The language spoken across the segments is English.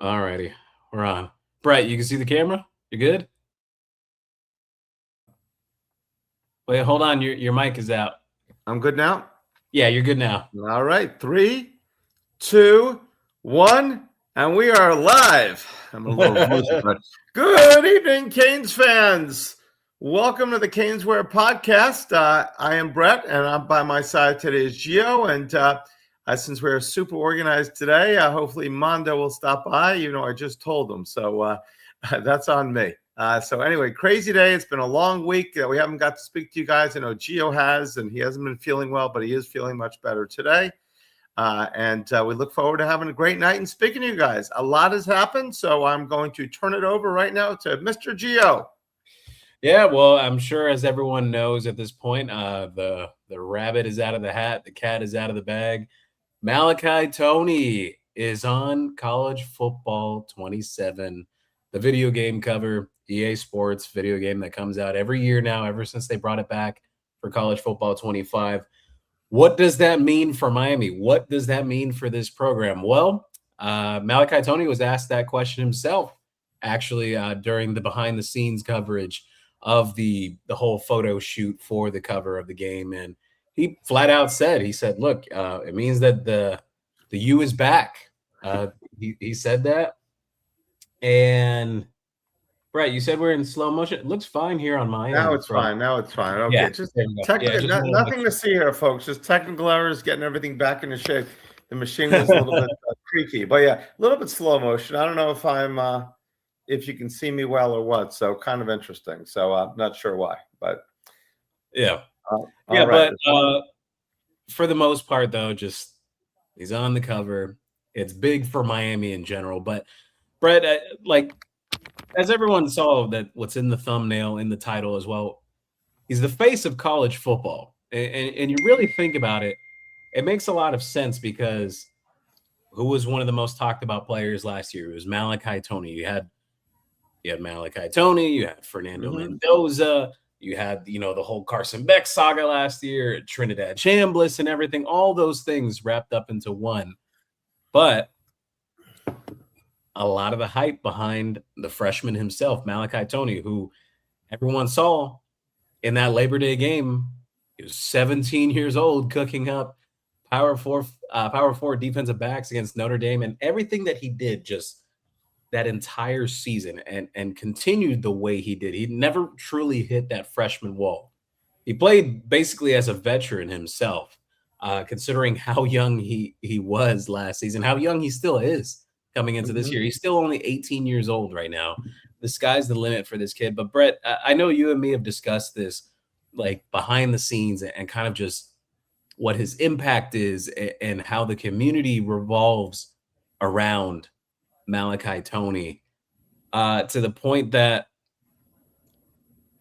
Alrighty, we're on. Brett, you can see the camera? You good? Wait, hold on. Your mic is out. I'm good now. Yeah, you're good now. All right, 3, 2, 1, and we are live. I'm a little voice, but good evening, Canes fans. Welcome to the Caneswear podcast. I am Brett, and I'm by my side today is Gio. And since we're super organized today, hopefully Mondo will stop by. You know, I just told him, so that's on me. So anyway, crazy day. It's been a long week. We haven't got to speak to you guys. I know Gio has, and he hasn't been feeling well, but he is feeling much better today. And we look forward to having a great night. And speaking to you guys, a lot has happened. So I'm going to turn it over right now to Mr. Gio. Yeah, well, I'm sure as everyone knows at this point, the rabbit is out of the hat, the cat is out of the bag. Malachi Toney is on College Football 27, the video game cover, EA Sports video game that comes out every year now, ever since they brought it back for College Football 25. What does that mean for Miami? What does that mean for this program? Well, Malachi Toney was asked that question himself, actually, during the behind-the-scenes coverage of the whole photo shoot for the cover of the game, and he flat out said, look, it means that the U is back. He said that. And Brett, you said we're in slow motion. It looks fine here on my end. Now it's fine. Okay, Yeah, just nothing to see here, folks. Just technical errors, getting everything back into shape. The machine was a little bit creaky, but yeah, a little bit slow motion. I don't know if I'm if you can see me well or what. So kind of interesting. So I'm not sure why, but yeah, right. But for the most part, though, just he's on the cover. It's big for Miami in general, but Brett, as everyone saw, that what's in the thumbnail, in the title as well, he's the face of college football, and you really think about it, it makes a lot of sense because who was one of the most talked about players last year? It was Malachi Toney. You had Malachi Toney, you had Fernando Mendoza, you had, the whole Carson Beck saga last year, Trinidad Chambliss and everything, all those things wrapped up into one. But a lot of the hype behind the freshman himself, Malachi Toney, who everyone saw in that Labor Day game. He was 17 years old, cooking up Power Four defensive backs against Notre Dame, and everything that he did just that entire season and continued the way he did. He never truly hit that freshman wall. He played basically as a veteran himself, considering how young he was last season, how young he still is coming into this year. He's still only 18 years old right now. The sky's the limit for this kid. But Brett, I know you and me have discussed this like behind the scenes and kind of just what his impact is and how the community revolves around Malachi Toney, to the point that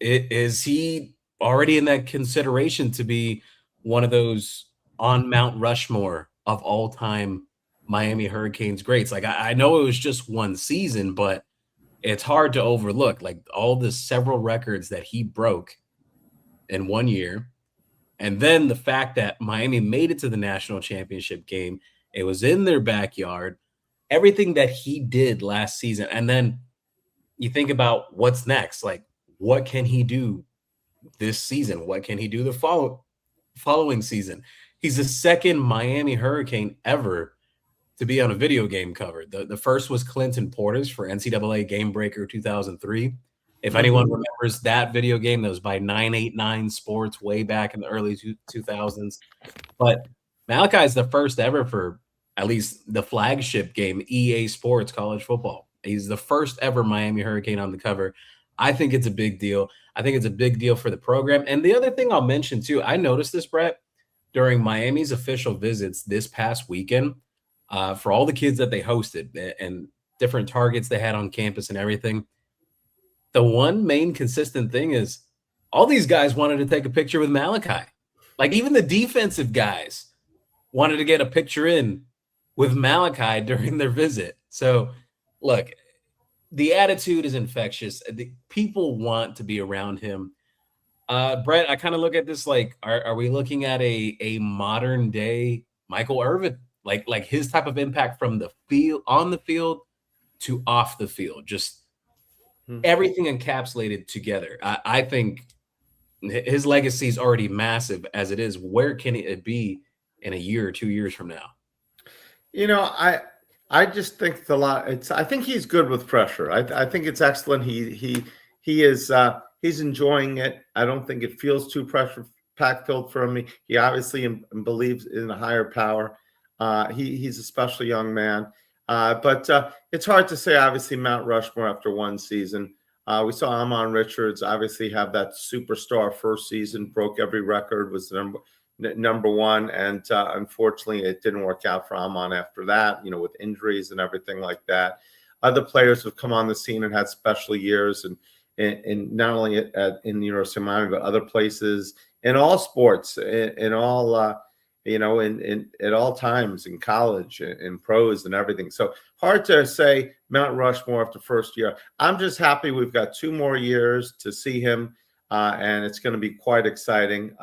is he already in that consideration to be one of those on Mount Rushmore of all time Miami Hurricanes greats? Like, I know it was just one season, but it's hard to overlook like all the several records that he broke in 1 year. And then the fact that Miami made it to the national championship game, it was in their backyard, everything that he did last season. And then you think about what's next. Like, what can he do this season? What can he do the following season? He's the second Miami Hurricane ever to be on a video game cover. The first was Clinton Portis for NCAA Game Breaker 2003. If anyone remembers that video game, that was by 989 Sports way back in the early 2000s. But Malachi is the first ever for at least the flagship game, EA Sports College Football. He's the first ever Miami Hurricane on the cover. I think it's a big deal. I think it's a big deal for the program. And the other thing I'll mention too, I noticed this, Brett, during Miami's official visits this past weekend, for all the kids that they hosted and different targets they had on campus and everything. The one main consistent thing is all these guys wanted to take a picture with Malachi. Like, even the defensive guys wanted to get a picture in with Malachi during their visit. So, look, the attitude is infectious. The people want to be around him. Brett, I kind of look at this like, are we looking at a modern day Michael Irvin? Like his type of impact from the field, on the field, to off the field, just everything encapsulated together. I think his legacy is already massive as it is. Where can it be in a year or 2 years from now? I just think it's a lot. I think he's good with pressure. I think it's excellent. He is he's enjoying it. I don't think it feels too pressure pack filled for him. He obviously believes in a higher power. He's a special young man. But it's hard to say, obviously, Mount Rushmore after one season. We saw Amon Richards obviously have that superstar first season, broke every record, was the number one. And unfortunately, it didn't work out for Amon after that, with injuries and everything like that. Other players have come on the scene and had special years, and not only in the University of Miami, but other places in all sports, in all at all times in college, in pros and everything. So hard to say Mount Rushmore after first year. I'm just happy we've got 2 more years to see him, and it's going to be quite exciting.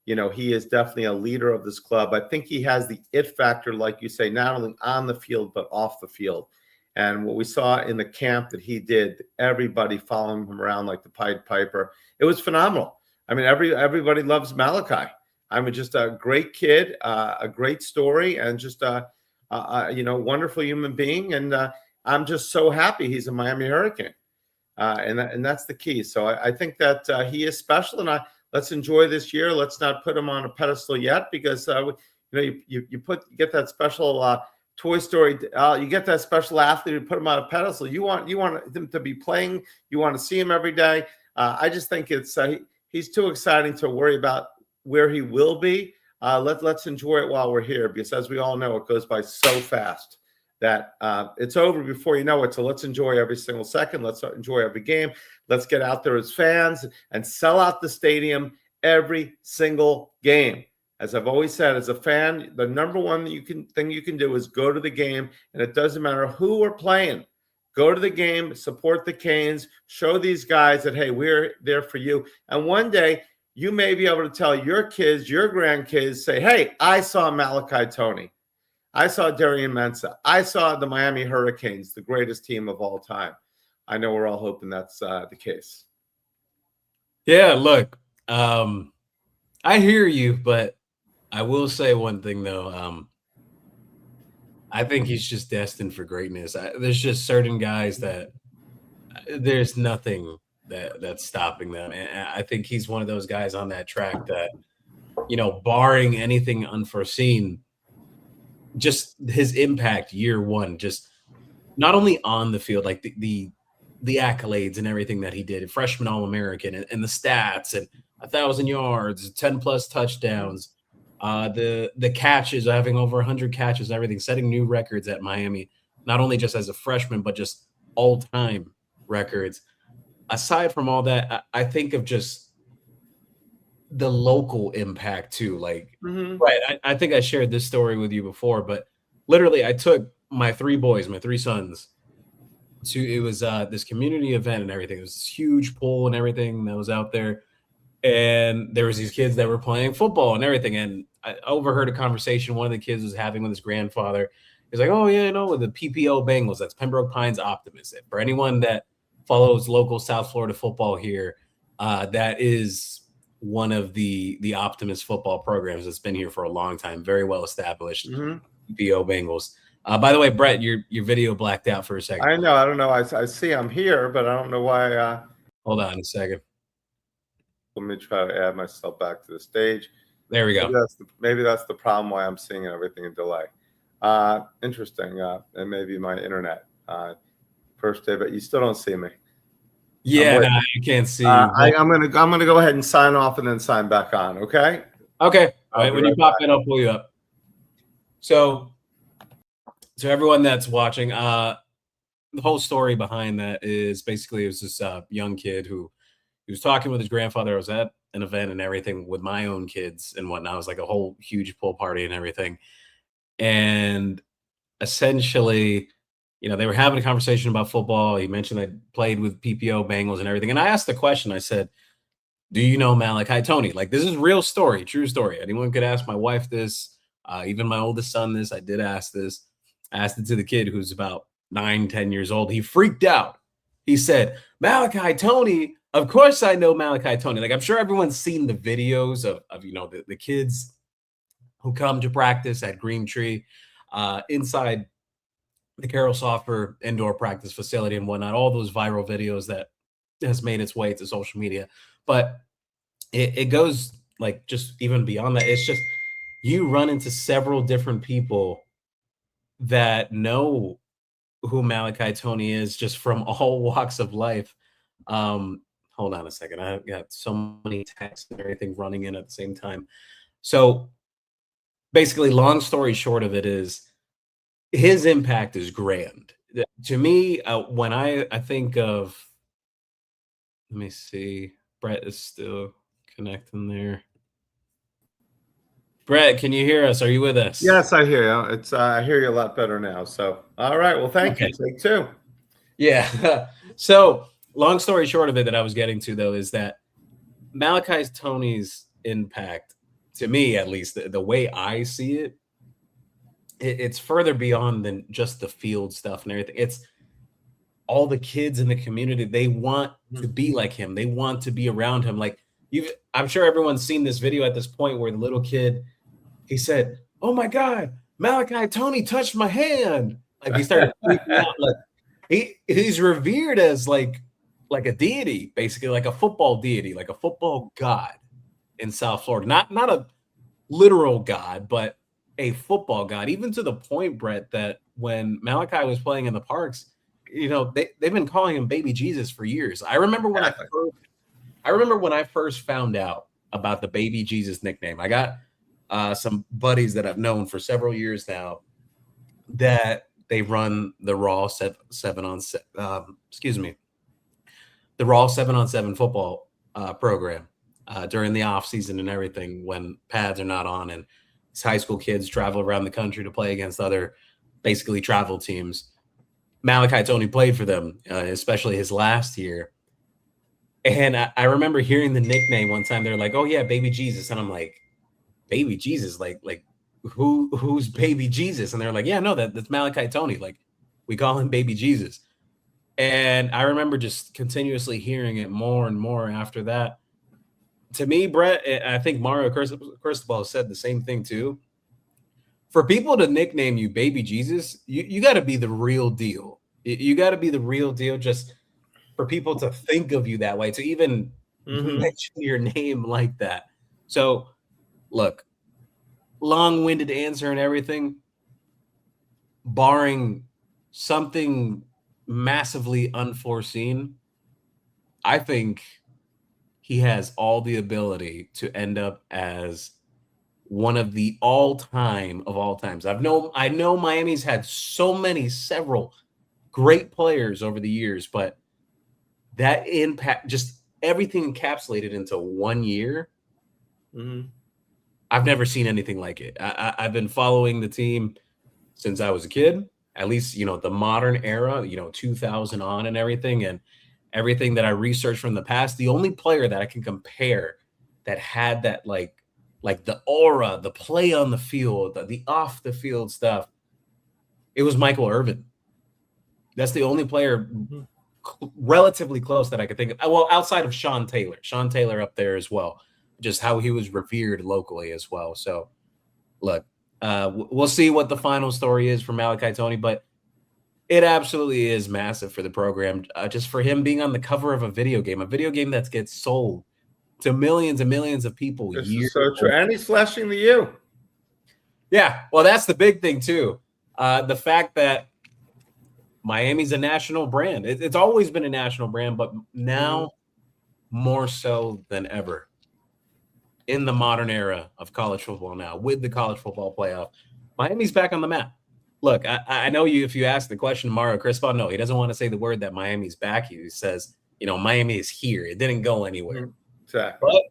He is definitely a leader of this club. I think he has the it factor, like you say, not only on the field, but off the field. And what we saw in the camp that he did, everybody following him around like the Pied Piper, it was phenomenal. I mean, everybody loves Malachi. I mean, just a great kid, a great story, and just a wonderful human being. And I'm just so happy he's a Miami Hurricane, and that's the key. So I think that he is special, and let's enjoy this year. Let's not put him on a pedestal yet, because you get that special Toy Story. You get that special athlete, and put him on a pedestal. You want him to be playing. You want to see him every day. I just think he's too exciting to worry about where he will be. Let's enjoy it while we're here, because as we all know, it goes by so fast that it's over before you know it. So let's enjoy every single second. Let's enjoy every game. Let's get out there as fans and sell out the stadium every single game. As I've always said, as a fan, the number one thing you can do is go to the game, and it doesn't matter who we're playing. Go to the game, support the Canes, show these guys that, hey, we're there for you. And one day, you may be able to tell your kids, your grandkids, say, hey, I saw Malachi Toney. I saw Darian Mensah. I saw the Miami Hurricanes, the greatest team of all time. I know we're all hoping that's the case. Yeah, look, I hear you, but I will say one thing, though. I think he's just destined for greatness. There's just certain guys that there's nothing that's stopping them. And I think he's one of those guys on that track that, barring anything unforeseen, just his impact year one, just not only on the field, like the accolades and everything that he did, freshman All-American, and the stats, and 1,000 yards, 10 plus touchdowns, the catches, having over 100 catches, everything, setting new records at Miami, not only just as a freshman, but just all-time records. Aside from all that, I think of just the local impact too. Like, right, I think I shared this story with you before, but literally I took my 3 boys, my 3 sons, it was this community event and everything. It was this huge pool and everything that was out there. And there was these kids that were playing football and everything. And I overheard a conversation one of the kids was having with his grandfather. He's like, oh, yeah, with the PPO Bengals, that's Pembroke Pines Optimists. For anyone that follows local South Florida football here, that is one of the Optimist football programs that's been here for a long time. Very well established. PPO Bengals. By the way, Brett, your video blacked out for a second. I know. I don't know. I see I'm here, but I don't know why. Hold on a second. Let me try to add myself back to the stage. There we go. Maybe that's the problem why I'm seeing everything in delay. Interesting. And maybe my internet. First day, but you still don't see me. Yeah, no, you can't see. I'm gonna go ahead and sign off and then sign back on. Okay. Okay. All right. When you pop in, I'll pull you up. So everyone that's watching, the whole story behind that is basically it was this young kid who he was talking with his grandfather. I was at an event and everything with my own kids and whatnot. It was like a whole huge pool party and everything. And essentially, they were having a conversation about football. He mentioned I played with PPO Bengals and everything. And I asked the question, I said, do you know Malachi Toney? Like, this is real story, true story. Anyone could ask my wife this, even my oldest son this. I did ask this. I asked it to the kid who's about 9, 10 years old. He freaked out. He said, Malachi Toney. Of course I know Malachi Toney. Like, I'm sure everyone's seen the videos of the kids who come to practice at Green Tree, inside the Carroll Software indoor practice facility and whatnot, all those viral videos that has made its way to social media. But it goes like just even beyond that. It's just you run into several different people that know who Malachi Toney is just from all walks of life. Hold on a second. I've got so many texts and everything running in at the same time. So basically, long story short of it is his impact is grand. To me, when I think of, let me see, Brett is still connecting there. Brett, can you hear us? Are you with us? Yes, I hear you. I hear you a lot better now. So, all right. Well, thank you. Take two. Yeah. So, long story short of it that I was getting to, though, is that Malachi Toney's impact, to me at least, the way I see it, it's further beyond than just the field stuff and everything. It's all the kids in the community. They want to be like him. They want to be around him. Like, I'm sure everyone's seen this video at this point where the little kid, he said, "Oh my God, Malachi Toney touched my hand." Like, he started freaking out. Like, he's revered as like a deity, basically, like a football deity, like a football god in South Florida. Not a literal god, but a football god. Even to the point, Brett, that when Malachi was playing in the Parks, they've been calling him Baby Jesus for years. I remember when I first found out about the Baby Jesus nickname. I got some buddies that I've known for several years now that they run the Raw 7-on-7 football program during the off season and everything when pads are not on, and these high school kids travel around the country to play against other basically travel teams. Malachi Toney played for them, especially his last year. And I remember hearing the nickname one time. They're like, "Oh yeah, Baby Jesus," and I'm like, "Baby Jesus? Like who's Baby Jesus?" And they're like, "Yeah, no, that's Malachi Toney. Like, we call him Baby Jesus." And I remember just continuously hearing it more and more after that. To me, Brett, I think Mario Cristobal said the same thing too. For people to nickname you Baby Jesus, you got to be the real deal. You got to be the real deal just for people to think of you that way, to even mention your name like that. So, look, long-winded answer and everything, barring something massively unforeseen, I think he has all the ability to end up as one of the all-time of all times. I know Miami's had several great players over the years, but that impact, just everything encapsulated into 1 year. I've never seen anything like it. I've been following the team since I was a kid, at least, the modern era, 2000 on and everything. And everything that I researched from the past, the only player that I can compare that had that, like the aura, the play on the field, the off the field stuff, it was Michael Irvin. That's the only player relatively close that I could think of. Well, outside of Sean Taylor up there as well, just how he was revered locally as well. So look, we'll see what the final story is for Malachi Toney, but it absolutely is massive for the program. Just for him being on the cover of a video game that gets sold to millions and millions of people. This is so true. And he's flashing the U. Yeah, well, that's the big thing too. The fact that Miami's a national brand. It's always been a national brand, but now more so than ever in the modern era of college football now, with the college football playoff, Miami's back on the map. Look, I know you, if you ask the question, Mario Cristobal, no, he doesn't want to say the word that Miami's back. He says, Miami is here. It didn't go anywhere. Exactly. But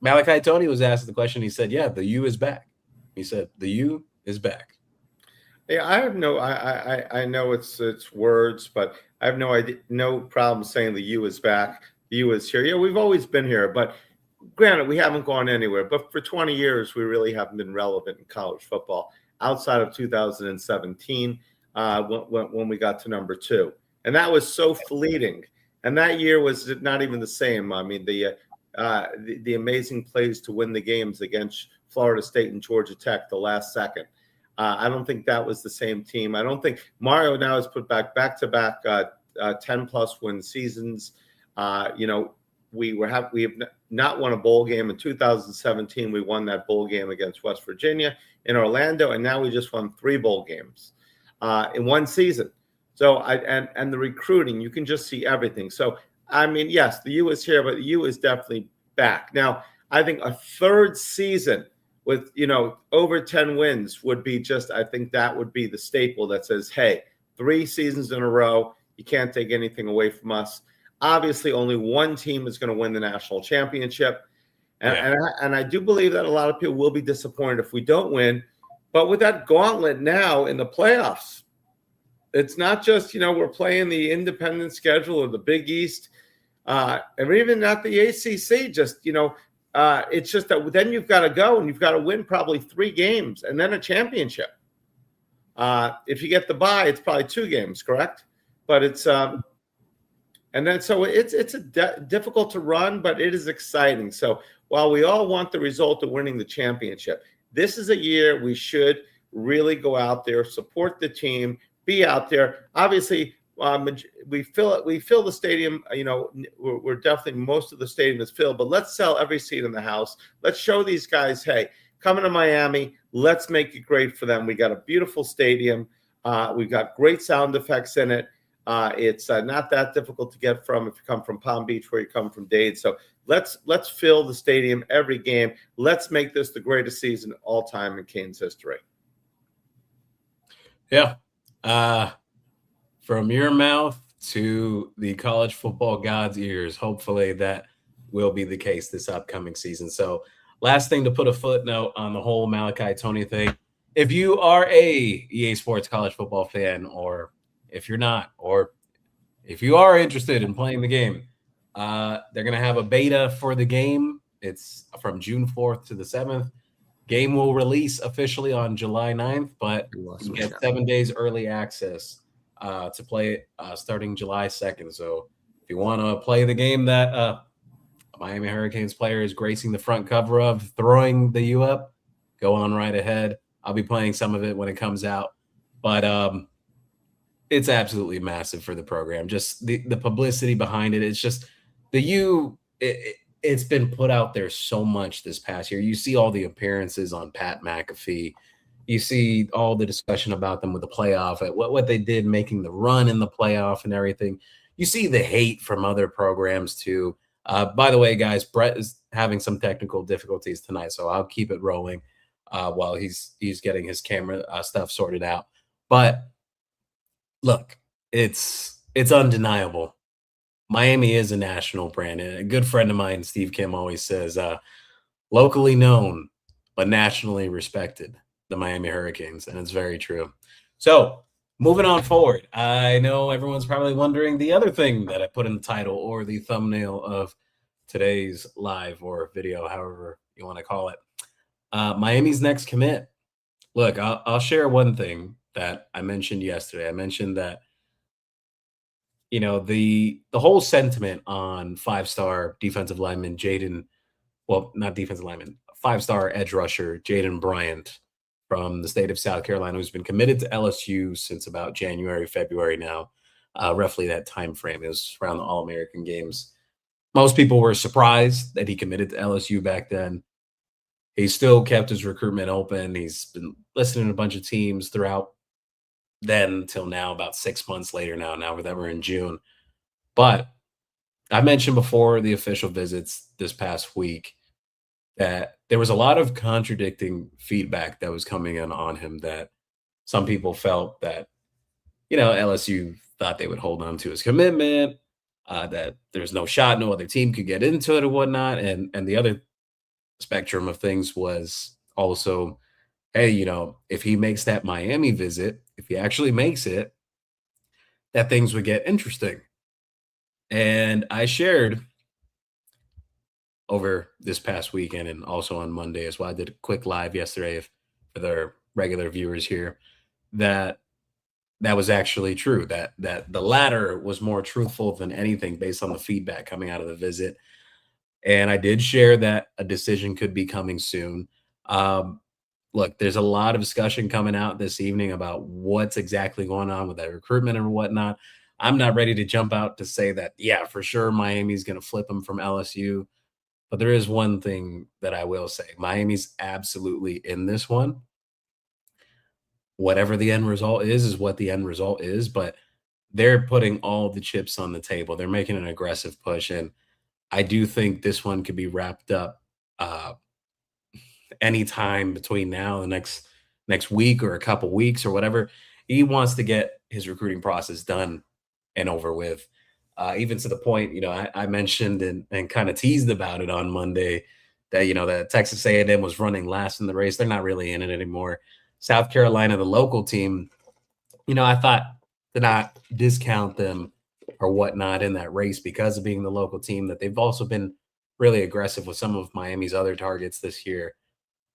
Malachi Toney was asked the question. He said, yeah, the U is back. He said, the U is back. Yeah, I have I know it's words, but I have no idea, no problem saying the U is back. The U is here. Yeah, we've always been here, but granted, we haven't gone anywhere. But for 20 years, we really haven't been relevant in college football outside of 2017. when we got to number 2, and that was so fleeting. And that year was not even the same. I mean, the amazing plays to win the games against Florida State and Georgia Tech the last second. I don't think that was the same team. I don't think Mario now has put back to back 10 plus win seasons. We have not won a bowl game. In 2017. We won that bowl game against West Virginia in Orlando, and now we just won 3 bowl games in one season. So and the recruiting, you can just see everything. So I mean, yes, the U is here, but the U is definitely back. Now, I think a third season with over 10 wins would be I think that would be the staple that says, hey, 3 seasons in a row, you can't take anything away from us. Obviously, only one team is going to win the national championship. And I do believe that a lot of people will be disappointed if we don't win. But with that gauntlet now in the playoffs, it's not just, we're playing the independent schedule or the Big East, and even not the ACC, it's just that then you've got to go and you've got to win probably 3 games and then a championship. If you get the bye, it's probably 2 games, correct? But it's and then so it's difficult to run, but it is exciting. So while we all want the result of winning the championship, this is a year we should really go out there, support the team, be out there. Obviously, we fill the stadium. We're definitely, most of the stadium is filled, but let's sell every seat in the house. Let's show these guys, hey, coming to Miami, let's make it great for them. We got a beautiful stadium. We've got great sound effects in it. It's not that difficult to get from if you come from Palm Beach, where you come from Dade. So let's fill the stadium every game. Let's make this the greatest season of all time in Canes history. Yeah. From your mouth to the college football god's ears, hopefully that will be the case this upcoming season. So last thing to put a footnote on the whole Malachi Toney thing. If you are a EA Sports college football fan, or if you're not, or if you are interested in playing the game, they're going to have a beta for the game. It's from June 4th to the 7th. Game will release officially on July 9th, but you get 7 days early access to play it starting July 2nd. So if you want to play the game that a Miami Hurricanes player is gracing the front cover of, throwing the U up, go on right ahead. I'll be playing some of it when it comes out. But it's absolutely massive for the program. Just the publicity behind it. It's just the U it's been put out there so much this past year. You see all the appearances on Pat McAfee. You see all the discussion about them with the playoff, what they did making the run in the playoff and everything. You see the hate from other programs too. By the way, guys, Brett is having some technical difficulties tonight, so I'll keep it rolling while he's getting his camera stuff sorted out. But look, it's undeniable. Miami is a national brand. And a good friend of mine, Steve Kim, always says, locally known, but nationally respected, the Miami Hurricanes. And it's very true. So moving on forward, I know everyone's probably wondering the other thing that I put in the title or the thumbnail of today's live or video, however you want to call it. Miami's next commit. Look, I'll share one thing that I mentioned yesterday. I mentioned that the whole sentiment on 5-star defensive lineman not defensive lineman, 5-star edge rusher Jaden Bryant from the state of South Carolina, who's been committed to LSU since about January, February now, roughly that time frame. It was around the All-American games. Most people were surprised that he committed to LSU back then. He still kept his recruitment open. He's been listening to a bunch of teams throughout then till now, about 6 months later now that we're in June. But I mentioned before the official visits this past week that there was a lot of contradicting feedback that was coming in on him, that some people felt that, LSU thought they would hold on to his commitment, that there's no shot, no other team could get into it or whatnot. And the other spectrum of things was also, hey, if he makes that Miami visit, if he actually makes it, that things would get interesting. And I shared over this past weekend and also on Monday as well. I did a quick live yesterday for their regular viewers here, that that was actually true. That the latter was more truthful than anything based on the feedback coming out of the visit. And I did share that a decision could be coming soon. Um, Look, there's a lot of discussion coming out this evening about what's exactly going on with that recruitment and whatnot. I'm not ready to jump out to say that, yeah, for sure, Miami's going to flip him from LSU. But there is one thing that I will say Miami's absolutely in this one. Whatever the end result is what the end result is. But they're putting all the chips on the table. They're making an aggressive push. And I do think this one could be wrapped up uh, anytime between now and next week or a couple weeks or whatever. He wants to get his recruiting process done and over with. Even to the point, I mentioned and kind of teased about it on Monday that that Texas A&M was running last in the race. They're not really in it anymore. South Carolina, the local team, I thought to not discount them or whatnot in that race because of being the local team. That they've also been really aggressive with some of Miami's other targets this year.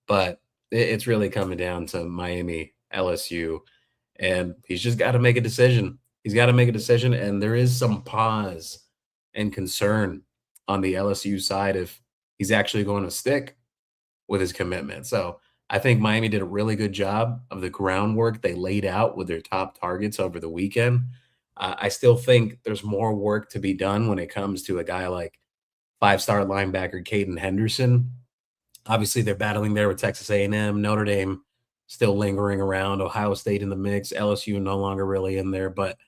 But it's really coming down to Miami, LSU, and he's just got to make a decision. He's got to make a decision, and there is some pause and concern on the LSU side if he's actually going to stick with his commitment. So I think Miami did a really good job of the groundwork they laid out with their top targets over the weekend. I still think there's more work to be done when it comes to a guy like five-star linebacker Caden Henderson. Obviously, they're battling there with Texas A&M, Notre Dame still lingering around, Ohio State in the mix, LSU no longer really in there, but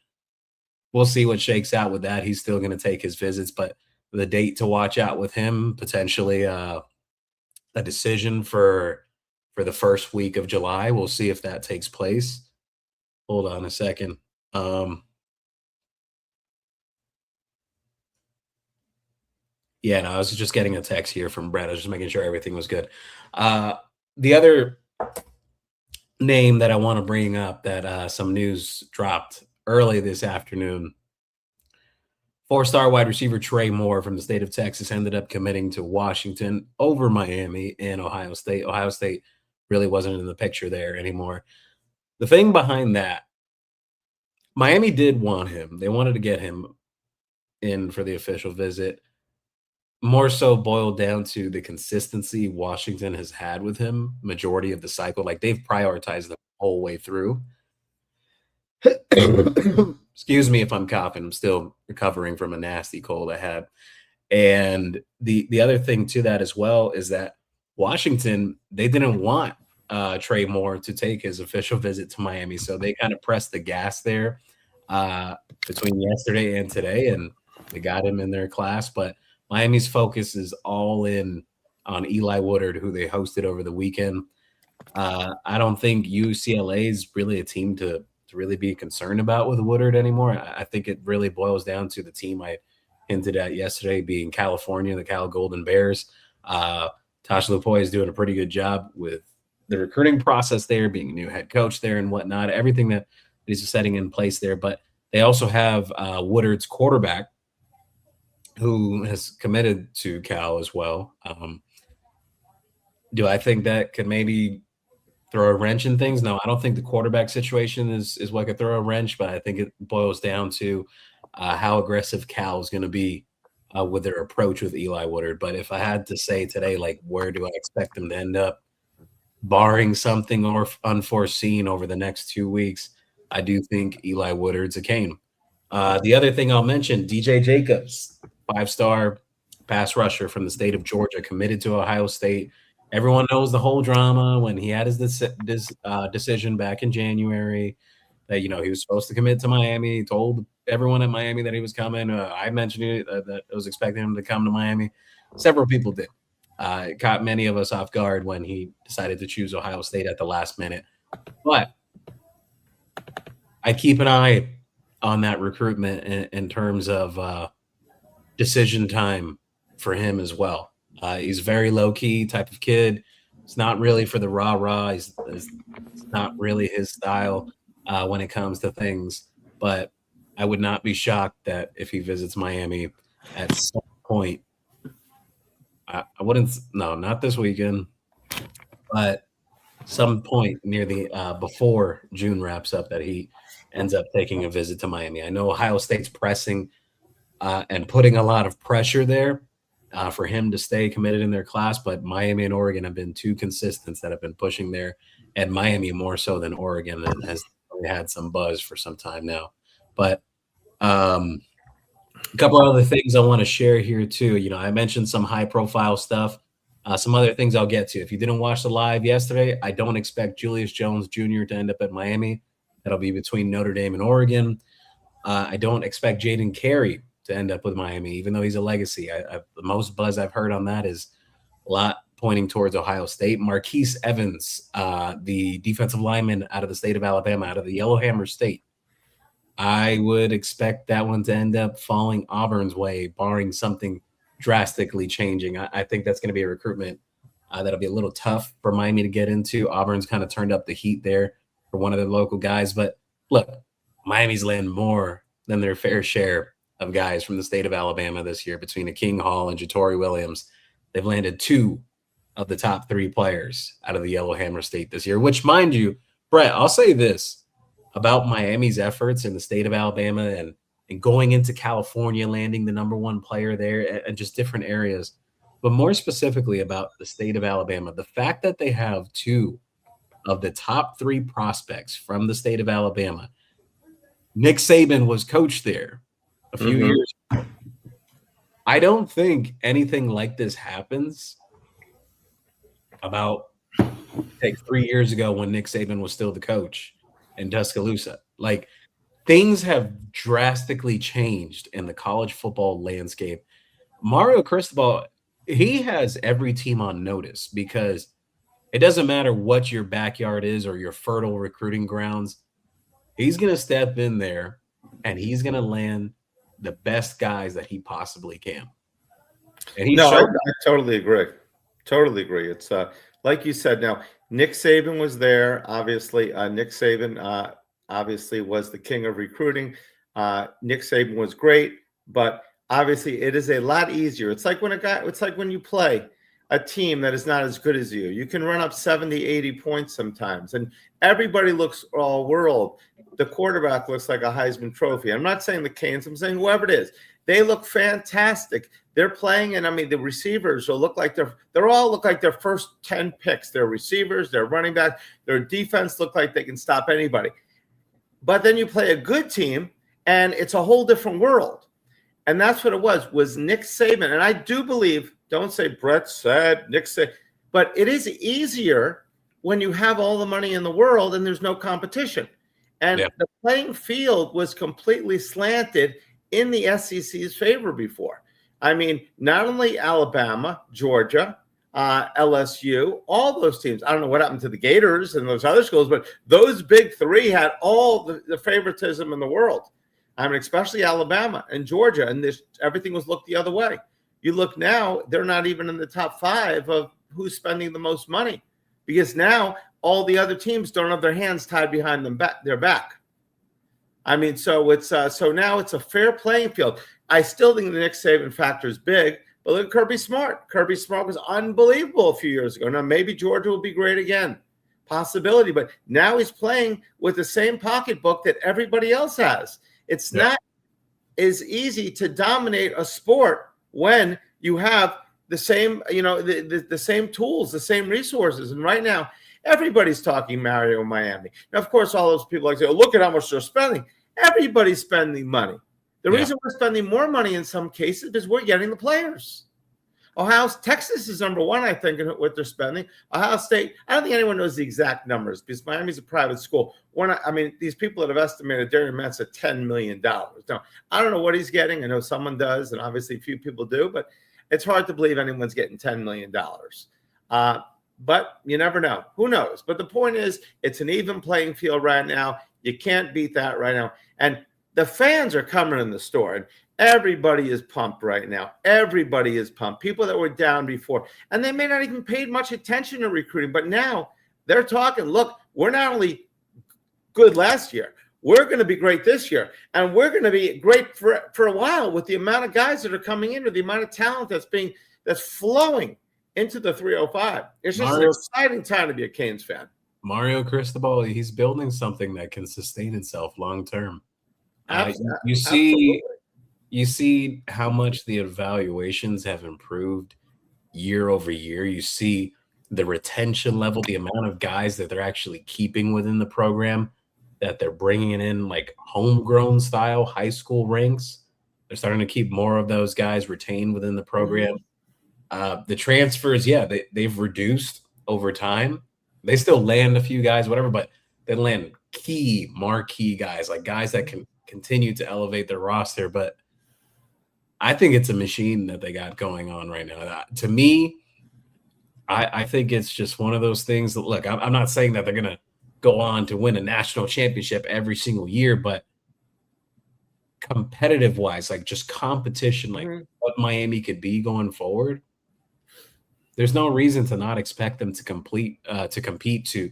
we'll see what shakes out with that. He's still going to take his visits, but the date to watch out with him, potentially a decision for the first week of July. We'll see if that takes place. Hold on a second. Yeah, no, I was just getting a text here from Brett. I was just making sure everything was good. The other name that I want to bring up that some news dropped early this afternoon. Four-star wide receiver Trey Moore from the state of Texas ended up committing to Washington over Miami and Ohio State. Ohio State really wasn't in the picture there anymore. The thing behind that, Miami did want him. They wanted to get him in for the official visit. More so boiled down to the consistency Washington has had with him majority of the cycle. Like, they've prioritized the whole way through. Excuse me if I'm coughing. I'm still recovering from a nasty cold I had. And the other thing to that as well is that Washington, they didn't want Trey Moore to take his official visit to Miami. So they kind of pressed the gas there between yesterday and today, and they got him in their class. But Miami's focus is all in on Eli Woodard, who they hosted over the weekend. I don't think UCLA is really a team to really be concerned about with Woodard anymore. I think it really boils down to the team I hinted at yesterday being California, the Cal Golden Bears. Tosh Lupoy is doing a pretty good job with the recruiting process there, being a new head coach there and whatnot, everything that he's setting in place there. But they also have Woodard's quarterback, who has committed to Cal as well. Do I think that could maybe throw a wrench in things? No, I don't think the quarterback situation is what could throw a wrench, but I think it boils down to how aggressive Cal is going to be with their approach with Eli Woodard. But if I had to say today, like, where do I expect them to end up, barring something or unforeseen over the next 2 weeks, I do think Eli Woodard's a cane. The other thing I'll mention, DJ Jacobs, five-star pass rusher from the state of Georgia, committed to Ohio State. Everyone knows the whole drama when he had his decision back in January that, he was supposed to commit to Miami. He told everyone at Miami that he was coming. I mentioned it, that I was expecting him to come to Miami. Several people did. It caught many of us off guard when he decided to choose Ohio State at the last minute. But I keep an eye on that recruitment in terms of decision time for him as well. He's very low-key type of kid. It's not really for the rah-rah. It's not really his style when it comes to things. But I would not be shocked that if he visits Miami at some point, I wouldn't – no, not this weekend, but some point near the before June wraps up that he ends up taking a visit to Miami. I know Ohio State's pressing and putting a lot of pressure there for him to stay committed in their class, but Miami and Oregon have been two consistents that have been pushing there, and Miami more so than Oregon has had some buzz for some time now. But a couple other things I want to share here too. I mentioned some high profile stuff. Some other things I'll get to. If you didn't watch the live yesterday, I don't expect Julius Jones Jr. to end up at Miami. That'll be between Notre Dame and Oregon. I don't expect Jaden Carey to end up with Miami, even though he's a legacy. The most buzz I've heard on that is a lot pointing towards Ohio State. Marquise Evans, the defensive lineman out of the state of Alabama, out of the Yellowhammer State. I would expect that one to end up falling Auburn's way, barring something drastically changing. I think that's going to be a recruitment that'll be a little tough for Miami to get into. Auburn's kind of turned up the heat there for one of their local guys. But look, Miami's landed more than their fair share of guys from the state of Alabama this year between Aking Hall and Jatori Williams. They've landed 2 of the top 3 players out of the Yellowhammer State this year, which, mind you, Brett, I'll say this about Miami's efforts in the state of Alabama and going into California, landing the number 1 player there and just different areas. But more specifically about the state of Alabama, the fact that they have 2 of the top 3 prospects from the state of Alabama. Nick Saban was coach there a few years ago. I don't think anything like this happens about 3 years ago when Nick Saban was still the coach in Tuscaloosa. Like, things have drastically changed in the college football landscape. Mario Cristobal, he has every team on notice because it doesn't matter what your backyard is or your fertile recruiting grounds. He's going to step in there and he's going to land the best guys that he possibly can. And I totally agree. Totally agree. It's like you said. Now, Nick Saban was there. Obviously, Nick Saban obviously was the king of recruiting. Nick Saban was great, but obviously, it is a lot easier. It's like when you play a team that is not as good as you. You can run up 70, 80 points sometimes, and everybody looks all world. The quarterback looks like a Heisman Trophy. I'm not saying the Canes. I'm saying whoever it is. They look fantastic. They're playing, and I mean, the receivers will look like they're all look like their first 10 picks. Their receivers, their running back, their defense look like they can stop anybody. But then you play a good team, and it's a whole different world. And that's what it was Nick Saban. And I do believe, don't say Brett said, Nick said, but it is easier when you have all the money in the world and there's no competition. And the playing field was completely slanted in the SEC's favor before. I mean, not only Alabama, Georgia, LSU, all those teams. I don't know what happened to the Gators and those other schools, but those big 3 had all the favoritism in the world. I mean, especially Alabama and Georgia, and everything was looked the other way. You look now, they're not even in the top 5 of who's spending the most money because now all the other teams don't have their hands tied behind their back. I mean, so it's so now it's a fair playing field. I still think the Nick Saban factor is big, but look at Kirby Smart. Kirby Smart was unbelievable a few years ago. Now maybe Georgia will be great again, possibility, but now he's playing with the same pocketbook that everybody else has. It's not as easy to dominate a sport when you have the same, the same tools, the same resources. And right now, everybody's talking Mario Miami. Now, of course, all those people say, oh, look at how much they're spending. Everybody's spending money. The reason we're spending more money in some cases is we're getting the players. Texas is number 1, I think, in what they're spending. Ohio State, I don't think anyone knows the exact numbers because Miami's a private school. These people that have estimated Darian Metz at $10 million. Now, I don't know what he's getting. I know someone does, and obviously a few people do, but it's hard to believe anyone's getting $10 million. But you never know. Who knows? But the point is, it's an even playing field right now. You can't beat that right now. And the fans are coming in the store, and everybody is pumped right now. Everybody is pumped. People that were down before, and they may not even paid much attention to recruiting, but now they're talking, look, we're not only good last year, we're going to be great this year, and we're going to be great for a while with the amount of guys that are coming in or the amount of talent that's flowing into the 305. It's just an exciting time to be a Canes fan. Mario Cristobal, he's building something that can sustain itself long term. You see, Absolutely. you see how much the evaluations have improved year over year. You see the retention level, the amount of guys that they're actually keeping within the program, that they're bringing in like homegrown style high school ranks. They're starting to keep more of those guys retained within the program. Mhm. The transfers, yeah, they've reduced over time. They still land a few guys, whatever, but they land key marquee guys, like guys that can continue to elevate their roster. But I think it's a machine that they got going on right now. To me, I think it's just one of those things that, look, I'm not saying that they're going to go on to win a national championship every single year, but competitive wise, like just competition, like Mhm. what Miami could be going forward, there's no reason to not expect them to compete to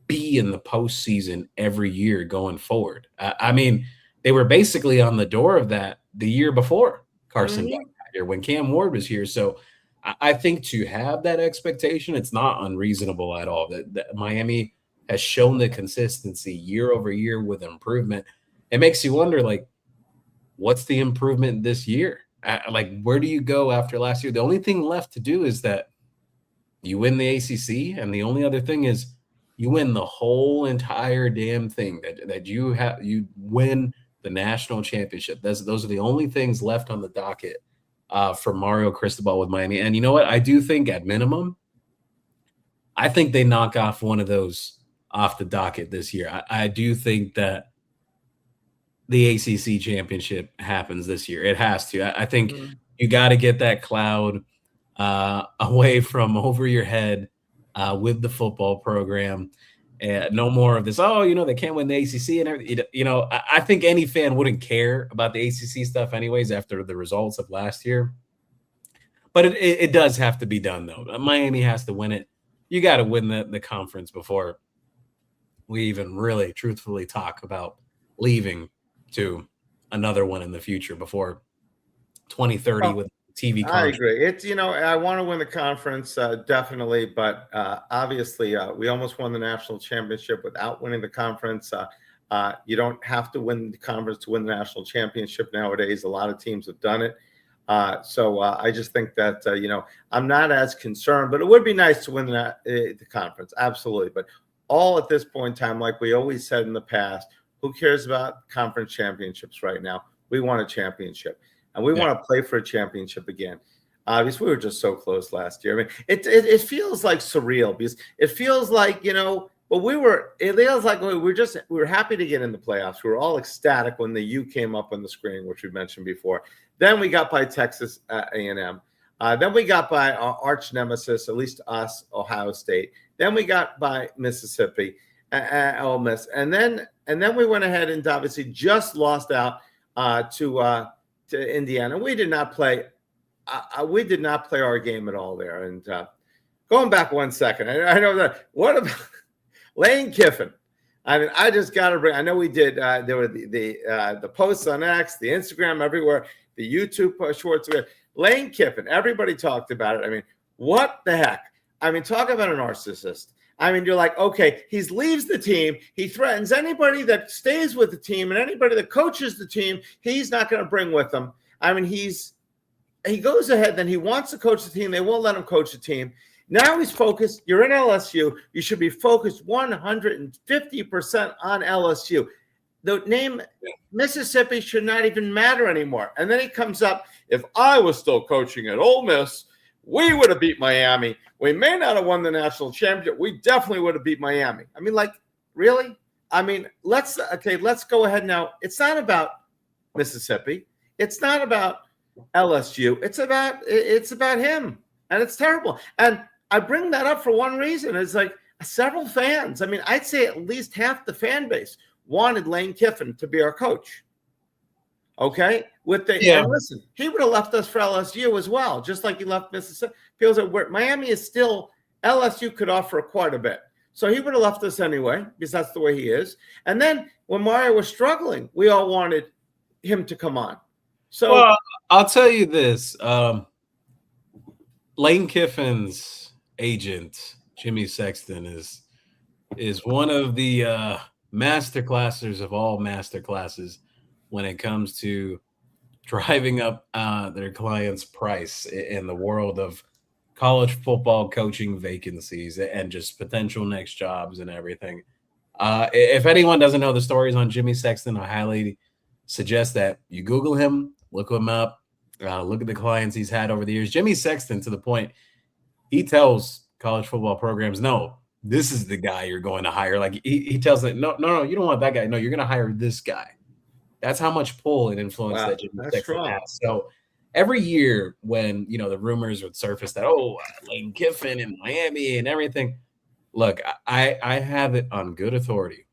be in the postseason every year going forward. I mean, they were basically on the door of that the year before Carson Beck Mhm. got here when Cam Ward was here. So I think to have that expectation, it's not unreasonable at all. That Miami has shown the consistency year over year with improvement. It makes you wonder, like, what's the improvement this year? Like, where do you go after last year? The only thing left to do is that you win the ACC, and the only other thing is you win the whole entire damn thing. That you win the national championship. Those are the only things left on the docket for Mario Cristobal with Miami. And you know what? I do think at minimum, I think they knock off one of those off the docket this year. I do think that the ACC championship happens this year. It has to. I think Mhm. you got to get that cloud away from over your head with the football program. And no more of this. Oh, they can't win the ACC and everything. I think any fan wouldn't care about the ACC stuff, anyways, after the results of last year. But it does have to be done, though. Miami has to win it. You got to win the conference before we even really truthfully talk about leaving to another one in the future before 2030 Well, with TV I contract. agree. It's, I want to win the conference, definitely, but obviously, we almost won the national championship without winning the conference. You don't have to win the conference to win the national championship nowadays. A lot of teams have done it. So I just think that, I'm not as concerned, but it would be nice to win the conference. Absolutely. But all at this point in time, like we always said in the past, who cares about conference championships right now? We want a championship, and we Yeah. want to play for a championship again. Because we were just so close last year. I mean, it feels like surreal because it feels like, but it feels like we were happy to get in the playoffs. We were all ecstatic when the U came up on the screen, which we mentioned before. Then we got by Texas A&M. Then we got by our arch nemesis, at least us, Ohio State. Then we got by Mississippi, Ole Miss, and then we went ahead and obviously just lost out to Indiana. We did not play. We did not play our game at all there. And going back 1 second, I know that. What about Lane Kiffin? I mean, I just got to bring. I know we did. There were the posts on X, the Instagram, everywhere, the YouTube shorts. Lane Kiffin. Everybody talked about it. I mean, what the heck? I mean, talk about a narcissist. I mean, you're like, okay, he leaves the team. He threatens anybody that stays with the team and anybody that coaches the team. He's not going to bring with him. I mean, he goes ahead. Then he wants to coach the team. They won't let him coach the team. Now he's focused. You're in LSU. You should be focused 150% on LSU. The name Mississippi should not even matter anymore. And then he comes up, if I was still coaching at Ole Miss, we would have beat Miami. We may not have won the national championship. We definitely would have beat Miami. I mean, like, really? I mean, let's go ahead now. It's not about Mississippi. It's not about LSU. It's about him. And it's terrible. And I bring that up for one reason. It's like several fans. I mean, I'd say at least half the fan base wanted Lane Kiffin to be our coach. Okay, and listen, he would have left us for LSU as well, just like he left Mississippi. Feels that Miami is still LSU could offer quite a bit, so he would have left us anyway because that's the way he is. And then when Mario was struggling, we all wanted him to come on. So well, I'll tell you this: Lane Kiffin's agent, Jimmy Sexton, is is one of the master classers of all master classes when it comes to driving up their client's price in the world of college football coaching vacancies and just potential next jobs and everything. If anyone doesn't know the stories on Jimmy Sexton, I highly suggest that you Google him, look him up, look at the clients he's had over the years. Jimmy Sexton, to the point, he tells college football programs, no, this is the guy you're going to hire. Like he tells them, no, you don't want that guy. No, you're going to hire this guy. That's how much pull and influence Wow, that Jimmy that's Sexton strong. has. So every year when, the rumors would surface that, Lane Kiffin in Miami and everything, look, I have it on good authority.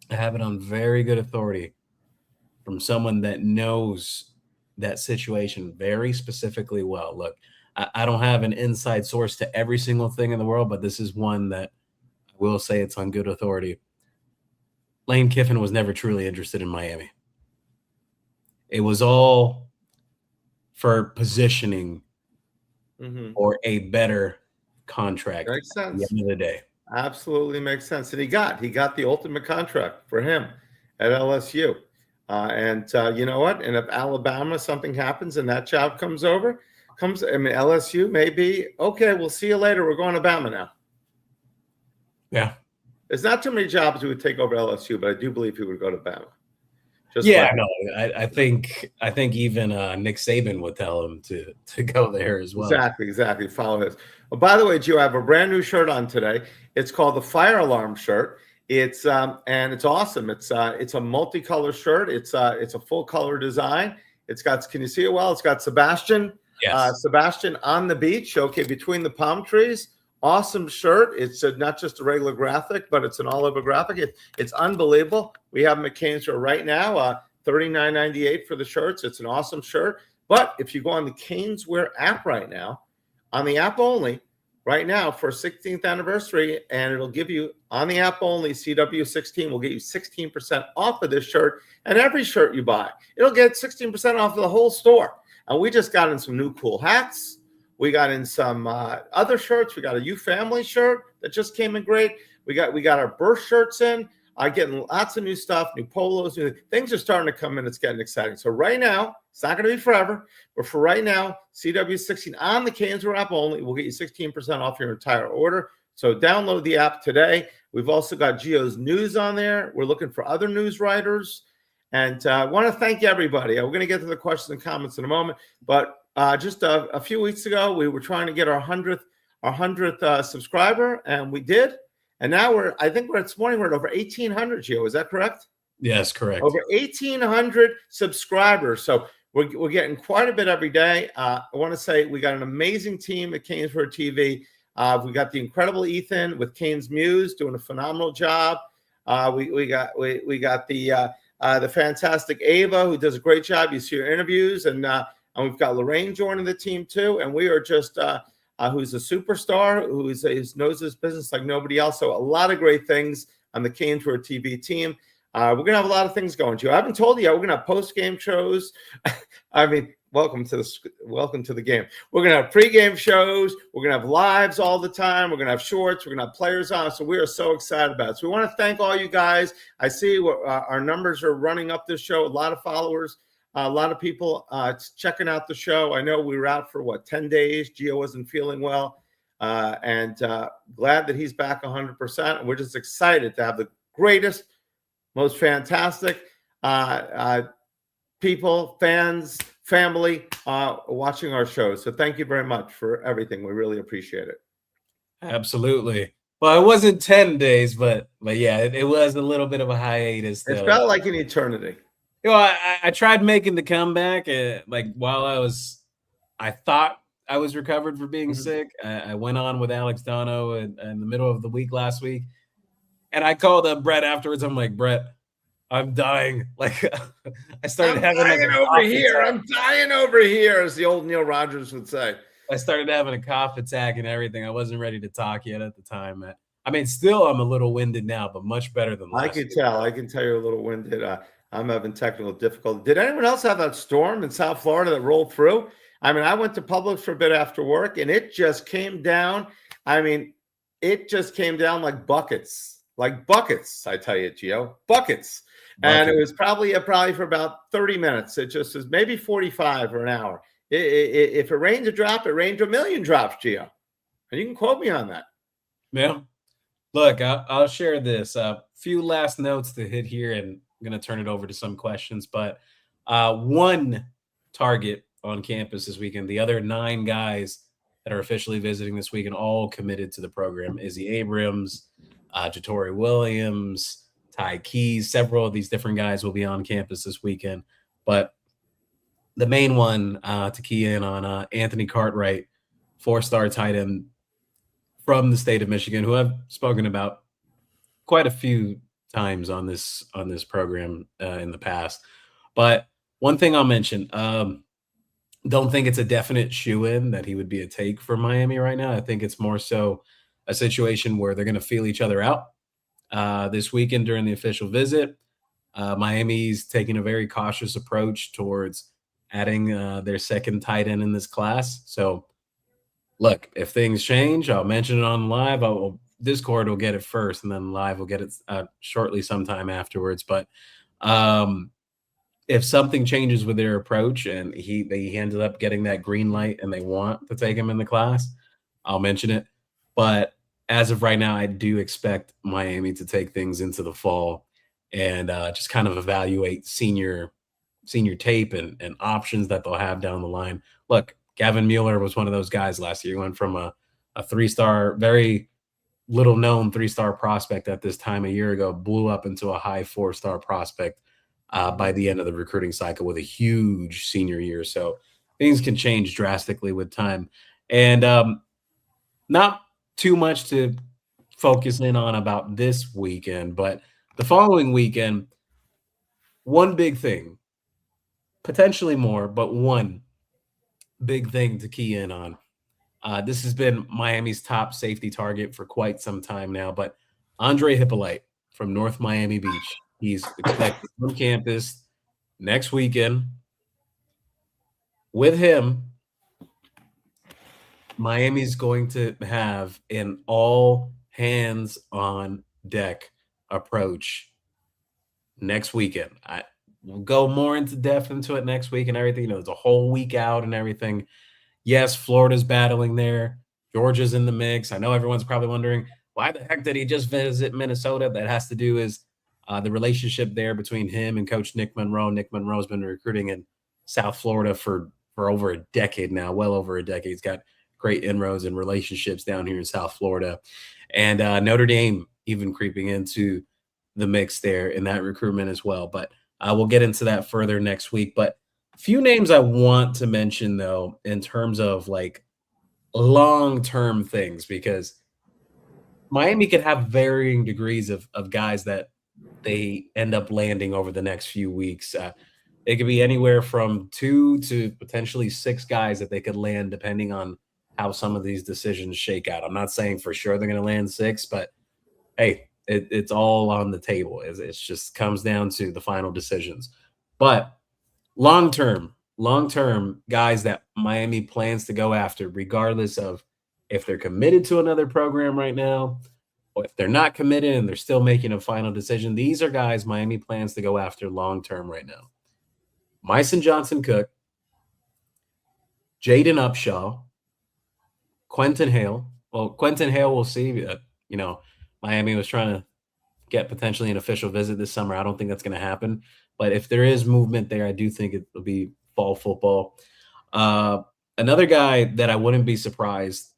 I have it on very good authority from someone that knows that situation very specifically well. Look, I don't have an inside source to every single thing in the world, but this is one that I will say it's on good authority. Lane Kiffin was never truly interested in Miami. It was all for positioning or a better contract Makes at the sense. end of the day. Absolutely makes sense. And he got the ultimate contract for him at LSU. You know what? And if Alabama, something happens and that job LSU may be, okay, we'll see you later. We're going to Bama now. Yeah. There's not too many jobs who would take over LSU, but I do believe he would go to Bama. I think even Nick Saban would tell him to go there as well. Exactly. Follow his. Oh, by the way, Gio, I have a brand new shirt on today. It's called the Fire Alarm shirt. It's and it's awesome. It's a multicolor shirt. It's a full color design. It's got, can you see it well? It's got Sebastian. Yes. Sebastian on the beach. Okay, between the palm trees. Awesome shirt. It's not just a regular graphic, but it's an all-over graphic. It's unbelievable. We have them at Caneswear right now, $39.98 for the shirts. It's an awesome shirt. But if you go on the Caneswear app right now, on the app only, right now for 16th anniversary, and it'll give you, on the app only, CW16 will get you 16% off of this shirt. And every shirt you buy, it'll get 16% off of the whole store. And we just got in some new cool hats. We got in some other shirts. We got a You Family shirt that just came in great. We got our birth shirts in. Getting lots of new stuff, new polos. Things are starting to come in. It's getting exciting. So right now, it's not going to be forever, but for right now, CW16 on the Caneswear app only will get you 16% off your entire order. So download the app today. We've also got Gio's News on there. We're looking for other news writers. And I want to thank everybody. We're going to get to the questions and comments in a moment, but just a few weeks ago, we were trying to get our 100th subscriber, and we did. And now I think this morning we're at over 1,800, Gio. Is that correct? Yes, correct. Over 1,800 subscribers. So we're getting quite a bit every day. I want to say we got an amazing team at Caneswear TV. We got the incredible Ethan with Canes Muse doing a phenomenal job. We got the fantastic Ava, who does a great job. You see her interviews, and we've got Lorraine joining the team too. And we are just who's a superstar, who knows his business like nobody else. So a lot of great things on the Caneswear TV team. We're going to have a lot of things going to. I haven't told you yet. We're going to have post-game shows. I mean, welcome to the game. We're going to have pre-game shows. We're going to have lives all the time. We're going to have shorts. We're going to have players on. So we are so excited about it. So we want to thank all you guys. I see our numbers are running up this show. A lot of followers. A lot of people checking out the show. I know we were out for 10 days. Gio wasn't feeling well, and glad that he's back 100%. And we're just excited to have the greatest, most fantastic people, fans, family watching our show. So thank you very much for everything. We really appreciate it. Absolutely. Well, it wasn't 10 days, but yeah, it was a little bit of a hiatus. It felt like an eternity. I tried making the comeback while I thought I was recovered for being sick. I went on with Alex Dono in the middle of the week last week. And I called up Brett afterwards. I'm like, Brett, I'm dying. I started having I'm dying over here, as the old Neil Rogers would say. I started having a cough attack and everything. I wasn't ready to talk yet at the time. I mean, still I'm a little winded now, but much better than last week. I can tell you're a little winded. I'm having technical difficulty. Did anyone else have that storm in South Florida that rolled through? I mean, I went to Publix for a bit after work, and it just came down. I mean, it just came down like buckets, I tell you, Gio, buckets. And it was probably for about 30 minutes. It just was maybe 45 or an hour. If it rains a drop, it rains a million drops, Gio. And you can quote me on that. Yeah. Look, I'll share this. A few last notes to hit here, and I'm going to turn it over to some questions. But one target on campus this weekend. The other 9 guys that are officially visiting this weekend, all committed to the program. Izzy Abrams, Jatori Williams, Ty Keys. Several of these different guys will be on campus this weekend. But the main one to key in on Anthony Cartwright, 4-star tight end from the state of Michigan, who I've spoken about quite a few times on this program in the past. But one thing I'll mention, don't think it's a definite shoe-in that he would be a take for Miami right now. I think it's more so a situation where they're going to feel each other out this weekend during the official visit. Miami's taking a very cautious approach towards adding their second tight end in this class. So, look, if things change, I'll mention it on live. Discord will get it first, and then live will get it shortly sometime afterwards. But if something changes with their approach and they ended up getting that green light and they want to take him in the class, I'll mention it. But as of right now, I do expect Miami to take things into the fall and just kind of evaluate senior tape and options that they'll have down the line. Look, Gavin Mueller was one of those guys last year. He went from a 3-star, very little known 3-star prospect at this time a year ago, blew up into a high 4-star prospect by the end of the recruiting cycle with a huge senior year. So things can change drastically with time. And not too much to focus in on about this weekend, but the following weekend, one big thing, potentially more, but one big thing to key in on. This has been Miami's top safety target for quite some time now, but Andre Hippolyte from North Miami Beach, he's expected on campus next weekend. With him, Miami's going to have an all hands on deck approach next weekend. We'll go more into depth into it next week and everything. You know, it's a whole week out and everything. Yes, Florida's battling there. Georgia's in the mix. I know everyone's probably wondering, why the heck did he just visit Minnesota? That has to do is the relationship there between him and Coach Nick Monroe. Nick Monroe's been recruiting in South Florida for over a decade now, well over a decade. He's got great inroads and relationships down here in South Florida. And Notre Dame even creeping into the mix there in that recruitment as well. But we'll get into that further next week. But a few names I want to mention, though, in terms of like long-term things, because Miami could have varying degrees of guys that they end up landing over the next few weeks. It could be anywhere from 2 to potentially 6 guys that they could land depending on how some of these decisions shake out. I'm not saying for sure they're going to land 6, but hey, it's all on the table. It just comes down to the final decisions. But long-term guys that Miami plans to go after, regardless of if they're committed to another program right now, or if they're not committed and they're still making a final decision, these are guys Miami plans to go after long-term right now. Myson Johnson-Cook, Jaden Upshaw, Quentin Hale. Well, Quentin Hale, we'll see. Miami was trying to get potentially an official visit this summer. I don't think that's going to happen. But if there is movement there, I do think it will be fall football. Another guy that I wouldn't be surprised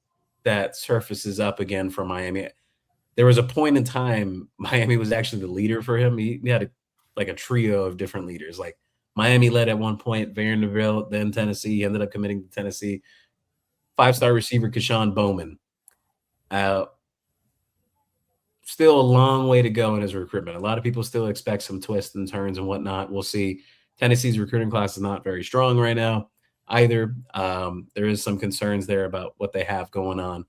that surfaces up again for Miami. There was a point in time Miami was actually the leader for him. He had a trio of different leaders. Like Miami led at one point, Vanderbilt, then Tennessee. He ended up committing to Tennessee. 5-star receiver Keshawn Bowman. Still a long way to go in his recruitment. A lot of people still expect some twists and turns and whatnot. We'll see. Tennessee's recruiting class is not very strong right now either. There is some concerns there about what they have going on.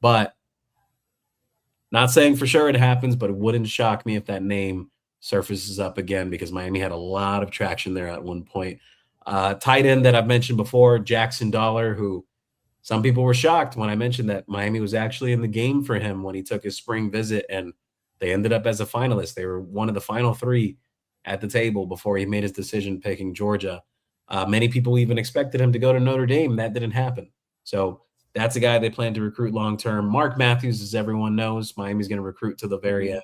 But not saying for sure it happens, but it wouldn't shock me if that name surfaces up again because Miami had a lot of traction there at one point. Tight end that I've mentioned before, Jackson Dollar, who some people were shocked when I mentioned that Miami was actually in the game for him when he took his spring visit, and they ended up as a finalist. They were one of the final three at the table before he made his decision picking Georgia. Many people even expected him to go to Notre Dame. That didn't happen. So that's a guy they plan to recruit long term. Mark Matthews, as everyone knows, Miami's going to recruit to the very end.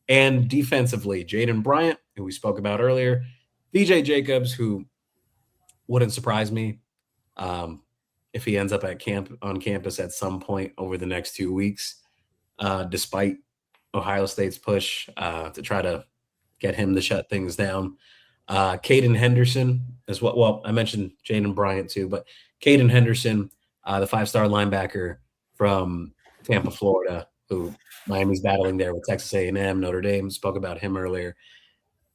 And defensively, Jaden Bryant, who we spoke about earlier, VJ Jacobs, who wouldn't surprise me if he ends up at on campus at some point over the next 2 weeks, despite Ohio State's push to try to get him to shut things down. Caden Henderson is what. Well, I mentioned Jaden Bryant too, but Caden Henderson, the 5-star linebacker from Tampa, Florida, who Miami's battling there with Texas A&M, Notre Dame. Spoke about him earlier.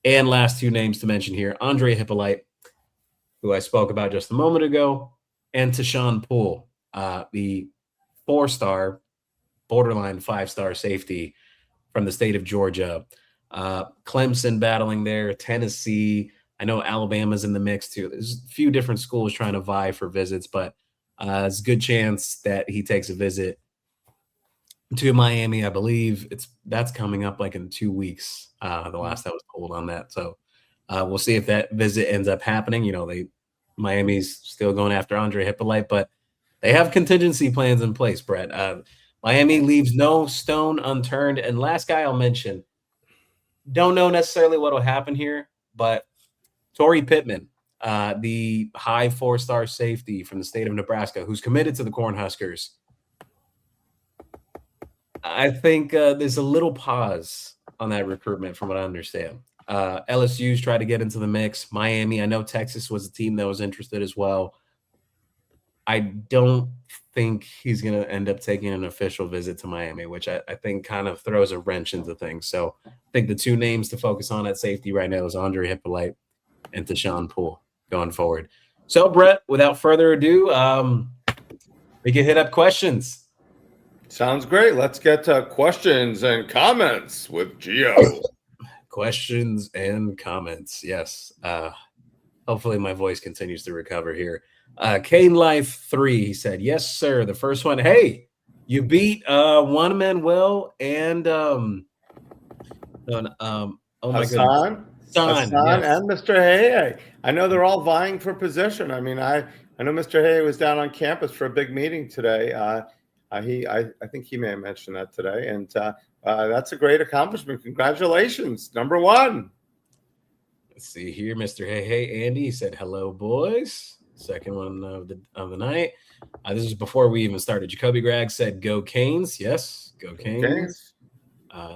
And last two names to mention here: Andre Hippolyte, who I spoke about just a moment ago, and Tashawn Poole, the 4-star, borderline 5-star safety from the state of Georgia. Clemson battling there, Tennessee. I know Alabama's in the mix too. There's a few different schools trying to vie for visits, but it's a good chance that he takes a visit to Miami. I believe that's coming up like in 2 weeks. The last I was told on that. So we'll see if that visit ends up happening. You know, Miami's still going after Andre Hippolyte, but they have contingency plans in place, Brett. Miami leaves no stone unturned. And last guy I'll mention, don't know necessarily what will happen here, but Torrey Pittman, the high 4-star safety from the state of Nebraska, who's committed to the Cornhuskers. I think there's a little pause on that recruitment from what I understand. LSU's tried to get into the mix. Miami, I know Texas was a team that was interested as well. I don't think he's going to end up taking an official visit to Miami, which I think kind of throws a wrench into things. So I think the two names to focus on at safety right now is Andre Hippolyte and Tashawn Poole going forward. So, Brett, without further ado, we can hit up questions. Sounds great. Let's get to questions and comments with Gio. Questions and comments. Yes. Hopefully my voice continues to recover here. Kane Life 3, he said, yes, sir. The first one. Hey, you beat Juan Manuel and oh my goodness. Hassan yes. And Mr. Hey. I know they're all vying for position. I mean, I know Mr. Hey was down on campus for a big meeting today. I think he may have mentioned that today, and that's a great accomplishment. Congratulations, number one. Let's see here, Mr. Hey, Andy said, hello, boys. Second one of the night. This is before we even started. Jacoby Gragg said, go Canes. Yes, go Canes.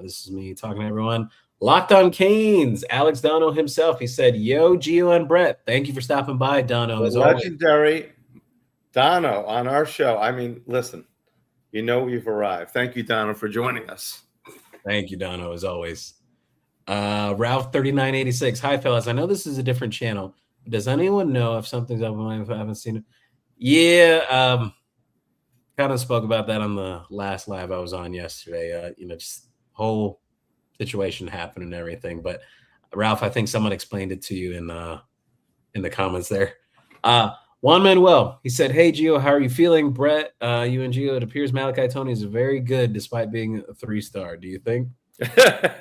This is me talking to everyone. Locked on Canes. Alex Dono himself. He said, yo, Gio and Brett. Thank you for stopping by, Dono. Legendary Dono on our show. I mean, listen. You know we've arrived. Thank you, Dono, for joining us. Thank you, Dono, as always. Ralph 3986. Hi, fellas. I know this is a different channel. Does anyone know if something's up if I haven't seen it? Yeah, kind of spoke about that on the last live I was on yesterday. Just whole situation happened and everything. But Ralph, I think someone explained it to you in the comments there. Juan Manuel, he said, hey, Gio, how are you feeling? Brett, you and Gio, it appears Malachi Toney is very good despite being a 3-star. Do you think?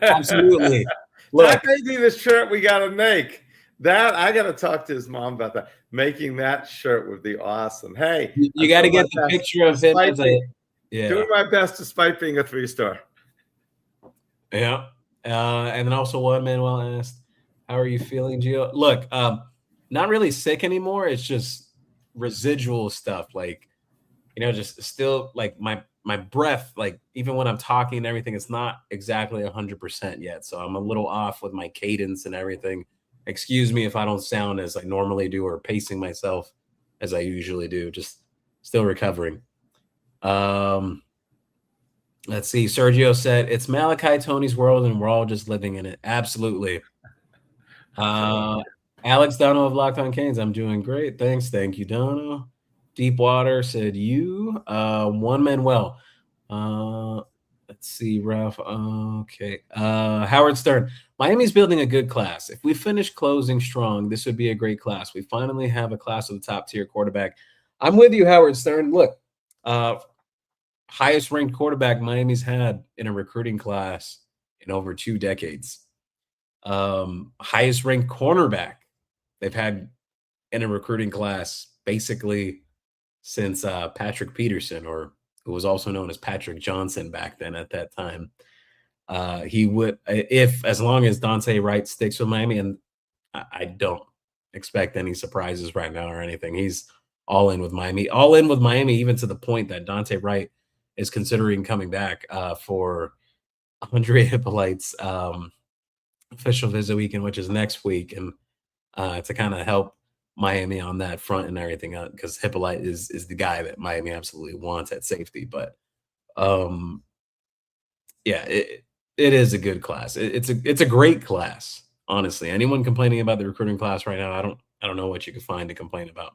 Absolutely. Look, that may be the shirt we got to make. That I got to talk to his mom about that. Making that shirt would be awesome. Hey, you got to get the picture of him. Doing my best despite being a 3-star. Yeah. And then also Juan Manuel asked, how are you feeling, Gio? Look, not really sick anymore. It's just residual stuff, like just still like my breath, like even when I'm talking and everything, it's not exactly 100% yet, so I'm a little off with my cadence and everything. Excuse me if I don't sound as I normally do or pacing myself as I usually do. Just still recovering. Let's see. Sergio said it's Malachi Toney's world and we're all just living in it. Absolutely. Alex Dono of Locked on Canes. I'm doing great. Thanks. Thank you, Dono. Deepwater said you. Juan Manuel. Let's see, Ralph. Okay. Howard Stern. Miami's building a good class. If we finish closing strong, this would be a great class. We finally have a class with a top-tier quarterback. I'm with you, Howard Stern. Look, highest ranked quarterback Miami's had in a recruiting class in over 2 decades. Highest ranked cornerback they've had in a recruiting class basically since Patrick Peterson, or who was also known as Patrick Johnson back then at that time. He would, if as long as Dante Wright sticks with Miami, and I don't expect any surprises right now or anything. He's all in with Miami, even to the point that Dante Wright is considering coming back for Andre Hippolyte's official visit weekend, which is next week, and to kind of help Miami on that front and everything, because Hippolyte is the guy that Miami absolutely wants at safety. But yeah, it is a good class. It's a great class. Honestly, anyone complaining about the recruiting class right now, I don't know what you could find to complain about.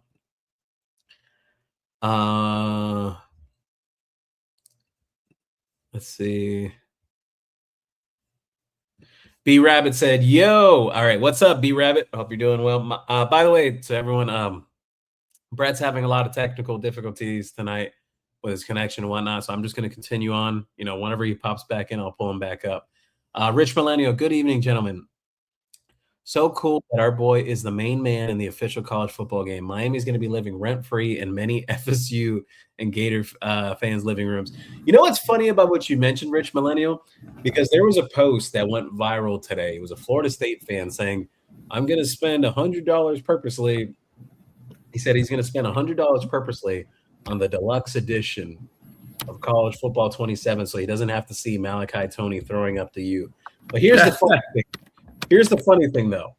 Let's see. B Rabbit said, "Yo, all right, what's up, B Rabbit? I hope you're doing well." By the way, to everyone, Brett's having a lot of technical difficulties tonight with his connection and whatnot, so I'm just going to continue on. Whenever he pops back in, I'll pull him back up. Rich Millennial, good evening, gentlemen. So cool that our boy is the main man in the official college football game. Miami's going to be living rent-free in many FSU and Gator fans' living rooms. You know what's funny about what you mentioned, Rich Millennial? Because there was a post that went viral today. It was a Florida State fan saying, "I'm going to spend $100 purposely." He said he's going to spend $100 purposely on the deluxe edition of College Football 27 so he doesn't have to see Malachi Toney throwing up the U. But here's the funny thing. Here's the funny thing, though.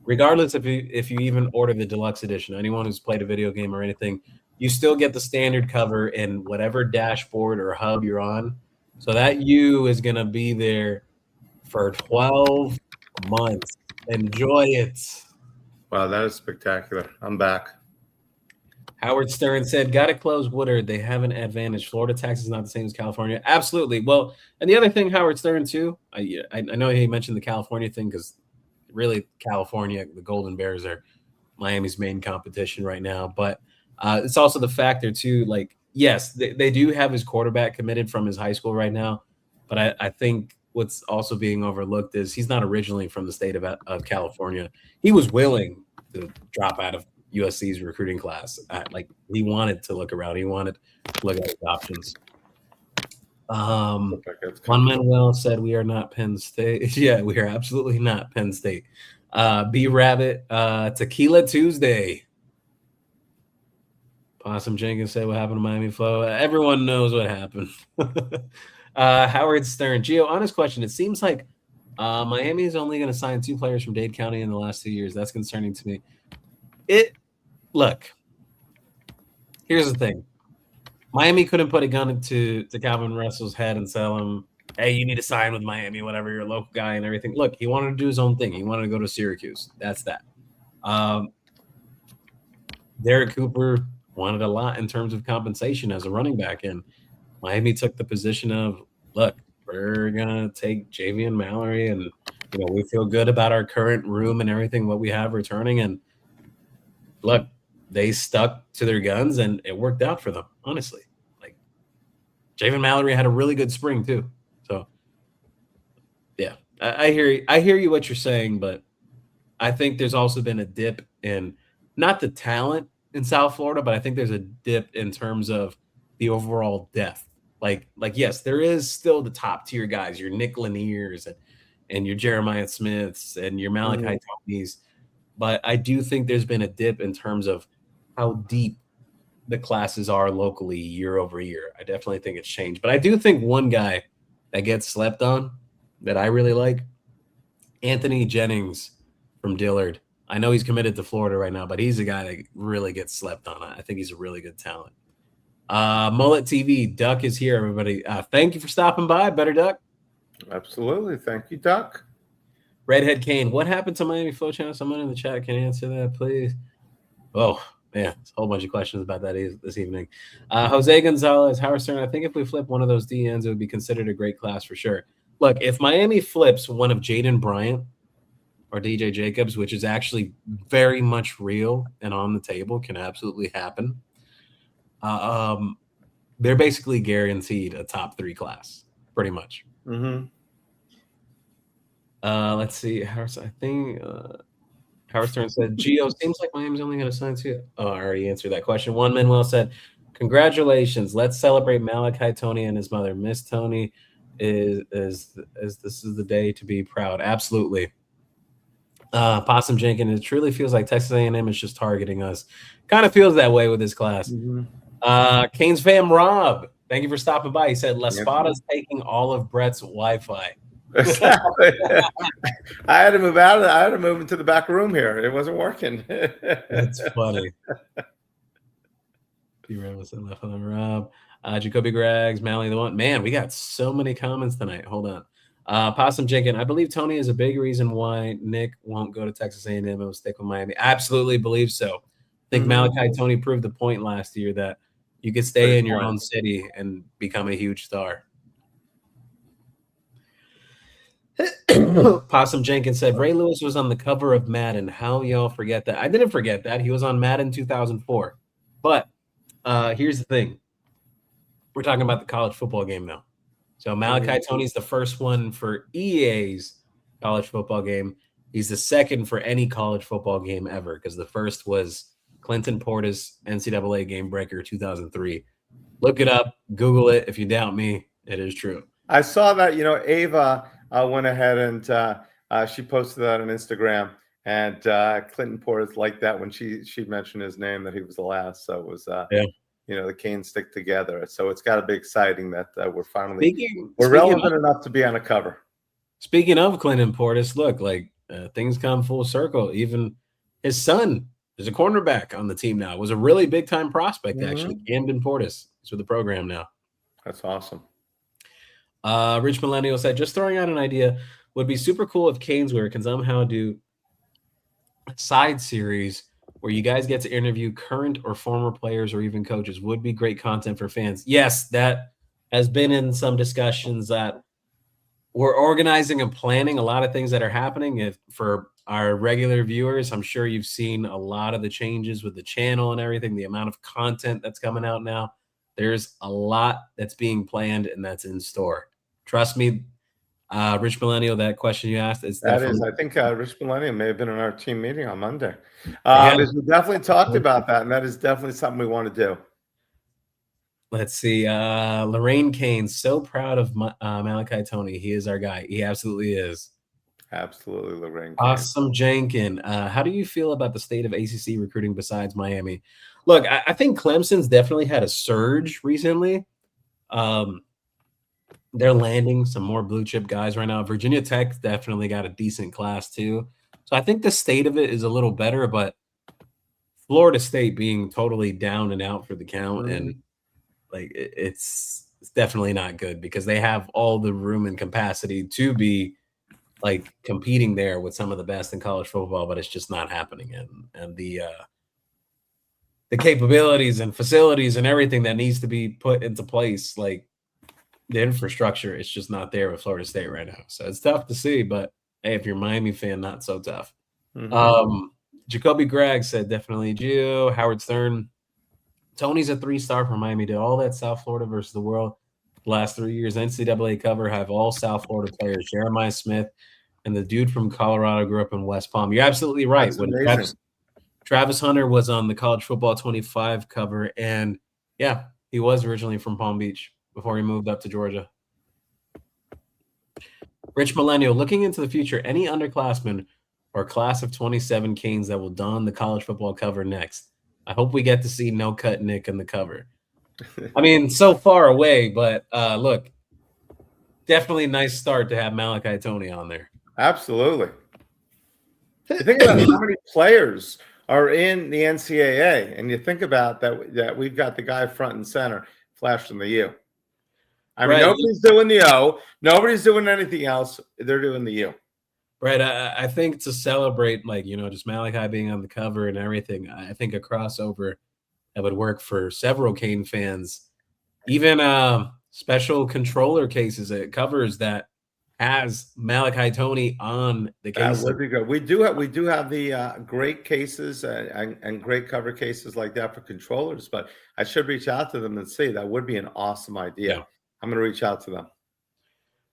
Regardless if you even order the deluxe edition, anyone who's played a video game or anything, you still get the standard cover in whatever dashboard or hub you're on. So that U is going to be there for 12 months. Enjoy it. Wow, that is spectacular. I'm back. Howard Stern said, "Gotta close Woodard. They have an advantage. Florida tax is not the same as California." Absolutely. Well, and the other thing, Howard Stern, too, I know he mentioned the California thing because really California, the Golden Bears are Miami's main competition right now. But it's also the factor, too, like, yes, they do have his quarterback committed from his high school right now. But I think what's also being overlooked is he's not originally from the state of California. He was willing to drop out of USC's recruiting class. Like, he wanted to look around. He wanted to look at his options. Juan Manuel said, "We are not Penn State." Yeah, we are absolutely not Penn State. B Rabbit, Tequila Tuesday. Possum Jenkins said, "What happened to Miami Flow?" Everyone knows what happened. Howard Stern, Gio, honest question. It seems like Miami is only going to sign 2 players from Dade County in the last 2 years. That's concerning to me. Look, here's the thing. Miami couldn't put a gun to Calvin Russell's head and tell him, "Hey, you need to sign with Miami, whatever, you're a local guy," and everything. Look, he wanted to do his own thing. He wanted to go to Syracuse. That's that. Derek Cooper wanted a lot in terms of compensation as a running back, and Miami took the position of, "Look, we're going to take Javian Mallory, and we feel good about our current room and everything, what we have returning." And look, they stuck to their guns, and it worked out for them, honestly. Like, Javian Mallory had a really good spring, too. So, yeah, I hear you what you're saying, but I think there's also been a dip in not the talent in South Florida, but I think there's a dip in terms of the overall depth. Like yes, there is still the top tier guys, your Nick Laniers and your Jeremiah Smiths and your Malachi Toneys. But I do think there's been a dip in terms of how deep the classes are locally year over year. I definitely think it's changed. But I do think one guy that gets slept on that I really like, Anthony Jennings from Dillard. I know he's committed to Florida right now, but he's a guy that really gets slept on. I think he's a really good talent. Mullet TV, Duck is here, everybody. Thank you for stopping by, Better Duck. Absolutely. Thank you, Duck. Redhead Kane, what happened to Miami Flow Channel? Someone in the chat can answer that, please. Oh, man, it's a whole bunch of questions about that this evening. Jose Gonzalez, Howard Stern, I think if we flip one of those DNs, it would be considered a great class for sure. Look, if Miami flips one of Jaden Bryant or DJ Jacobs, which is actually very much real and on the table, can absolutely happen. They're basically guaranteed a top 3 class, pretty much. Mm-hmm. Let's see. Howard Stern said, Gio, seems like Miami's only going to sign 2. Oh, I already answered that question. One Manuel said, congratulations. Let's celebrate Malachi, Toney, and his mother. Miss Toney is this is the day to be proud. Absolutely. Possum Jenkins, it truly feels like Texas A&M is just targeting us. Kind of feels that way with this class. Mm-hmm. Canes fam Rob, thank you for stopping by. He said, La Spada's taking all of Brett's Wi-Fi. Exactly. I had to move out of that. I had to move into the back room here. It wasn't working. That's funny. Left on Rob. Jacoby Greggs, Mally the one. Man, we got so many comments tonight. Hold on. Possum Jenkins, I believe Toney is a big reason why Nick won't go to Texas A&M and will stick with Miami. Absolutely believe so. I think Malachi Toney proved the point last year that you could stay in your own city and become a huge star. Possum Jenkins said, Ray Lewis was on the cover of Madden. How y'all forget that? I didn't forget that. He was on Madden 2004. But here's the thing. We're talking about the college football game now. So Malachi Toney's the first one for EA's college football game. He's the second for any college football game ever, because the first was Clinton Portis NCAA Game Breaker 2003. Look it up. Google it. If you doubt me, it is true. I saw that, Ava went ahead and she posted that on Instagram, and Clinton Portis liked that when she mentioned his name, that he was the last. So it was, the Canes stick together. So it's got to be exciting that we're finally relevant enough to be on a cover. Speaking of Clinton Portis, look, things come full circle. Even his son is a cornerback on the team now. It was a really big time prospect, actually. Camden Portis is with the program now. That's awesome. Rich Millennial said, just throwing out an idea, would be super cool if Caneswear can somehow do a side series where you guys get to interview current or former players or even coaches. Would be great content for fans. Yes, that has been in some discussions that we're organizing and planning a lot of things that are happening. For our regular viewers, I'm sure you've seen a lot of the changes with the channel and everything, the amount of content that's coming out now. There's a lot that's being planned and that's in store. Trust me, Rich Millennial, that question you asked is I think Rich Millennial may have been in our team meeting on Monday. We definitely talked about that, and that is definitely something we want to do. Let's see. Lorraine Kane, so proud of Malachi Toney. He is our guy. He absolutely is. Absolutely, Lorraine. Awesome, Jenkins. How do you feel about the state of ACC recruiting besides Miami? Look, I think Clemson's definitely had a surge recently. They're landing some more blue chip guys right now. Virginia Tech definitely got a decent class too. So I think the state of it is a little better, but Florida State being totally down and out for the count, and it's definitely not good because they have all the room and capacity to be competing there with some of the best in college football, but it's just not happening. And the capabilities and facilities and everything that needs to be put into place, the infrastructure, it's just not there with Florida State right now. So it's tough to see, but hey, if you're a Miami fan, not so tough. Jacoby Gregg said, definitely Gio. Howard Stern, Toney's a 3-star for Miami. Did all that South Florida versus the world the last 3 years. NCAA cover have all South Florida players. Jeremiah Smith and the dude from Colorado grew up in West Palm. You're absolutely right. That's amazing. Travis Hunter was on the College Football 25 cover, and yeah, he was originally from Palm Beach before he moved up to Georgia. Rich Millennial, looking into the future, any underclassmen or class of 27 Canes that will don the college football cover next? I hope we get to see No Cut Nick in the cover. I mean, so far away, but look, definitely a nice start to have Malachi Toney on there. Absolutely. Think about how many players are in the NCAA, and you think about that we've got the guy front and center, flash from the U. I mean, nobody's doing the O. Nobody's doing anything else. They're doing the U. Right. I think to celebrate, just Malachi being on the cover and everything, I think a crossover that would work for several Cane fans. Even special controller cases, covers that has Malachi Toney on the That case. would be good. We do have the great cases and great cover cases like that for controllers, but I should reach out to them and see. That would be an awesome idea. Yeah. I'm going to reach out to them.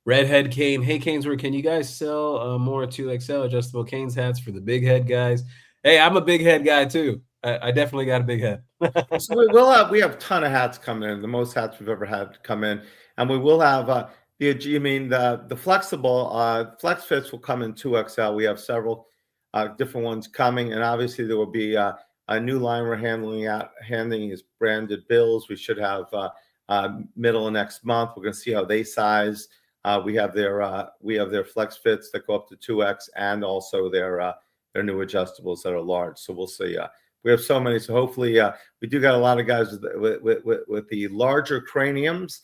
Redhead Cane. Hey, Canes, where can you guys sell more 2XL adjustable Canes hats for the big head guys? Hey, I'm a big head guy too. I definitely got a big head. So we have a ton of hats coming in, the most hats we've ever had come in, and we will have the flexible flex fits will come in 2XL. We have several different ones coming, and obviously there will be a new line we're handling is branded bills. We should have middle of next month. We're going to see how they size. We have their flex fits that go up to 2X, and also their new adjustables that are large. So we'll see. We have so many, so hopefully we do got a lot of guys with the larger craniums,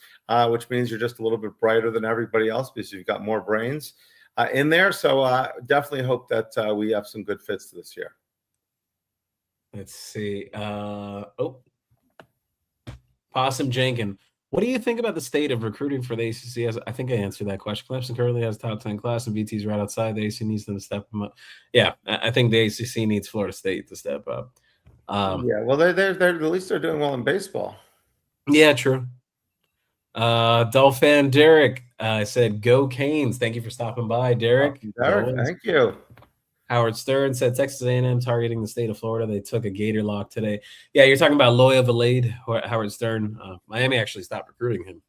which means you're just a little bit brighter than everybody else because you've got more brains in there. So definitely hope that we have some good fits this year. Let's see. Possum Jenkin. What do you think about the state of recruiting for the ACC? I think I answered that question. Clemson currently has top 10 class, and VT's right outside. The ACC needs them to step them up. Yeah, I think the ACC needs Florida State to step up. Yeah, well, they're at least they're doing well in baseball. Yeah, true. Dolphin Derek said, "Go Canes!" Thank you for stopping by, Derek. Derek, thank you. Howard Stern said, "Texas A&M targeting the state of Florida. They took a Gator lock today." Yeah, you're talking about Loya Valade, Howard Stern. Miami actually stopped recruiting him.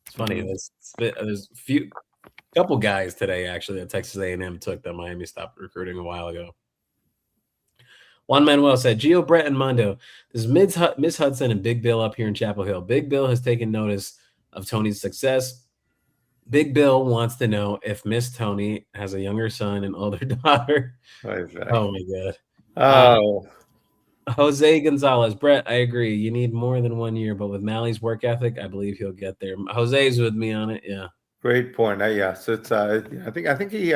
It's funny. There's a couple guys today actually that Texas A&M took that Miami stopped recruiting a while ago. Juan Manuel said, "Gio, Brett, and Mondo. This is Miss Hudson and Big Bill up here in Chapel Hill. Big Bill has taken notice of Tony's success. Big Bill wants to know if Miss Toney has a younger son and older daughter." Oh my god. Oh. Jose Gonzalez, Brett, I agree. You need more than 1 year, but with Mally's work ethic, I believe he'll get there. Jose's with me on it. Yeah. Great point. Yes, it's. I think he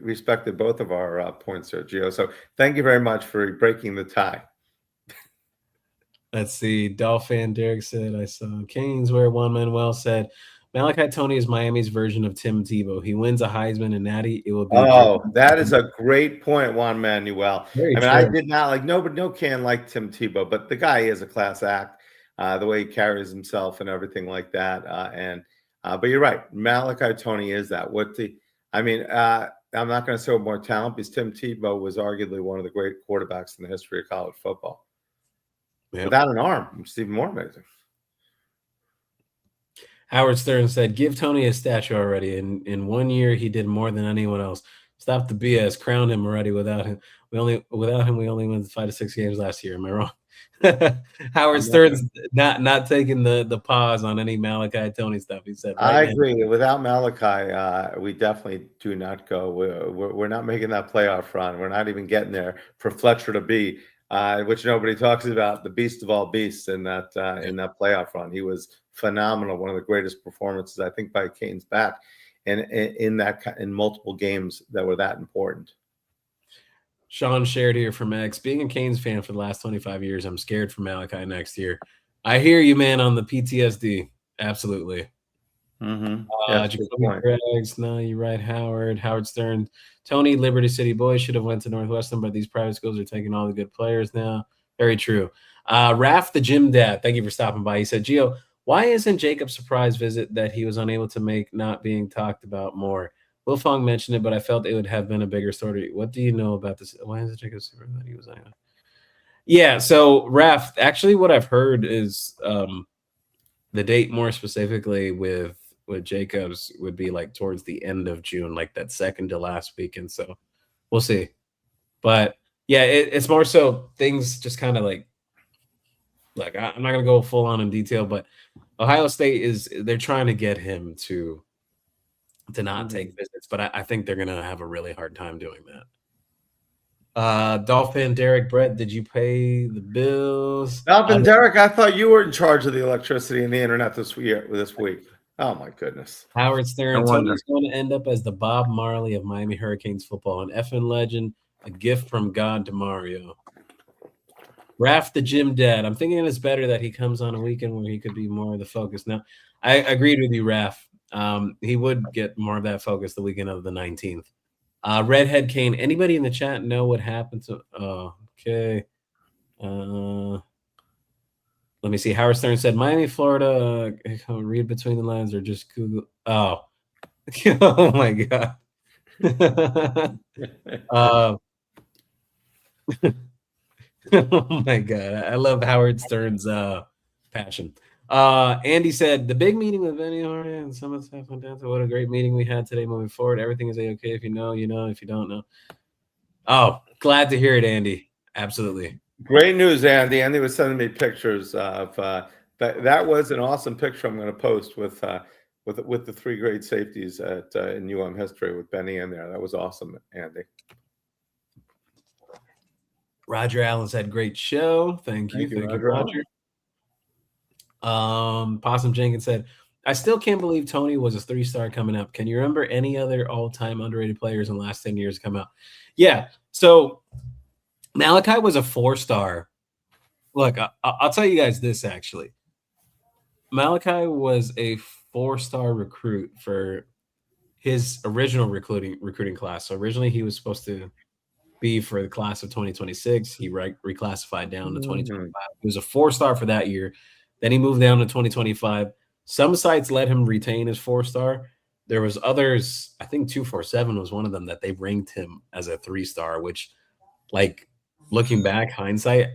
respected both of our points there, Gio. So thank you very much for breaking the tie. Let's see. Dolphin Derek said, "I saw Canes where Juan Manuel said Malachi Toney is Miami's version of Tim Tebow. He wins a Heisman and Natty. It will be." Oh, that is a great point, Juan Manuel. Very true. I did not like no can like Tim Tebow, but the guy is a class act. The way he carries himself and everything like that, but you're right. Malachi Toney is that. I'm not going to say more talent because Tim Tebow was arguably one of the great quarterbacks in the history of college football. Yep. Without an arm, it's even more amazing. Howard Stern said, "Give Toney a statue already. In 1 year, he did more than anyone else. Stop the BS. Crown him already. Without him, we only won 5 to 6 games last year. Am I wrong?" Howard Stern's not taking the pause on any Malachi Toney stuff. He said, I agree. Without Malachi, we definitely do not go. We're not making that playoff run. We're not even getting there for Fletcher to be, which nobody talks about, the beast of all beasts in that playoff run. He was phenomenal. One of the greatest performances, I think, by Canes back in multiple games that were that important. Sean shared here from X. Being a Canes fan for the last 25 years, I'm scared for Malachi next year. I hear you, man, on the PTSD. Absolutely. Greggs, no, you're right, Howard. Howard Stern. Toney, Liberty City boys should have went to Northwestern, but these private schools are taking all the good players now. Very true. Raph, the gym dad, thank you for stopping by. He said, "Gio, why isn't Jacob's surprise visit that he was unable to make not being talked about more? Will Fong mentioned it, but I felt it would have been a bigger story. What do you know about this? Why is it Jacob's surprise that he was unable?" Yeah, so Raph, actually what I've heard is the date more specifically with Jacobs would be like towards the end of June, like that second to last weekend. So we'll see. But yeah, it's more so things just kind of like I'm not gonna go full on in detail, but Ohio State they're trying to get him to not take visits, but I think they're gonna have a really hard time doing that. Dolphin Derek, Brett, did you pay the bills? Dolphin Derek, I thought you were in charge of the electricity and the internet this week. Oh my goodness. Howard Stern, Tony's going to end up as the Bob Marley of Miami Hurricanes football, an effing legend, a gift from God to Mario. Raph the gym dad. I'm thinking it's better that he comes on a weekend where he could be more of the focus. Now, I agreed with you, Raph. He would get more of that focus the weekend of the 19th. Redhead Kane. Anybody in the chat know what happened to? Okay. Let me see. Howard Stern said Miami, Florida. Read between the lines or just Google. Oh, oh my god. Oh my god. I love Howard Stern's passion. Andy said the big meeting with Benny Hardy and some of the stuff went down. So what a great meeting we had today. Moving forward, everything is okay. If you know, you know. If you don't know, oh, glad to hear it, Andy. Absolutely. Great news, Andy. Andy was sending me pictures of that was an awesome picture I'm going to post with the three great safeties at in history with Benny in there. That was awesome, Andy. Roger Allen said, "Great show. Thank you, Roger." Possum Jenkins said, "I still can't believe Toney was a 3-star coming up. Can you remember any other all-time underrated players in the last 10 years come out?" Yeah. So Malachi was a 4-star. Look, I'll tell you guys this actually. Malachi was a 4-star recruit for his original recruiting class. So originally he was supposed to be for the class of 2026. He reclassified down to 2025. He was a 4-star for that year. Then he moved down to 2025. Some sites let him retain his 4-star. There was others, I think 247 was one of them, that they ranked him as a 3-star, which, like, looking back, hindsight,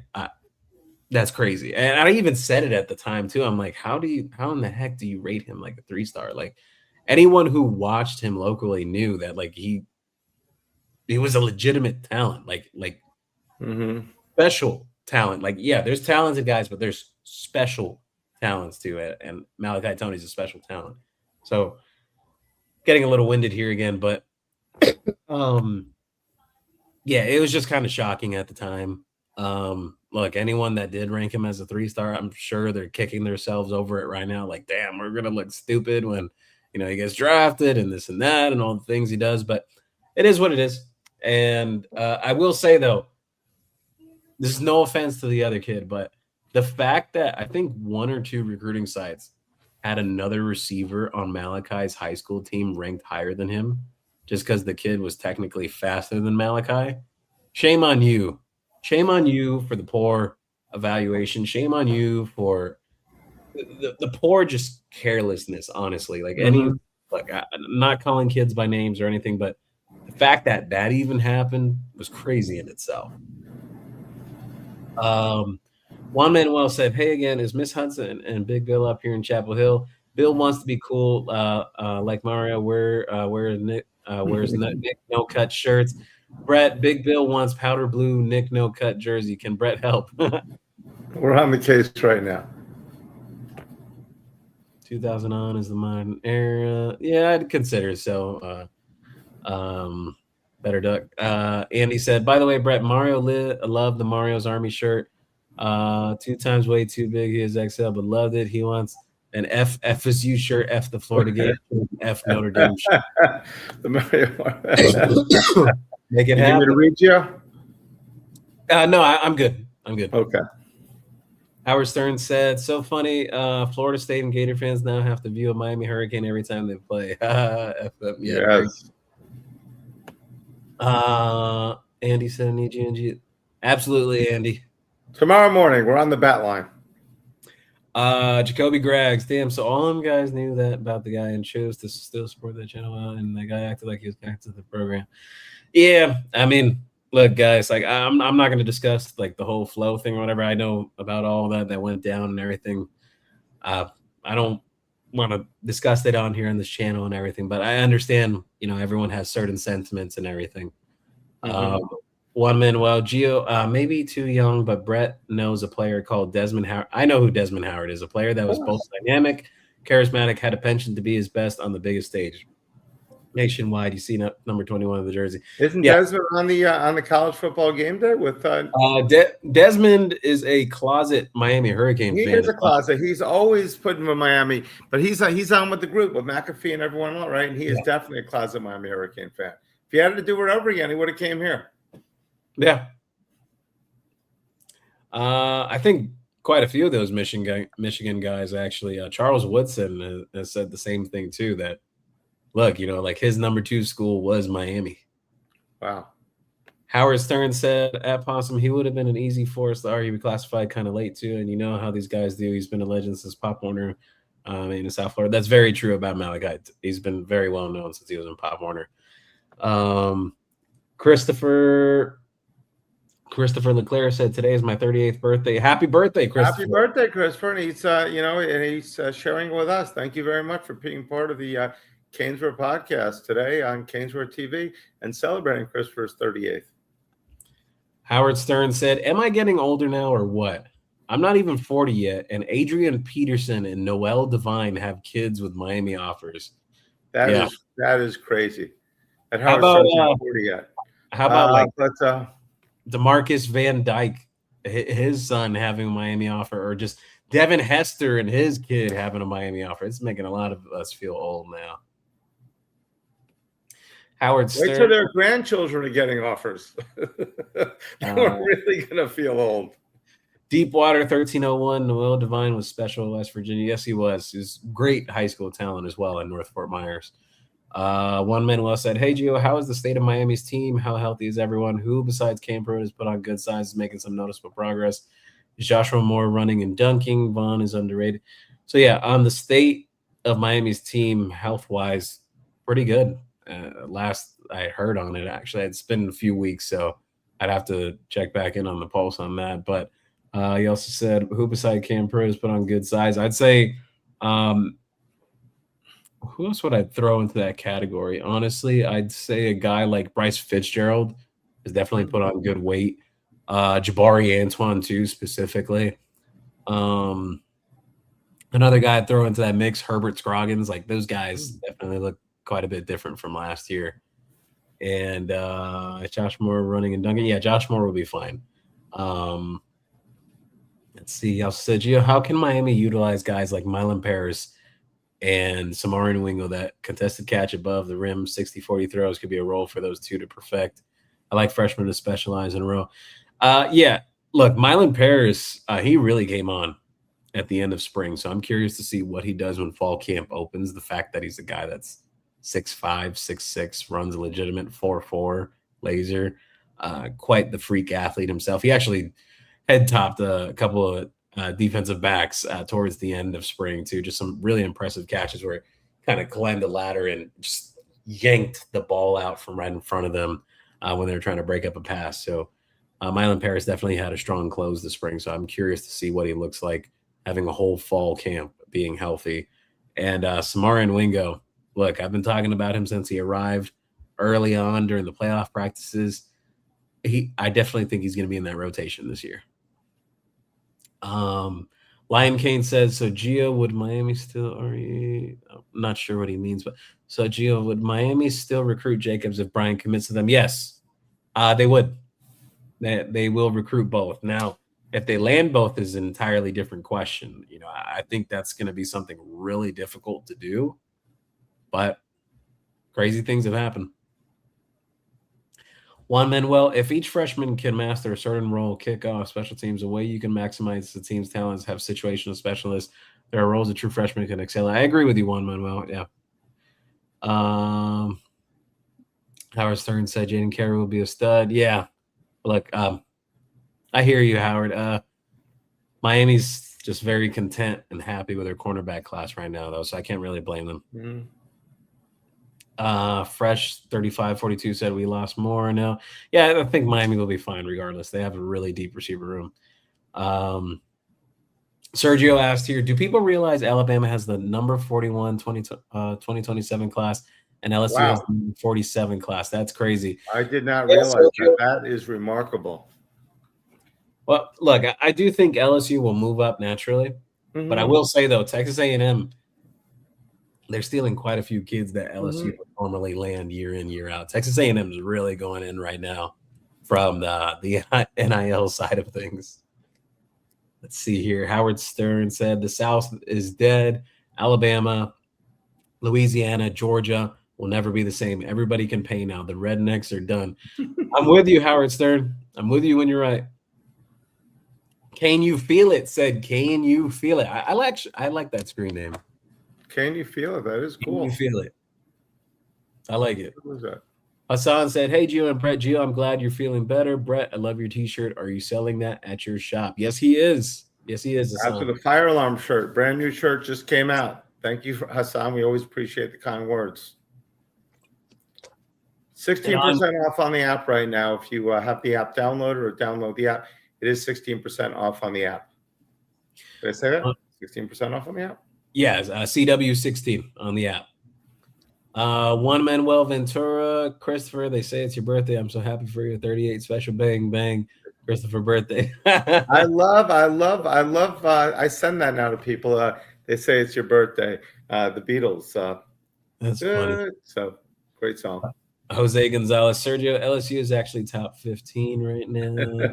that's crazy. And I even said it at the time too. I'm like, how in the heck do you rate him like a 3-star? Like, anyone who watched him locally knew that, like, he was a legitimate talent, like special talent. Like, yeah, there's talented guys, but there's special talents to it. And Malachi Toney's a special talent. So getting a little winded here again, but yeah, it was just kind of shocking at the time. Look, anyone that did rank him as a 3-star, I'm sure they're kicking themselves over it right now. Like, damn, we're gonna look stupid when he gets drafted and this and that and all the things he does. But it is what it is. And I will say though, this is no offense to the other kid, but the fact that I think 1 or 2 recruiting sites had another receiver on Malachi's high school team ranked higher than him, just because the kid was technically faster than Malachi. Shame on you. Shame on you for the poor evaluation. Shame on you for the poor just carelessness, honestly. Like, I'm not calling kids by names or anything, but the fact that that even happened was crazy in itself. Juan Manuel said, "Hey again, is Miss Hudson and Big Bill up here in Chapel Hill? Bill wants to be cool, like Mario. Wears Nick No Cut shirts. Brett, Big Bill wants powder blue Nick No Cut jersey. Can Brett help?" We're on the case right now. 2000 on is the modern era. Yeah, I'd consider so. Better duck. Andy said, "By the way, Brett, Mario loved the Mario's Army shirt. 2 times way too big. He is XL, but loved it. He wants an FSU shirt, F the Florida game, F Notre Dame shirt." The Mario. Make it happen. You want me to read you? No, I'm good. I'm good. Okay. Howard Stern said, "So funny. Florida State and Gator fans now have to view a Miami Hurricane every time they play." Yes. Andy said, "Need you, and absolutely, Andy." Tomorrow morning, we're on the bat line. Jacoby Graggs, damn. So all them guys knew that about the guy and chose to still support that channel, and the guy acted like he was connected to the program. Yeah, I mean, look, guys, like I'm not going to discuss like the whole flow thing or whatever. I know about all that went down and everything. I don't want to discuss it on here on this channel and everything, but I understand, everyone has certain sentiments and everything. One Manuel Gio, maybe too young, but Brett knows a player called Desmond Howard. I know who Desmond Howard is, a player that was both dynamic, charismatic, had a penchant to be his best on the biggest stage. Nationwide, you see number 21 of the jersey. Isn't Desmond on the college football game day with? Desmond is a closet Miami Hurricane fan. He is a closet. He's always putting with Miami, but he's on with the group with McAfee and everyone else, right? And he is definitely a closet Miami Hurricane fan. If he had to do it over again, he would have came here. Yeah. I think quite a few of those Michigan guys actually. Charles Woodson has said the same thing too. That look, like his number 2 school was Miami. Wow. Howard Stern said at Possum he would have been an easy force to argue, be classified kind of late too. And you know how these guys do. He's been a legend since Pop Warner in South Florida. That's very true about Malachi. He's been very well known since he was in Pop Warner. Christopher Leclerc said today is my 38th birthday. Happy birthday, Christopher! Happy birthday, Christopher! And he's sharing with us. Thank you very much for being part of the Caneswear podcast today on Caneswear TV and celebrating Christopher's 38th. Howard Stern said, "Am I getting older now or what? I'm not even 40 yet, and Adrian Peterson and Noel Devine have kids with Miami offers." That is crazy. And how about 40 yet? How about DeMarcus Van Dyke, his son having a Miami offer, or just Devin Hester and his kid having a Miami offer? It's making a lot of us feel old now. Howard Stern. Wait till their grandchildren are getting offers. We're really going to feel old. Deepwater 1301, Noel Devine was special in West Virginia. Yes, he was. He's great high school talent as well in North Fort Myers. One Manuel said, "Hey, Gio, how is the state of Miami's team? How healthy is everyone? Who besides Cam Pruitt has put on good signs, making some noticeable progress? Is Joshua Moore running and dunking? Vaughn is underrated." So, yeah, on the state of Miami's team, health-wise, pretty good. Last I heard on it, actually, it's been a few weeks, so I'd have to check back in on the pulse on that. But he also said, who beside Cam Pruitt has put on good size? I'd say who else would I throw into that category? Honestly, I'd say a guy like Bryce Fitzgerald has definitely put on good weight. Jabari Antoine, too, specifically. Another guy I'd throw into that mix, Herbert Scroggins. Like, those guys definitely look quite a bit different from last year. And Josh Moore running and dunking. Yeah, Josh Moore will be fine. Let's see. I said, Gio, how can Miami utilize guys like Mylan Paris and Samarin Wingo? That contested catch above the rim, 60-40 throws could be a role for those two to perfect. I like freshmen to specialize in a row. Yeah, look, Mylan Paris, he really came on at the end of spring. So I'm curious to see what he does when fall camp opens. The fact that he's a guy that's 6'5", 6'6", runs a legitimate 4'4", laser. Quite the freak athlete himself. He actually head-topped a couple of defensive backs towards the end of spring, too. Just some really impressive catches where he kind of climbed the ladder and just yanked the ball out from right in front of them when they were trying to break up a pass. So Mylan Paris definitely had a strong close this spring, so I'm curious to see what he looks like having a whole fall camp, being healthy. And Samarin Wingo, look, I've been talking about him since he arrived early on during the playoff practices. I definitely think he's going to be in that rotation this year. Lion Kane says, so Gio, would Miami still, I'm not sure what he means, but so Gio, would Miami still recruit Jacobs if Brian commits to them? Yes, they would. They will recruit both. Now, if they land both is an entirely different question. I think that's going to be something really difficult to do, but crazy things have happened. Juan Manuel, if each freshman can master a certain role, kickoff, special teams, a way you can maximize the team's talents, have situational specialists, there are roles a true freshman can excel. I agree with you, Juan Manuel. Yeah. Howard Stern said Jaden Carey will be a stud. Yeah. Look, I hear you, Howard. Miami's just very content and happy with their cornerback class right now, though, so I can't really blame them. Mm-hmm. Fresh 3542 said we lost more now. Yeah, I think Miami will be fine regardless. They have a really deep receiver room. Sergio asked here, do people realize Alabama has the number 41 2027 class and LSU has the 47 class? That's crazy. I did not realize that. That is remarkable. Well, look, I do think LSU will move up naturally, but I will say, though, Texas A&M, they're stealing quite a few kids that LSU would normally land year in, year out. Texas A&M is really going in right now from the NIL side of things. Let's see here. Howard Stern said the South is dead. Alabama, Louisiana, Georgia will never be the same. Everybody can pay now. The rednecks are done. I'm with you, Howard Stern. I'm with you when you're right. Can you feel it? Said, can you feel it? I like that screen name. Can you feel it? That is Can cool. you feel it? I like it. What was that? Hassan said, hey, Gio and Brett. Gio, I'm glad you're feeling better. Brett, I love your t-shirt. Are you selling that at your shop? Yes, he is. Yes, he is. After the fire alarm shirt, brand new shirt just came out. Thank you, Hassan. We always appreciate the kind words. 16% off on the app right now. If you have the app downloaded or download the app, it is 16% off on the app. Did I say that? 16% off on the app? Yes, CW16 on the app. One Manuel Ventura, Christopher, they say it's your birthday. I'm so happy for your 38 special bang bang, Christopher birthday. I send that now to people. They say it's your birthday. The Beatles. That's funny. So great song. Jose Gonzalez, Sergio, LSU is actually top 15 right now.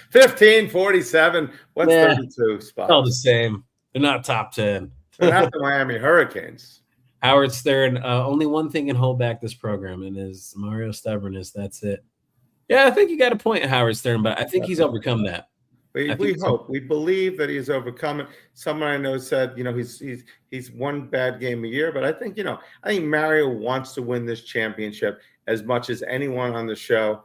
15, 47. What's 32 spots? All the same. They're not top 10. They're not the Miami Hurricanes. Howard Stern, only one thing can hold back this program, and is Mario stubbornness. That's it. Yeah, I think you got a point, Howard Stern, but I think he's overcome that. We hope. We believe that he's overcome it. Someone I know said, he's one bad game a year, but I think Mario wants to win this championship as much as anyone on the show.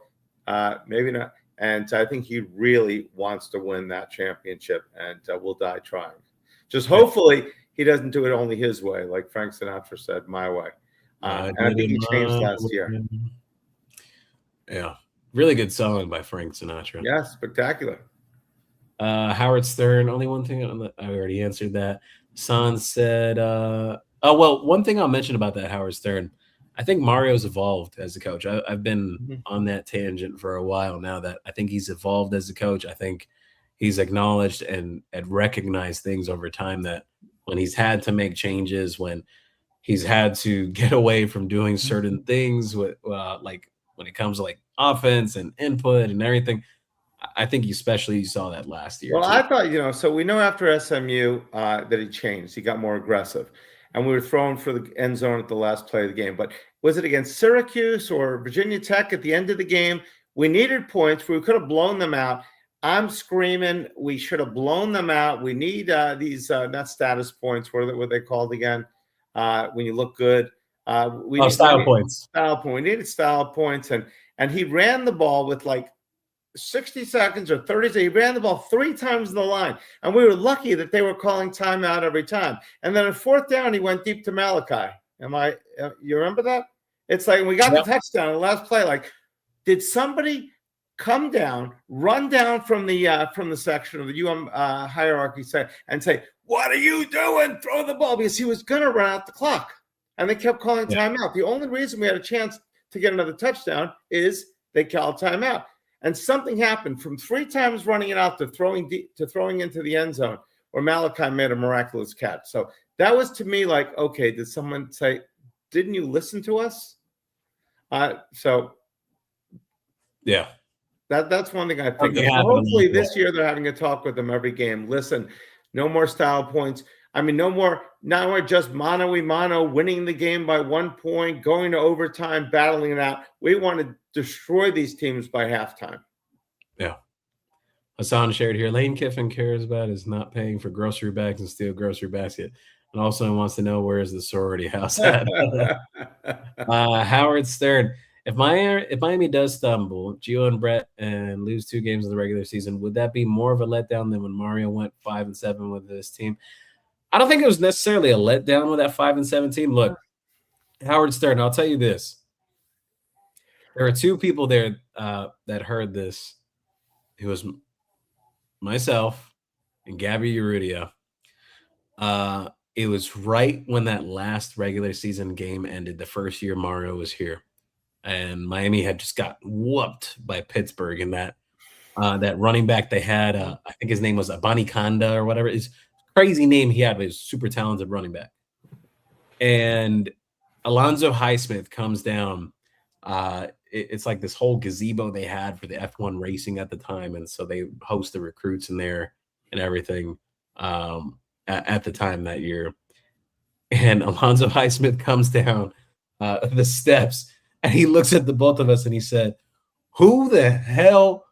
Maybe not. And I think he really wants to win that championship, and will die trying. Just hopefully he doesn't do it only his way, like Frank Sinatra said, my way. And I think he changed last year. Yeah. Really good song by Frank Sinatra. Yeah, spectacular. Howard Stern, only one thing I already answered that. San said, one thing I'll mention about that, Howard Stern, I think Mario's evolved as a coach. I've been on that tangent for a while now, that I think he's evolved as a coach. I think he's acknowledged and recognized things over time, that when he's had to make changes, when he's had to get away from doing certain things with like when it comes to like offense and input and everything. I think especially you saw that last year. Well, I thought, so we know after SMU that he changed. He got more aggressive. And we were throwing for the end zone at the last play of the game. But was it against Syracuse or Virginia Tech at the end of the game? We needed points. We could have blown them out. I'm screaming, we should have blown them out. We need these, not status points, what are they called again? When you look good. Style points. Style point. We needed style points. And he ran the ball with like 60 seconds or 30 seconds. He ran the ball 3 times in the line. And we were lucky that they were calling timeout every time. And then at 4th down, he went deep to Malachi. You remember that? It's like we got the touchdown in the last play. Like, did somebody come down, run down from the section of the UM hierarchy and say, what are you doing? Throw the ball, because he was going to run out the clock. And they kept calling timeout. The only reason we had a chance to get another touchdown is they called timeout. And something happened from 3 times running it out to throwing into the end zone, where Malachi made a miraculous catch. So that was, to me, like, okay, did someone say, didn't you listen to us? Yeah. That's one thing I think. Hopefully this year they're having a talk with them every game. Listen, no more style points. I mean, no more, not only just mano-a-mano, winning the game by 1 point, going to overtime, battling it out. We want to destroy these teams by halftime. Yeah. Hassan shared here, Lane Kiffin cares about is not paying for grocery bags and steel grocery basket. And also wants to know, where is the sorority house at? Howard Stern, if Miami does stumble, Gio and Brett, and lose 2 games in the regular season, would that be more of a letdown than when Mario went 5-7 with this team? I don't think it was necessarily a letdown with that 5-7 team. Look, Howard Stern, I'll tell you this. There are 2 people there that heard this. It was myself and Gabby Urrutia. It was right when that last regular season game ended, the first year Mario was here. And Miami had just got whooped by Pittsburgh, and that running back they had, I think his name was Abanikanda or whatever. His crazy name he had, but he was super talented running back. And Alonzo Highsmith comes down. It's like this whole gazebo they had for the F1 racing at the time, and so they host the recruits in there and everything at the time that year. And Alonzo Highsmith comes down the steps, and he looks at the both of us and he said, who the hell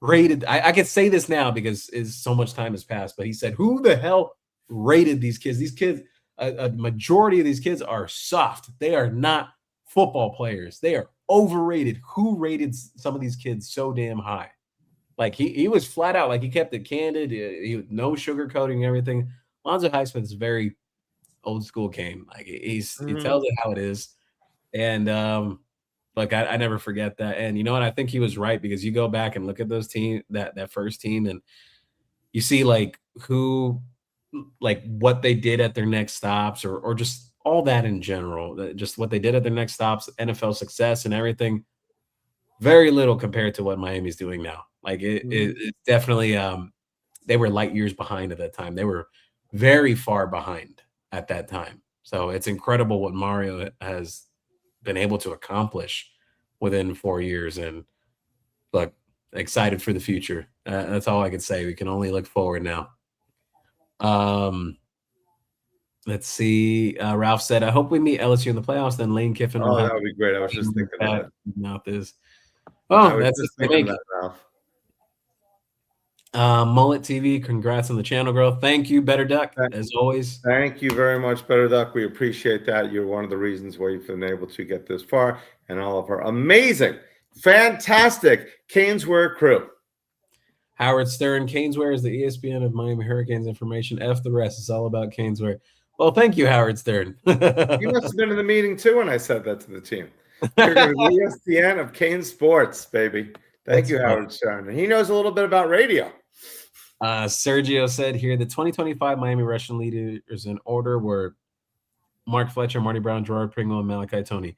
rated? I can say this now because is so much time has passed, but he said, "Who the hell rated these kids? These kids, a majority of these kids are soft. They are not football players. They are overrated. Who rated some of these kids so damn high?" Like he was flat out, like he kept it candid. No sugarcoating everything. Lonzo Highsmith's very old school game. Like he tells it how it is, and like I never forget that. And you know what? I think he was right because you go back and look at those that first team, and you see like who, like what they did at their next stops, or just all that in general. Just what they did at their next stops, NFL success, and everything. Very little compared to what Miami's doing now. Like it's definitely they were light years behind at that time. They were very far behind at that time. So it's incredible what Mario has been able to accomplish within 4 years. And look, excited for the future. That's all I can say. We can only look forward now. Let's see. Ralph said, "I hope we meet LSU in the playoffs. Then Lane Kiffin will have." That would be great. I was just thinking of that. Mouth is. Oh, that's just thinking that, Ralph. Mullet TV, congrats on the channel growth. Thank you, Better Duck, as always. Thank you very much, Better Duck. We appreciate that. You're one of the reasons why you've been able to get this far, and all of our amazing, fantastic Caneswear crew. Howard Stern, Caneswear is the ESPN of Miami Hurricanes information. F the rest. It's all about Caneswear. Well, thank you, Howard Stern. You must have been in the meeting too when I said that to the team. You're going to be ESPN of Cane Sports, baby. Thank you, Howard Stern. He knows a little bit about radio. Sergio said here, the 2025 Miami Russian leaders in order were Mark Fletcher, Marty Brown, Gerard Pringle, and Malachi Toney.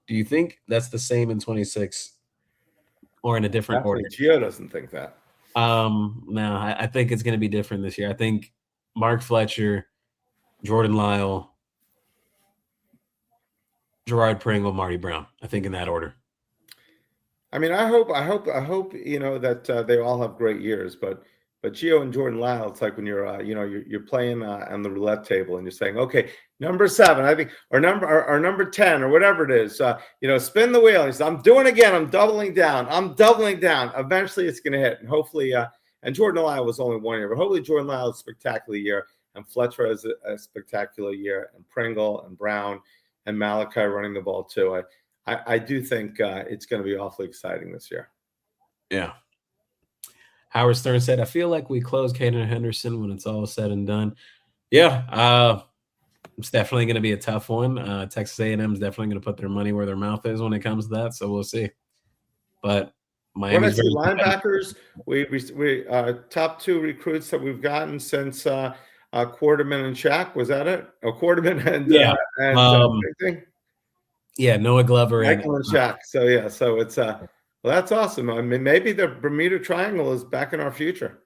Do you think that's the same in 26 or in a different order? Gio doesn't think that. No, I think it's going to be different this year. I think Mark Fletcher, Jordan Lyle, Gerard Pringle, Marty Brown. I think in that order. I mean, I hope that they all have great years, but Gio and Jordan Lyle, it's like when you're you're playing on the roulette table and you're saying, okay, number 7, I think, or number 10, or whatever it is, spin the wheel. He says, I'm doing it again. I'm doubling down. Eventually, it's going to hit, and hopefully, and Jordan Lyle was only 1 year, but hopefully Jordan Lyle has a spectacular year, and Fletcher has a spectacular year, and Pringle and Brown and Malachi running the ball too. I do think it's going to be awfully exciting this year. Yeah. Howard Stern said, I feel like we close Caden Henderson when it's all said and done. Yeah, it's definitely going to be a tough one. Texas A&M is definitely going to put their money where their mouth is when it comes to that, so we'll see. But Miami's linebackers, we top 2 recruits that we've gotten since Quarterman and Shaq. Was that it? Quarterman and Noah Glover Michael and Shaq. So it's well, that's awesome. I mean, maybe the Bermuda Triangle is back in our future.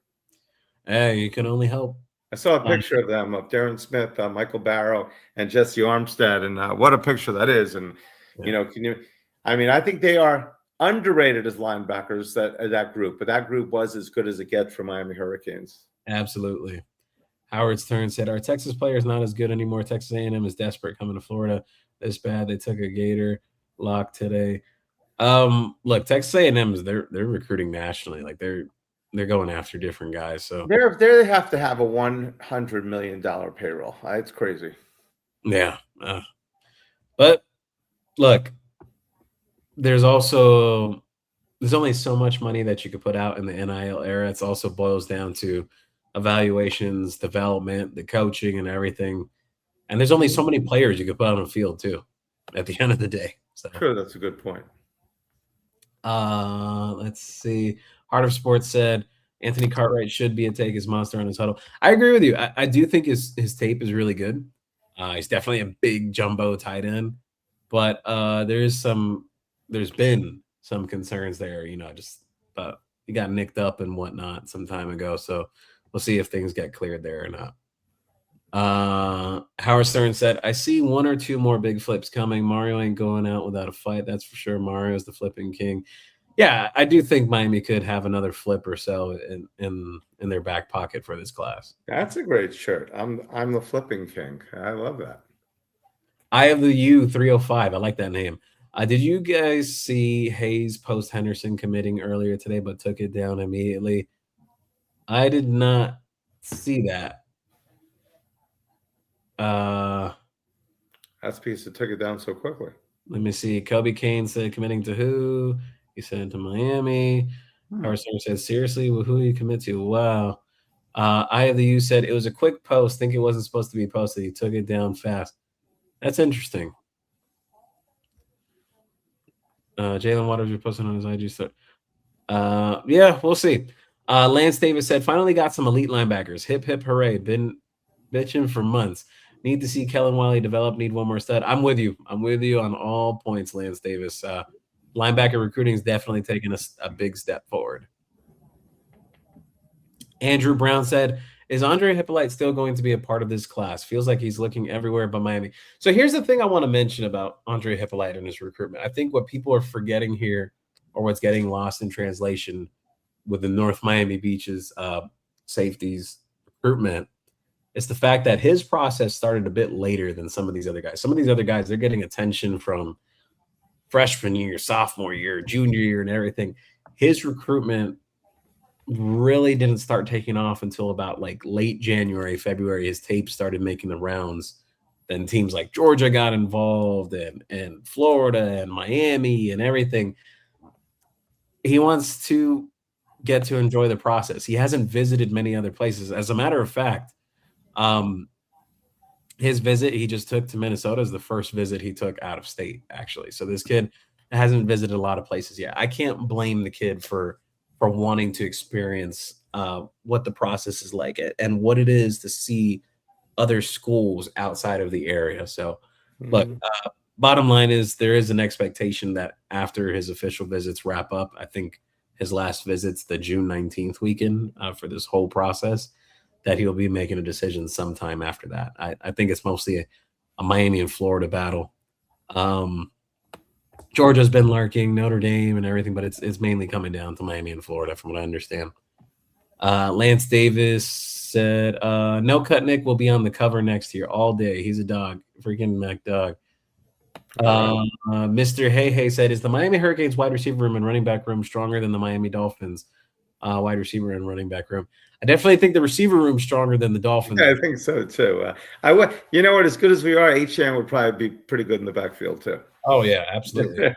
Hey, you can only hope. I saw a picture of them, of Darren Smith, Michael Barrow, and Jesse Armstead, and what a picture that is. And I think they are underrated as linebackers, that group, but that group was as good as it gets for Miami Hurricanes. Absolutely. Howard Stern said, our Texas player is not as good anymore. Texas A&M is desperate coming to Florida this bad. They took a Gator lock today. Look, Texas A&M is they're recruiting nationally. Like they're going after different guys. So they have to have a $100 million payroll. It's crazy. Yeah. But look, there's only so much money that you could put out in the NIL era. It also boils down to evaluations, development, the coaching, and everything. And there's only so many players you could put on the field too at the end of the day. So sure, that's a good point. Let's see. Heart of Sports said Anthony Cartwright should be a take his monster on his huddle. I agree with you. I do think his tape is really good. He's definitely a big jumbo tight end, but there's been some concerns there, but he got nicked up and whatnot some time ago. So we'll see if things get cleared there or not. Howard Stern said, I see 1 or 2 more big flips coming. Mario ain't going out without a fight. That's for sure. Mario's the flipping king. Yeah, I do think Miami could have another flip or so in their back pocket for this class. That's a great shirt. I'm the flipping king. I love that. I have the U305. I like that name. Did you guys see Hayes post Henderson committing earlier today, but took it down immediately? I did not see that. That's the piece that took it down so quickly. Let me see. Kobe Kane said committing to who? He said to Miami. Howard Stern said, seriously, well, who do you commit to? Wow. I of the U said it was a quick post. Think it wasn't supposed to be posted. He took it down fast. That's interesting. Jalen Waters was posting on his IG story. Yeah, we'll see. Lance Davis said, finally got some elite linebackers. Hip, hip, hooray. Been bitching for months. Need to see Kellen Wiley develop. Need one more stud. I'm with you. I'm with you on all points, Lance Davis. Linebacker recruiting is definitely taking a big step forward. Andrew Brown said, is Andre Hippolyte still going to be a part of this class? Feels like he's looking everywhere but Miami. So here's the thing I want to mention about Andre Hippolyte and his recruitment. I think what people are forgetting here, or what's getting lost in translation with the North Miami Beaches safeties recruitment, is the fact that his process started a bit later than some of these other guys. Some of these other guys, they're getting attention from freshman year, sophomore year, junior year, and everything. His recruitment really didn't start taking off until about like late January, February. His tape started making the rounds. Then teams like Georgia got involved, and Florida and Miami and everything. He wants to get to enjoy the process. He hasn't visited many other places. As a matter of fact, his visit he just took to Minnesota is the first visit he took out of state, actually. So this kid hasn't visited a lot of places yet. I can't blame the kid for wanting to experience what the process is like and what it is to see other schools outside of the area. So, look, bottom line is there is an expectation that after his official visits wrap up, I think his last visit's the June 19th weekend for this whole process, that he'll be making a decision sometime after that. I think it's mostly a Miami and Florida battle. Georgia's been lurking, Notre Dame and everything, but it's mainly coming down to Miami and Florida from what I understand. Lance Davis said, no cut Nick will be on the cover next year all day. He's a dog. Freaking Mac dog. Mr. Hey said, is the Miami Hurricanes wide receiver room and running back room stronger than the Miami Dolphins wide receiver and running back room? I definitely think the receiver room is stronger than the Dolphins. Yeah, I think so too. You know what? As good as we are, H.N. would probably be pretty good in the backfield too. Oh yeah, absolutely.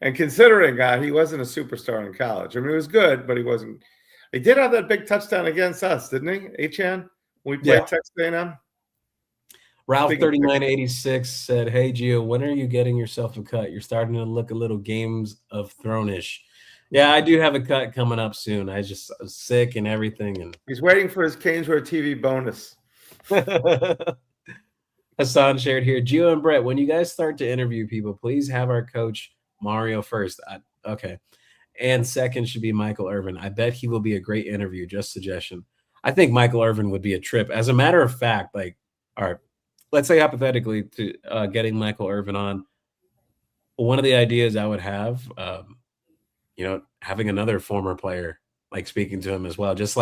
And considering he wasn't a superstar in college, I mean, he was good, but he wasn't. He did have that big touchdown against us, didn't he, H.N. When we played Texas A&M? Ralph 3986 said, hey Gio, when are you getting yourself a cut? You're starting to look a little Games of Thrones-ish. Yeah, I do have a cut coming up soon. I was sick and everything, and he's waiting for his Caneswear TV bonus. Hassan shared here, Gio and Brett, when you guys start to interview people, please have our coach Mario first. Okay. And second should be Michael Irvin. I bet he will be a great interview. Just suggestion. I think Michael Irvin would be a trip. As a matter of fact, all right, let's say hypothetically to getting Michael Irvin on, one of the ideas I would have, having another former player, speaking to him as well. Just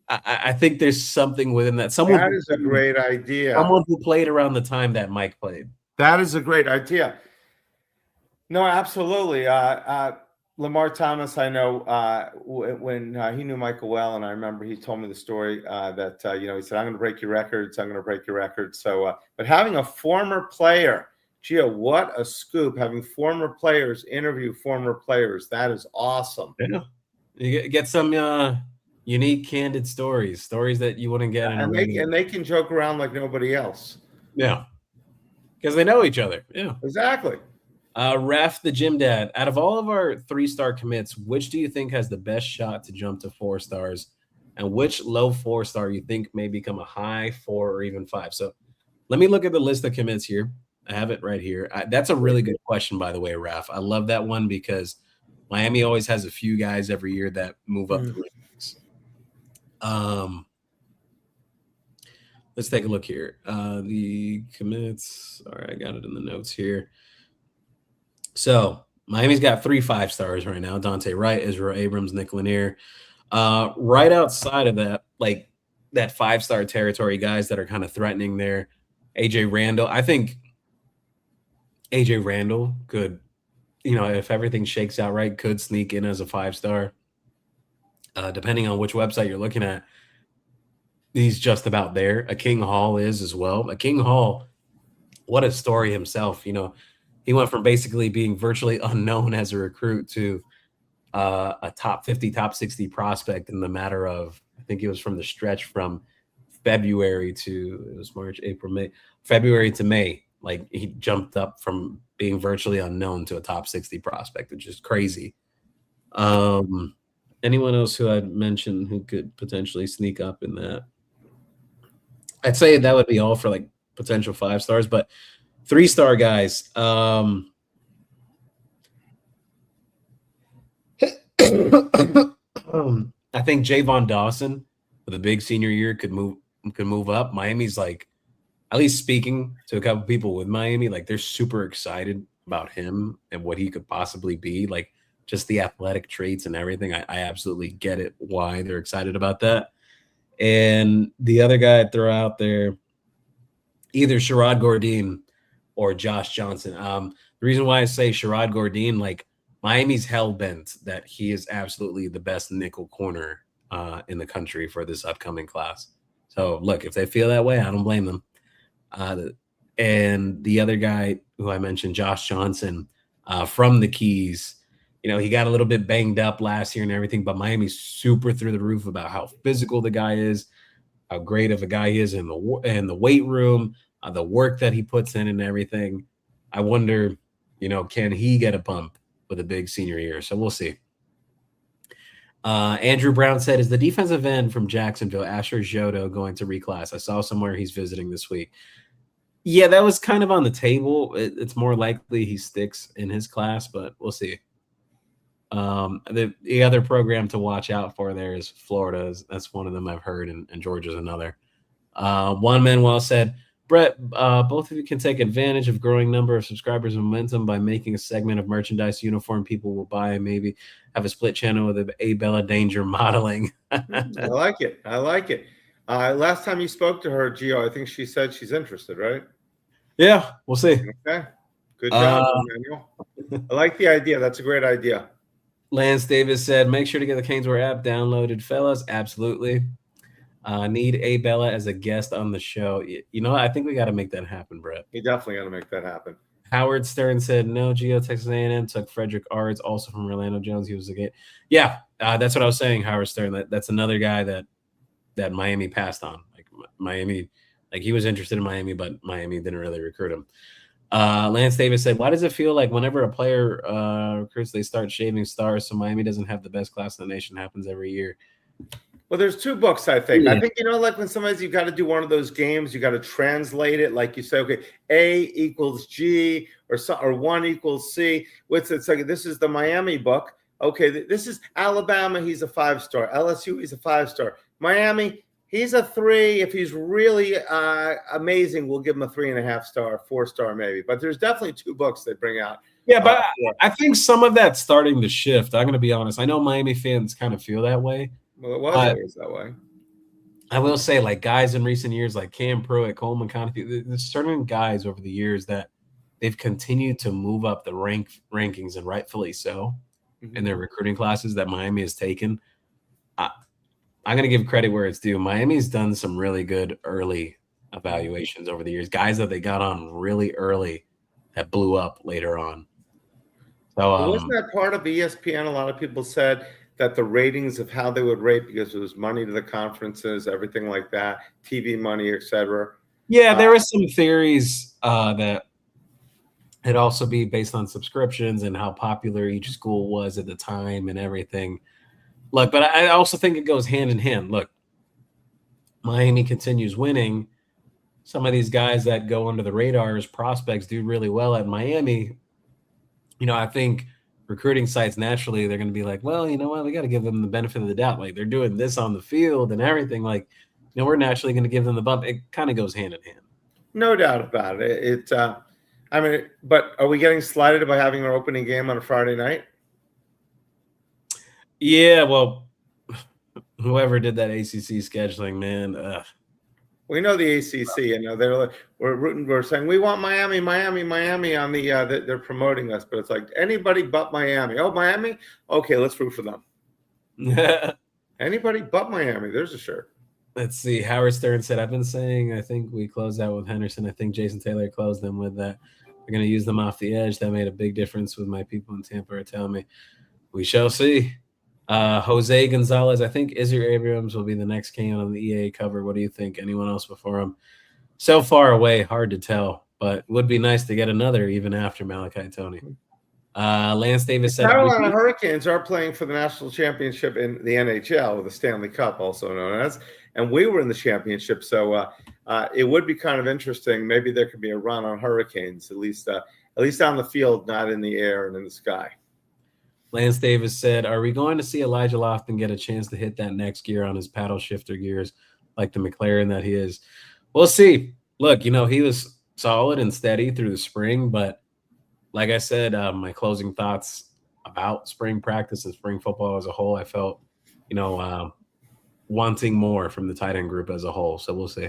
I think there's something within that. That is a great idea. Someone who played around the time that Mike played. That is a great idea. No, absolutely. Lamar Thomas, I know when he knew Michael well, and I remember he told me the story that, he said, I'm going to break your records. I'm going to break your records. So, but having a former player, Gio, what a scoop, having former players interview former players. That is awesome. Yeah. You get some unique, candid stories that you wouldn't get. And they can joke around like nobody else. Yeah. Because they know each other. Yeah. Exactly. Ref, the gym dad, out of all of our 3-star commits, which do you think has the best shot to jump to 4 stars? And which low 4-star you think may become a high 4 or even 5? So let me look at the list of commits here. I have it right here. That's a really good question, by the way, Raf. I love that one because Miami always has a few guys every year that move up the rankings. Let's take a look here. The commits. All right, I got it in the notes here. So Miami's got 3 5-stars right now. Dante Wright, Israel Abrams, Nick Lanier. Right outside of that, that 5-star territory, guys that are kind of threatening there. AJ Randall. I think AJ Randall could, if everything shakes out right, could sneak in as a 5-star. Depending on which website you're looking at, he's just about there. A King Hall is as well. A King Hall, what a story himself. He went from basically being virtually unknown as a recruit to a top 50, top 60 prospect in the matter of, I think it was from the stretch from February to, it was March, April, May, February to May. Like he jumped up from being virtually unknown to a top 60 prospect, which is crazy. Anyone else who I'd mention who could potentially sneak up in that? I'd say that would be all for like potential 5 stars, but 3-star guys. I think Javon Dawson with a big senior year could move up. Miami's like, at least speaking to a couple people with Miami, like they're super excited about him and what he could possibly be. Like just the athletic traits and everything. I absolutely get it why they're excited about that. And the other guy I'd throw out there, either Sherrod Gordine or Josh Johnson. The reason why I say Sherrod Gordine, like Miami's hell bent that he is absolutely the best nickel corner in the country for this upcoming class. So look, if they feel that way, I don't blame them. And the other guy who I mentioned, Josh Johnson, from the Keys, he got a little bit banged up last year and everything, but Miami's super through the roof about how physical the guy is, how great of a guy he is in the weight room, the work that he puts in and everything. I wonder, can he get a bump with a big senior year? So we'll see. Andrew Brown said, is the defensive end from Jacksonville, Asher Jodo, going to reclass? I saw somewhere he's visiting this week. Yeah, that was kind of on the table. It's more likely he sticks in his class, but we'll see. The other program to watch out for there is Florida. That's one of them I've heard, and Georgia's another. Juan Manuel said, Brett, both of you can take advantage of growing number of subscribers and momentum by making a segment of merchandise uniform people will buy and maybe have a split channel with a Bella Danger modeling. I like it. I like it. Last time you spoke to her, Gio, I think she said she's interested, right? Yeah, we'll see. Okay. Good job, Manuel. I like the idea. That's a great idea. Lance Davis said, make sure to get the Caneswear app downloaded, fellas. Absolutely. Need a Bella as a guest on the show. I think we got to make that happen, Brett. You definitely got to make that happen. Howard Stern said, no, Gio, Texas A&M took Frederick Ards, also from Orlando Jones. He was a good. Yeah, that's what I was saying, Howard Stern. That's another guy that Miami passed on. Like Miami, like he was interested in Miami, but Miami didn't really recruit him. Lance Davis said, why does it feel like whenever a player recruits, they start shaving stars, so Miami doesn't have the best class in the nation? Happens every year. Well, there's two books, I think. Yeah. I think, like when sometimes you got to do one of those games, you got to translate it. Like you say, okay, A equals G or 1 equals C. It's like, this is the Miami book. Okay, this is Alabama. He's a 5-star. LSU, he's a 5-star. Miami, he's a 3. If he's really amazing, we'll give him a 3.5-star, 4-star maybe. But there's definitely 2 books they bring out. Yeah, but I think some of that's starting to shift. I'm going to be honest. I know Miami fans kind of feel that way. Well, it was always that way. I will say, like guys in recent years, like Cam Pruitt, Coleman Conaty, there's certain guys over the years that they've continued to move up the rankings, and rightfully so, in their recruiting classes that Miami has taken. I'm going to give credit where it's due. Miami's done some really good early evaluations over the years. Guys that they got on really early that blew up later on. So wasn't that part of ESPN? A lot of people said that the ratings of how they would rate, because it was money to the conferences, everything like that, TV money, etc. Yeah, there were some theories that it'd also be based on subscriptions and how popular each school was at the time and everything. Look, but I also think it goes hand in hand. Look, Miami continues winning. Some of these guys that go under the radar as prospects do really well at Miami. I think recruiting sites, naturally, they're going to be like, well, you know what? We got to give them the benefit of the doubt. Like they're doing this on the field and everything. Like, we're naturally going to give them the bump. It kind of goes hand in hand. No doubt about it. But are we getting slighted by having our opening game on a Friday night? Yeah, well, whoever did that ACC scheduling, man, We know the ACC. You know we're saying we want Miami on the they're promoting us, but it's like anybody but Miami. Oh, Miami, okay, let's root for them. Anybody but Miami. There's a shirt. Let's see. Howard Stern said, I've been saying I think we closed out with Henderson. I think Jason Taylor closed them with that. We're going to use them off the edge. That made a big difference with my people in Tampa are telling me. We shall see. Jose Gonzalez, I think Izzy Abrams will be the next king on the EA cover. What do you think? Anyone else before him? So far away, hard to tell, but would be nice to get another even after Malachi Toney. Lance Davis said Carolina Hurricanes are playing for the national championship in the NHL, the Stanley Cup, also known as, and we were in the championship. So it would be kind of interesting. Maybe there could be a run on Hurricanes, at least on the field, not in the air and in the sky. Lance Davis said, are we going to see Elijah Lofton get a chance to hit that next gear on his paddle shifter gears like the McLaren that he is? We'll see. Look, he was solid and steady through the spring, but like I said, my closing thoughts about spring practice and spring football as a whole, I felt, wanting more from the tight end group as a whole. So we'll see.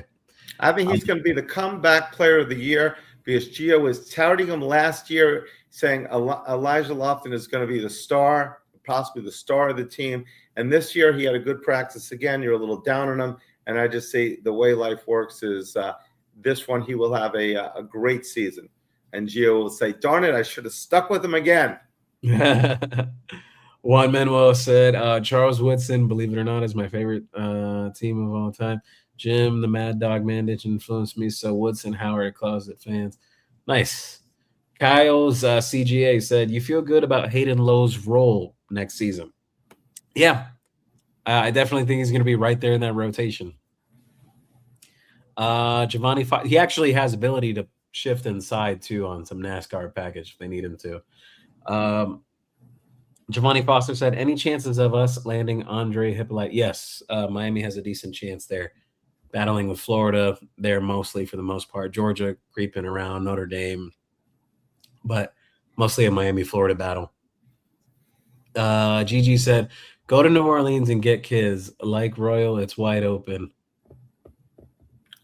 I think he's going to be the comeback player of the year because Gio was touting him last year, saying Elijah Lofton is going to be the star, possibly the star of the team. And this year he had a good practice again. You're a little down on him. And I just say the way life works is this one he will have a great season. And Gio will say, darn it, I should have stuck with him again. Juan Manuel said, Charles Woodson, believe it or not, is my favorite team of all time. Jim, the Mad Dog Mandich influenced me. So Woodson, Howard, Closet fans. Nice. Kyle's CGA said, you feel good about Hayden Lowe's role next season? Yeah. I definitely think he's going to be right there in that rotation. Giovanni, he actually has ability to shift inside too on some NASCAR package if they need him to. Giovanni Foster said, any chances of us landing Andre Hippolyte? Yes. Miami has a decent chance there. Battling with Florida there mostly for the most part. Georgia creeping around, Notre Dame, but mostly a Miami-Florida battle. Gigi said, go to New Orleans and get kids. Like Royal, it's wide open.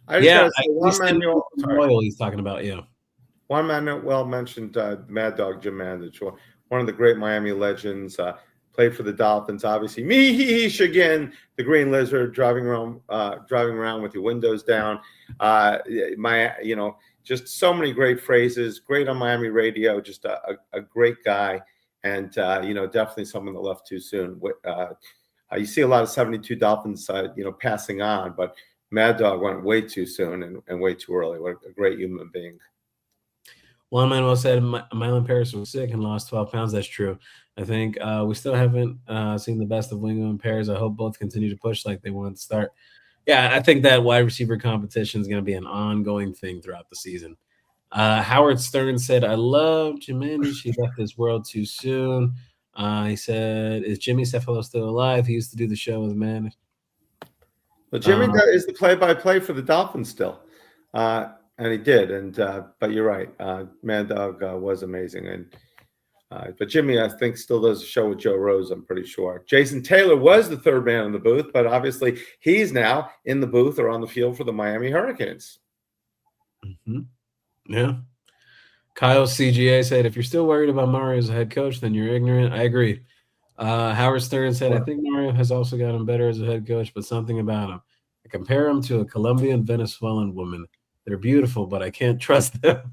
Royal he's talking about, yeah. Juan Manuel mentioned Mad Dog Jim Mandich, one of the great Miami legends, played for the Dolphins, obviously. Michigan, the Green Lizard, driving around with your windows down. Just so many great phrases, great on Miami radio, just a great guy. And, definitely someone that left too soon. You see a lot of 72 Dolphins, passing on, but Mad Dog went way too soon and way too early. What a great human being. Juan Manuel said Mylan Paris was sick and lost 12 pounds. That's true. I think we still haven't seen the best of Wingo and Paris. I hope both continue to push like they want to start. Yeah, I think that wide receiver competition is going to be an ongoing thing throughout the season. Howard Stern said, I love Jimmy. She left this world too soon. He said, is Jimmy Cefalo still alive? He used to do the show with Man. Well, Jimmy is the play-by-play for the Dolphins still. And he did. But you're right. Mad Dog was amazing. But Jimmy, I think, still does a show with Joe Rose, I'm pretty sure. Jason Taylor was the third man in the booth, but obviously he's now in the booth or on the field for the Miami Hurricanes. Mm-hmm. Yeah. Kyle CGA said, if you're still worried about Mario as a head coach, then you're ignorant. I agree. Howard Stern said, I think Mario has also gotten better as a head coach, but something about him. I compare him to a Colombian Venezuelan woman. They're beautiful, but I can't trust them.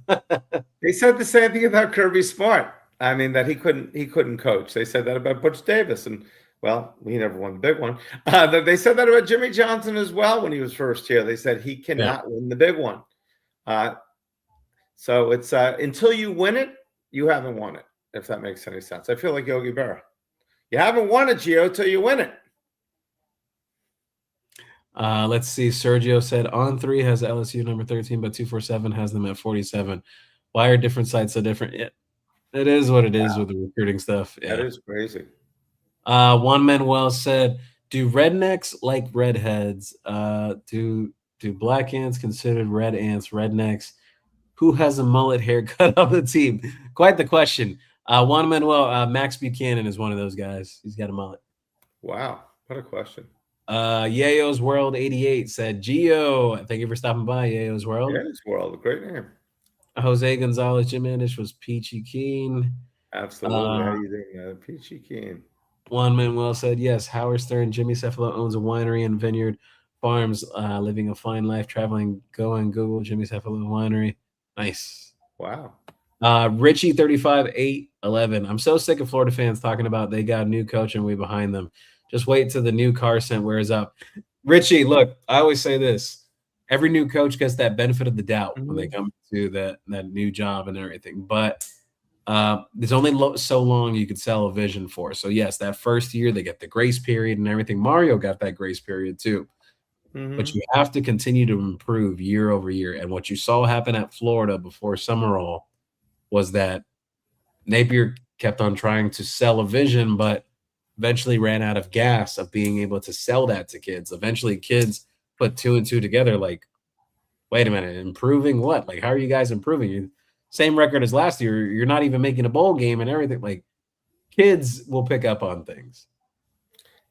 They said the same thing about Kirby Smart. I mean, that he couldn't coach. They said that about Butch Davis, and well, he never won the big one. They said that about Jimmy Johnson as well when he was first here. They said he cannot win the big one. So it's until you win it, you haven't won it, if that makes any sense. I feel like Yogi Berra. You haven't won it, Gio, till you win it. Let's see. Sergio said, On 3 has LSU number 13, but 247 has them at 47. Why are different sites so different? It is what it is with the recruiting stuff. Yeah. That is crazy. Juan Manuel said, do rednecks like redheads? Do black ants considered red ants rednecks? Who has a mullet haircut on the team? Quite the question. Juan Manuel, Max Buchanan is one of those guys. He's got a mullet. Wow. What a question. Yayo's World 88 said, Gio, thank you for stopping by, Yayo's World. Yeah, it's World, a great name. Jose Gonzalez, Jim Andish was Peachy Keen. Absolutely. How you doing, Peachy Keen? Juan Manuel said, yes, Howard Stern, Jimmy Cefalo owns a winery and vineyard farms, living a fine life, traveling. Go and Google Jimmy Cefalo Winery. Nice. Wow. Richie 35-8-11. I'm so sick of Florida fans talking about they got a new coach and we behind them. Just wait till the new car scent wears up. Richie, look, I always say this. Every new coach gets that benefit of the doubt when they come to that new job and everything. But there's only so long you could sell a vision for. So, yes, that first year they get the grace period and everything. Mario got that grace period too. But you have to continue to improve year over year. And what you saw happen at Florida before Summerall was that Napier kept on trying to sell a vision, but eventually ran out of gas of being able to sell that to kids. Eventually, kids put 2 and 2 together like, wait a minute, improving what? Like, how are you guys improving? Same record as last year. You're not even making a bowl game and everything. Like, kids will pick up on things.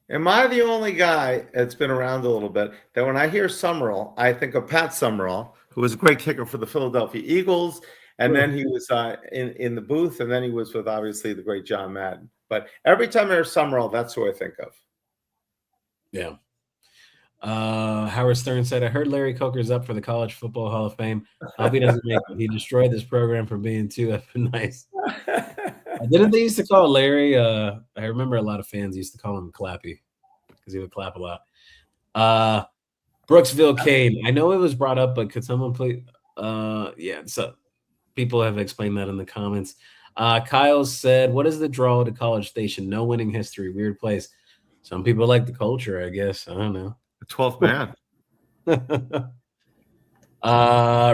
Am I the only guy that's been around a little bit that when I hear Summerall, I think of Pat Summerall, who was a great kicker for the Philadelphia Eagles, and then he was in the booth, and then he was with obviously the great John Madden. But every time I hear Summerall, that's who I think of. Yeah. Howard Stern said, I heard Larry Coker's up for the College Football Hall of Fame. I hope he doesn't make it. He destroyed this program for being too nice. Didn't they used to call Larry? I remember a lot of fans used to call him Clappy because he would clap a lot. Brooksville Kane. I know it was brought up, but could someone please? Yeah, so people have explained that in the comments. Kyle said, what is the draw to College Station? No winning history. Weird place. Some people like the culture, I guess. I don't know. The 12th man.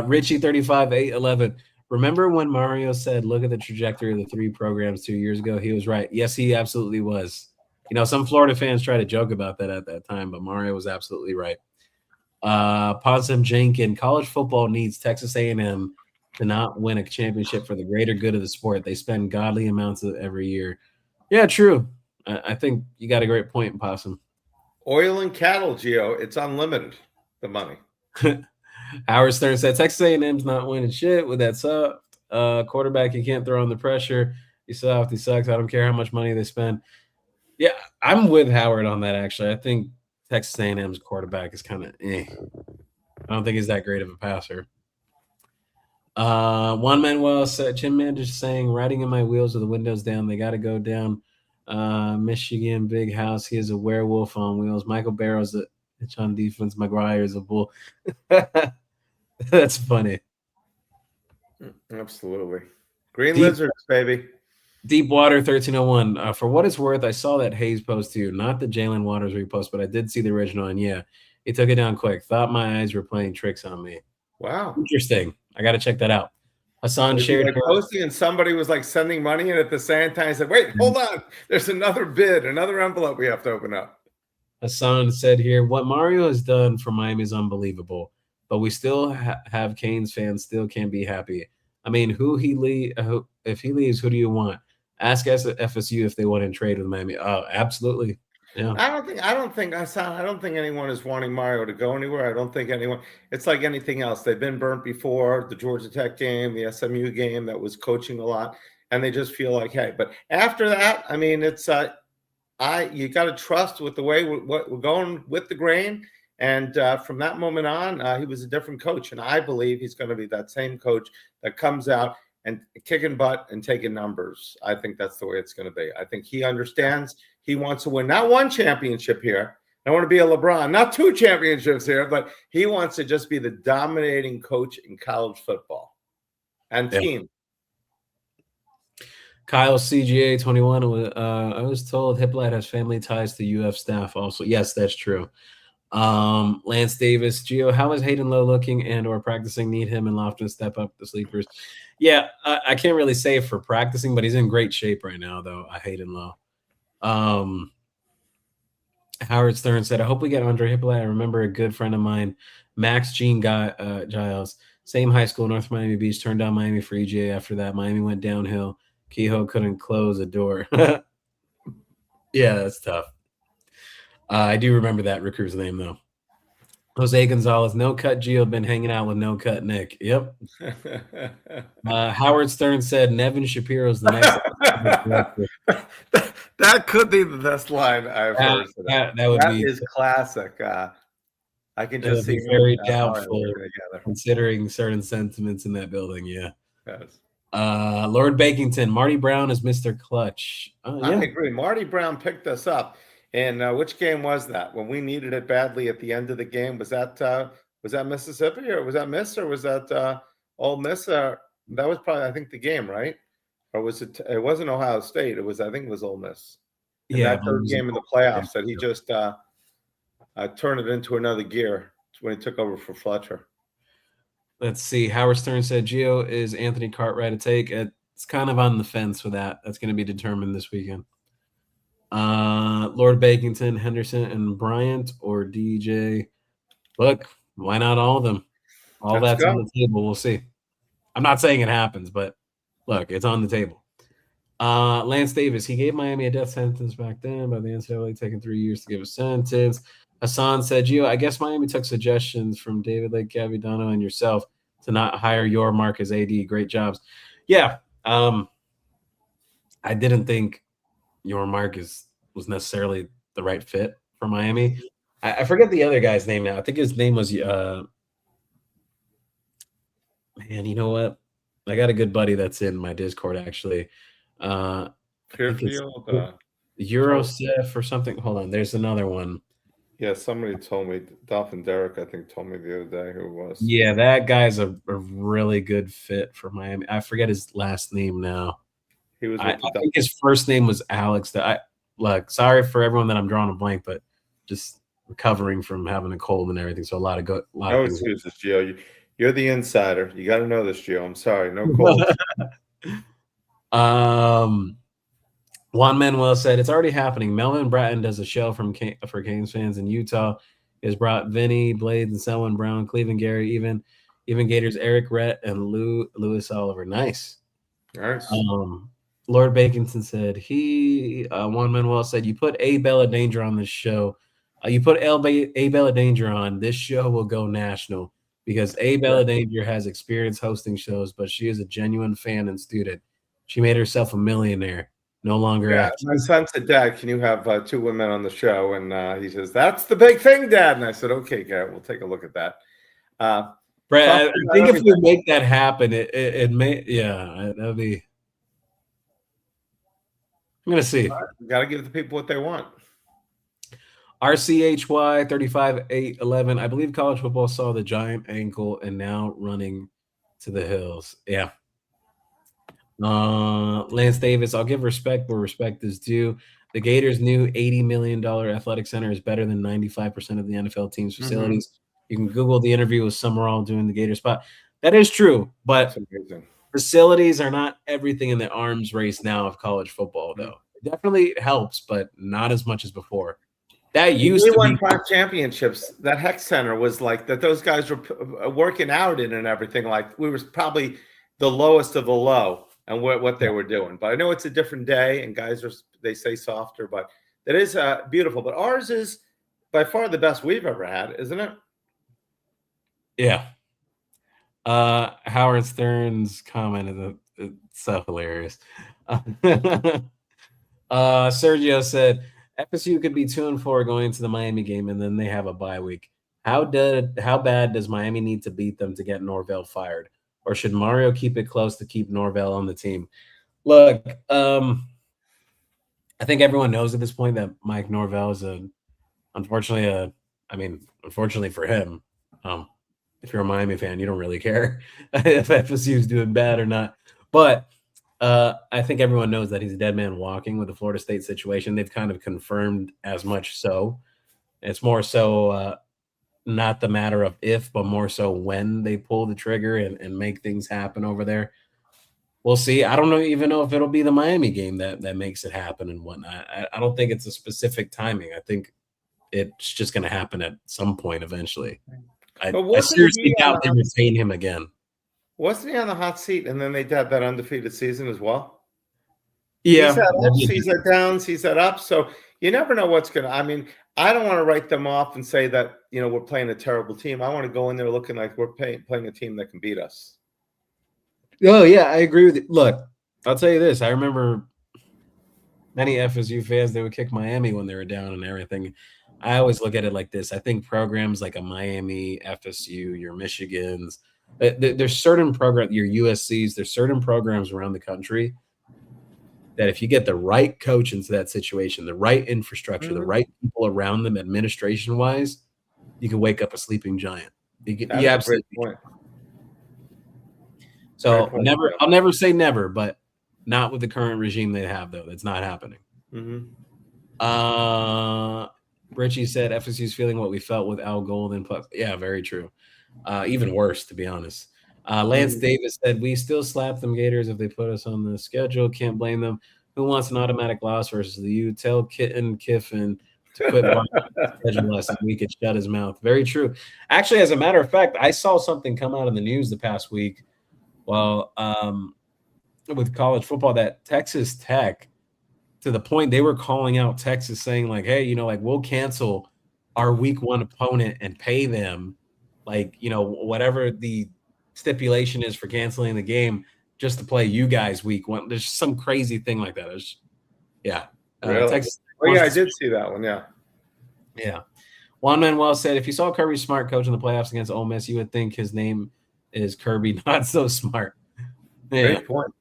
Richie 35-8-11. Remember when Mario said, look at the trajectory of the 3 programs 2 years ago? He was right. Yes, he absolutely was. You know, some Florida fans try to joke about that at that time, but Mario was absolutely right. Possum Jenkins, college football needs Texas A&M to not win a championship for the greater good of the sport. They spend godly amounts of it every year. Yeah, true. I think you got a great point, Possum. Oil and cattle, Gio. It's unlimited, the money. Howard Stern said, Texas A&M's not winning shit with that soft quarterback. You can't throw under pressure. He's soft. He sucks. I don't care how much money they spend. Yeah, I'm with Howard on that, actually. I think Texas A&M's quarterback is kind of I don't think he's that great of a passer. Juan Manuel said, Jim Manders saying, riding in my wheels with the windows down. They got to go down. Michigan, big house. He is a werewolf on wheels. Michael Barrows, it's on defense. McGuire is a bull. That's funny. Absolutely. Green Lizards, baby. Deepwater 1301. For what it's worth, I saw that Hayes post too, not the Jalen Waters repost, but I did see the original, and yeah, he took it down quick. Thought my eyes were playing tricks on me. Wow. Interesting. I got to check that out. Hassan shared like posting, and somebody was like sending money, and at the same time said, wait, hold on. There's another bid, another envelope we have to open up. Hassan said here, what Mario has done for Miami is unbelievable, but we still have Canes fans still can't be happy. I mean, if he leaves, who do you want? Ask FSU if they want to trade with Miami. Oh, absolutely. Yeah. I don't think anyone is wanting Mario to go anywhere. I don't think anyone. It's like anything else. They've been burnt before. The Georgia Tech game, the SMU game, that was coaching a lot, and they just feel like, hey. But after that, I mean, it's you got to trust with the way we're going with the grain. And from that moment on, he was a different coach, and I believe he's going to be that same coach that comes out and kicking butt and taking numbers. I think that's the way it's going to be. I think he understands. He wants to win not one championship here. I want to be a LeBron, not 2 championships here, but he wants to just be the dominating coach in college football and team. Kyle CGA 21. I was told Hippolyte has family ties to UF staff also. Yes, that's true. Lance Davis, Gio, how is Hayden Lowe looking and or practicing? Need him and Lofton to step up the sleepers. Yeah, I can't really say for practicing, but he's in great shape right now, though. Hayden Lowe. Howard Stern said, I hope we get Andre Hippolyte. I remember a good friend of mine, Max Gene Giles, same high school, North Miami Beach, turned down Miami for EGA. After that, Miami went downhill. Kehoe couldn't close a door. Yeah, that's tough. I do remember that recruit's name though. Jose Gonzalez, no cut Gio been hanging out with no cut Nick. Yep. Howard Stern said Nevin Shapiro's the next director. That could be the best line I've heard today. That would That be is classic. I can just see very Howard doubtful working together. considering certain sentiments in that building. Yeah. Yes. Lord Bakington, Marty Brown is Mr. Clutch. Yeah. I agree. Marty Brown picked us up. And which game was that? When we needed it badly at the end of the game, was that Mississippi, or was that Miss, or was that Ole Miss? That was probably, I think, the game, right? Or was it? It wasn't Ohio State. I think it was Ole Miss. And Yeah, that third game in the playoffs that he just turned it into another gear when he took over for Fletcher. Let's see. Howard Stern said Gio is Anthony Cartwright a take. It's kind of on the fence with that. That's going to be determined this weekend. Lord Bakington, Henderson, and Bryant or DJ. Look, why not all of them? That's on the table. We'll see. I'm not saying it happens, but look, it's on the table. Lance Davis, he gave Miami a death sentence back then, by the NCAA taking 3 years to give a sentence. Hassan said, Gio, I guess Miami took suggestions from David Lake, Gavidano, and yourself to not hire your mark as AD. Great jobs. Yeah. I didn't think your mark was necessarily the right fit for Miami. I forget the other guy's name now. I think his name was man, you know what? I got a good buddy that's in my Discord actually. Fairfield, Eurosef or something. Hold on, there's another one. Yeah, somebody told me, Dolphin Derek, I think, told me the other day who it was. Yeah, that guy's a really good fit for Miami. I forget his last name now. He was. I think his first name was Alex. Sorry for everyone that I'm drawing a blank, but just recovering from having a cold and everything. So a lot of no excuses, Gio. You're the insider. You got to know this, Gio. I'm sorry, no cold. Juan Manuel said it's already happening. Melvin Bratton does a show for Canes fans in Utah. He has brought Vinny, Blades, and Selwyn Brown, Cleveland Gary, even Gators Eric Rhett and Lewis Oliver. Nice. Lord Baconson said Juan Manuel said you put A Bella Danger on this show. You put A Bella Danger on this show will go national because A Bella Danger has experience hosting shows, but she is a genuine fan and student. She made herself a millionaire. No longer active. My son said, Dad, can you have 2 women on the show? And he says, that's the big thing, Dad. And I said, okay, Garrett, we'll take a look at that. Brett, I think if we make that happen, it may, that'll be. I'm going to see. We got to give the people what they want. RCHY 35-8-11. I believe college football saw the giant ankle and now running to the hills. Yeah. Lance Davis, I'll give respect where respect is due. The Gators' new $80 million athletic center is better than 95% of the NFL team's facilities. You can Google the interview with Summerall doing the Gator spot. That is true, but facilities are not everything in the arms race now of college football, though. It definitely helps, but not as much as before. That used to won 5 championships. That Heck Center was like that. Those guys were working out in and everything. Like we were probably the lowest of the low and what they were doing. But I know it's a different day, and guys they say softer, but it is beautiful. But ours is by far the best we've ever had, isn't it? Yeah. Howard Stern's comment is so hilarious. Sergio said FSU could be 2-4 going into the Miami game, and then they have a bye week. How bad does Miami need to beat them to get Norvell fired? Or should Mario keep it close to keep Norvell on the team? Look, I think everyone knows at this point that Mike Norvell is unfortunately for him, if you're a Miami fan, you don't really care if FSU is doing bad or not. But I think everyone knows that he's a dead man walking with the Florida State situation. They've kind of confirmed as much so. It's more so not the matter of if, but more so when they pull the trigger and make things happen over there. We'll see. I don't even know if it'll be the Miami game that makes it happen and whatnot. I don't think it's a specific timing. I think it's just going to happen at some point eventually. I seriously doubt they retain him again. Wasn't he on the hot seat and then they had that undefeated season as well? Yeah. He's had ups, he's had downs, he's had ups. So, you never know what's going to, I mean, I don't want to write them off and say that, we're playing a terrible team. I want to go in there looking like we're playing a team that can beat us. Oh, yeah, I agree with you. Look, I'll tell you this. I remember many FSU fans, they would kick Miami when they were down and everything. I always look at it like this. I think programs like a Miami, FSU, your Michigans, there's certain programs, your USCs, there's certain programs around the country that if you get the right coach into that situation, the right infrastructure, the right people around them, administration wise, you can wake up a sleeping giant. You absolutely. Point. So I'll never say never, but not with the current regime they have, though. That's not happening. Richie said FSU's feeling what we felt with Al Golden. Yeah, very true. Even worse, to be honest. Lance Davis said, we still slap them Gators if they put us on the schedule. Can't blame them. Who wants an automatic loss versus the U? Tell Kitten Kiffin to quit the schedule us and we could shut his mouth. Very true. Actually, as a matter of fact, I saw something come out in the news the past week with college football that Texas Tech, to the point they were calling out Texas saying like, hey, we'll cancel our week 1 opponent and pay them whatever the stipulation is for canceling the game just to play you guys week 1. There's some crazy thing like that. Really? Texas. I did see that one. Yeah. Juan Manuel said, if you saw Kirby Smart coach in the playoffs against Ole Miss, you would think his name is Kirby Not So Smart. Yeah. Great point.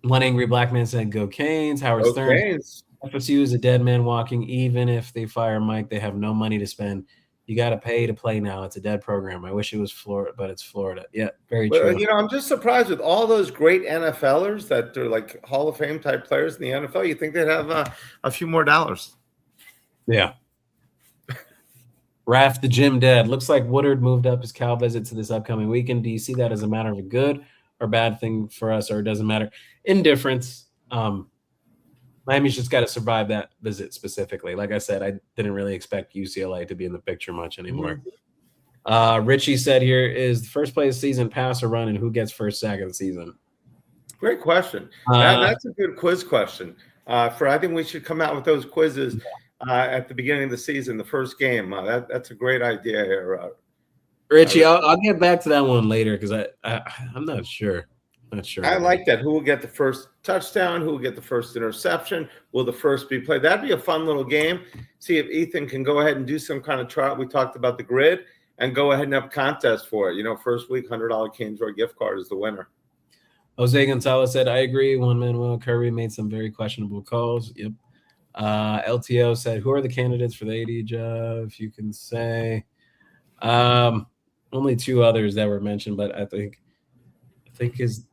One angry black man said, go Canes. Howard Stern. Canes. FSU is a dead man walking. Even if they fire Mike, they have no money to spend. You got to pay to play now. It's a dead program. I wish it was Florida, but it's Florida. Yeah, very true. I'm just surprised with all those great NFLers that are like Hall of Fame type players in the NFL. You think they'd have a few more dollars. Yeah. Raph the Gym Dad. Looks like Woodard moved up his Cal visit to this upcoming weekend. Do you see that as a matter of a good or bad thing for us, or it doesn't matter? Indifference. Miami's just got to survive that visit specifically. Like I said, I didn't really expect UCLA to be in the picture much anymore. Richie said here, is the first play of the season pass or run, and who gets first sack of the season? Great question. That's a good quiz question. I think we should come out with those quizzes at the beginning of the season, the first game. That's a great idea here. Richie, I'll get back to that one later because I'm not sure. I like that. Who will get the first touchdown? Who will get the first interception? Will the first be played? That'd be a fun little game. See if Ethan can go ahead and do some kind of trial. We talked about the grid and go ahead and have a contest for it. First week, $100 Canes Roy gift card is the winner. Jose Gonzalez said, I agree. One Manuel Kirby made some very questionable calls. Yep. LTO said, who are the candidates for the AD job? If you can say. Only 2 others that were mentioned, but I think is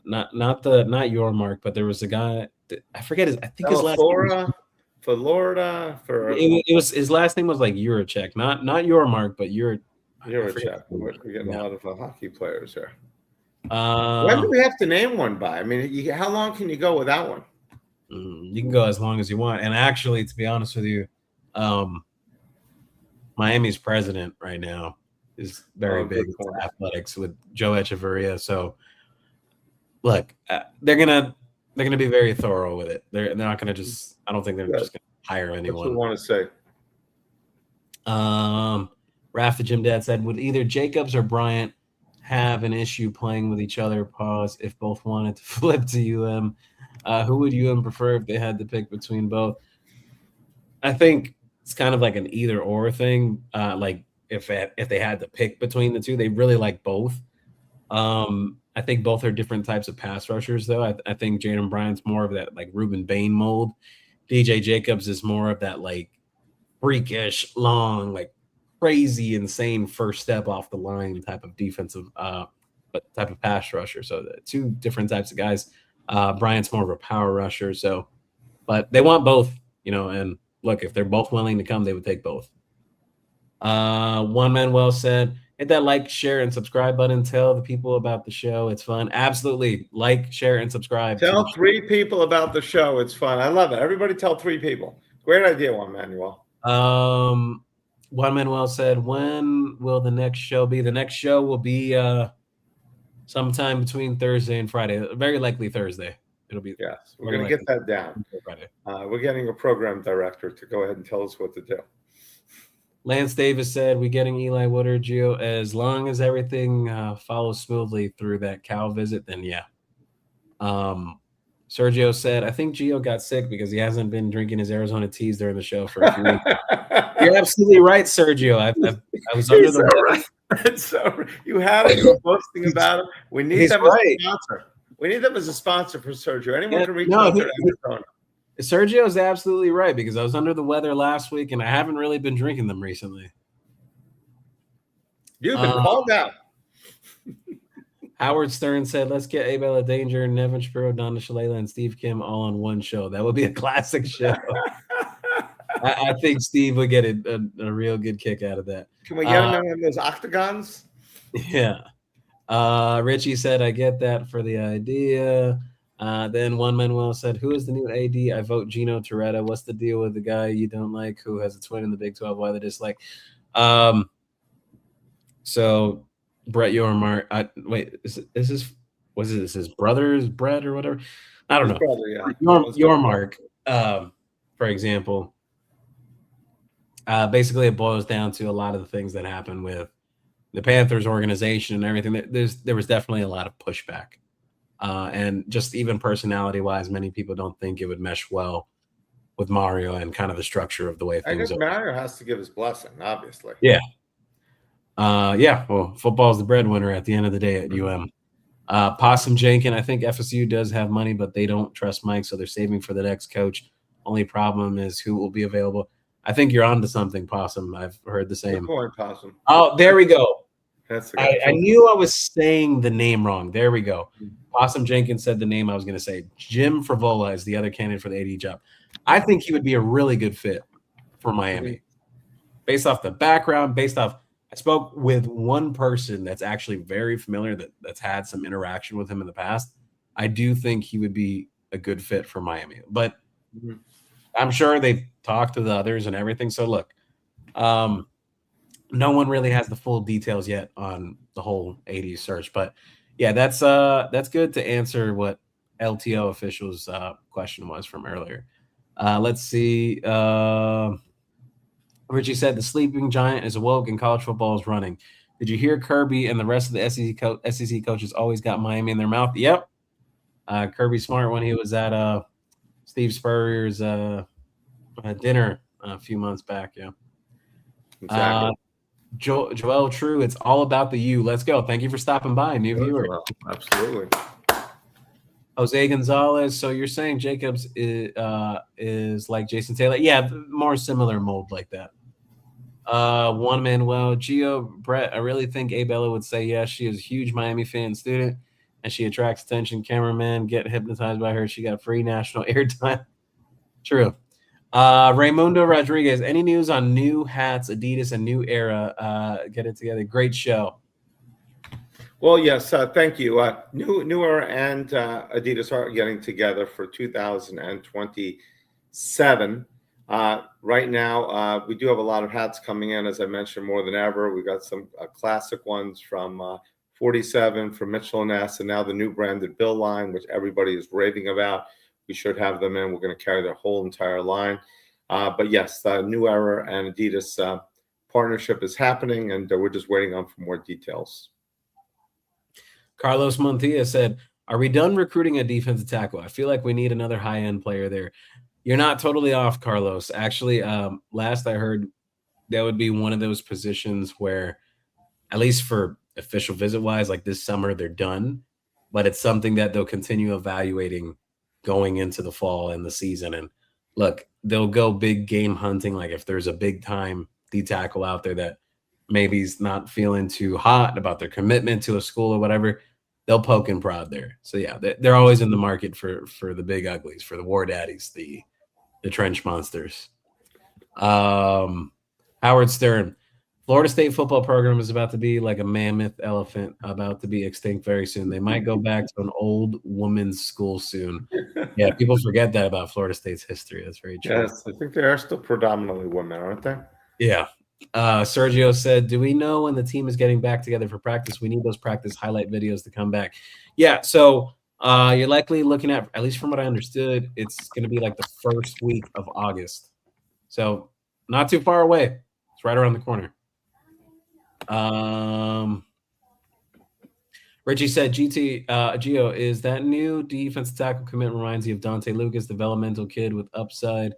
not your Mark, but there was a guy I forget I think his last name Florida. It was his last name was like Juracek, not your Mark, but Juracek. We're getting a lot of hockey players here. When do we have to name one by? I mean, how long can you go without one? You can go as long as you want. And actually, to be honest with you, Miami's president right now is very big into athletics with Joe Echeverria. So, look, they're gonna be very thorough with it. They're not gonna just. I don't think they're just gonna hire anyone. That's what I want to say. Raph the Gym Dad said, would either Jacobs or Bryant have an issue playing with each other? Pause. If both wanted to flip to UM, who would UM prefer if they had to pick between both? I think it's kind of like an either or thing. Like if they had to pick between the two, they really like both. I think both are different types of pass rushers, though. I think Jaden Bryant's more of that like Ruben Bain mold. DJ Jacobs is more of that like freakish, long, like crazy, insane first step off the line type of defensive, but type of pass rusher. So the 2 different types of guys. Bryant's more of a power rusher. So, but they want both, and look, if they're both willing to come, they would take both. One Manuel said, hit that like, share, and subscribe button. Tell the people about the show. It's fun. Absolutely. Like, share, and subscribe. Tell 3 people about the show. It's fun. I love it. Everybody tell 3 people. Great idea, Juan Manuel. Juan Manuel said, when will the next show be? The next show will be sometime between Thursday and Friday. Very likely Thursday. It'll be yes. We're going to get that down. We're getting a program director to go ahead and tell us what to do. Lance Davis said, "We getting Eli Woodard, Gio, as long as everything follows smoothly through that Cal visit, then yeah." Sergio said, "I think Gio got sick because he hasn't been drinking his Arizona teas during the show for a few weeks." You're absolutely right, Sergio. I was under the right. So you had it. You were boasting about it. We need them as a sponsor. We need them as a sponsor for Sergio. Anyone can reach out to Arizona. Sergio is absolutely right because I was under the weather last week and I haven't really been drinking them recently. You've been called out. Howard Stern said, "Let's get Abel Danger, Nevin Shapiro, Donna Shalala, and Steve Kim all on one show. That would be a classic show." I think Steve would get a real good kick out of that. Can we get him in one of those octagons? Yeah. Richie said, "I get that for the idea." Then Juan Manuel said, "Who is the new AD? I vote Gino Toretta. What's the deal with the guy you don't like who has a twin in the Big 12? Why the dislike?" So Brett Yormark, is his brother's Brett or whatever? I don't know. Brother, yeah. Yormark, for example. Basically, it boils down to a lot of the things that happen with the Panthers organization and everything. There was definitely a lot of pushback. And just even personality-wise, many people don't think it would mesh well with Mario and kind of the structure of the way things are. Mario has to give his blessing, obviously. Yeah. Well, football's the breadwinner at the end of the day at UM. Possum Jenkin, I think FSU does have money, but they don't trust Mike, so they're saving for the next coach. Only problem is who will be available. I think you're onto something, Possum. I've heard the same. Good point, Possum. Oh, there we go. I knew I was saying the name wrong. There we go. Possum Jenkins said the name I was going to say. Jim Frivola is the other candidate for the AD job. I think he would be a really good fit for Miami. Based off the background, I spoke with one person that's actually very familiar that's had some interaction with him in the past. I do think he would be a good fit for Miami. But I'm sure they've talked to the others and everything. So look, no one really has the full details yet on the whole AD search. But yeah, that's good to answer what LTO officials' question was from earlier. Let's see. Richie said the sleeping giant is awoke and college football is running. Did you hear Kirby and the rest of the SEC coaches always got Miami in their mouth? Yep. Kirby Smart when he was at Steve Spurrier's dinner a few months back. Yeah. Exactly. Joel True, it's all about the U. Let's go. Thank you for stopping by, new viewer. Absolutely. Jose Gonzalez. So you're saying Jacobs is like Jason Taylor? Yeah, more similar mold like that. Juan Manuel, Gio, Brett. I really think Abella would say yes. She is a huge Miami fan student, and she attracts attention. Cameraman get hypnotized by her. She got free national airtime. True. Raymundo Rodriguez. Any news on new hats, Adidas, and New Era? Get it together. Great show. Well, yes, thank you. New Era and Adidas are getting together for 2027. Right now, we do have a lot of hats coming in, as I mentioned, more than ever. We've got some classic ones from 47 from Mitchell & Ness, and now the new branded Bill line, which everybody is raving about. We should have them in. We're going to carry their whole entire line. But yes, the New Era and Adidas partnership is happening, and we're just waiting on for more details. Carlos Montilla said, "Are we done recruiting a defensive tackle? I feel like we need another high-end player there." You're not totally off, Carlos. Actually, last I heard, that would be one of those positions where, at least for official visit-wise, like this summer, they're done. But it's something that they'll continue evaluating going into the fall and the season. And look, they'll go big game hunting. Like if there's a big-time D-tackle out there that maybe is not feeling too hot about their commitment to a school or whatever, they'll poke and prod there. So yeah, they're always in the market for the big uglies, for the war daddies, the trench monsters. Howard Stern, Florida State football program is about to be like a mammoth elephant about to be extinct very soon. They might go back to an old woman's school soon. Yeah, people forget that about Florida State's history. That's very true. Yes, I think they are still predominantly women, aren't they? Yeah. Sergio said, "Do we know when the team is getting back together for practice? We need those practice highlight videos to come back." Yeah, so You're likely looking at least from what I understood, it's going to be like the first week of August. So not too far away. It's right around the corner. Richie said, Gio, is that new defensive tackle commit reminds you of Dante Lucas, developmental kid with upside,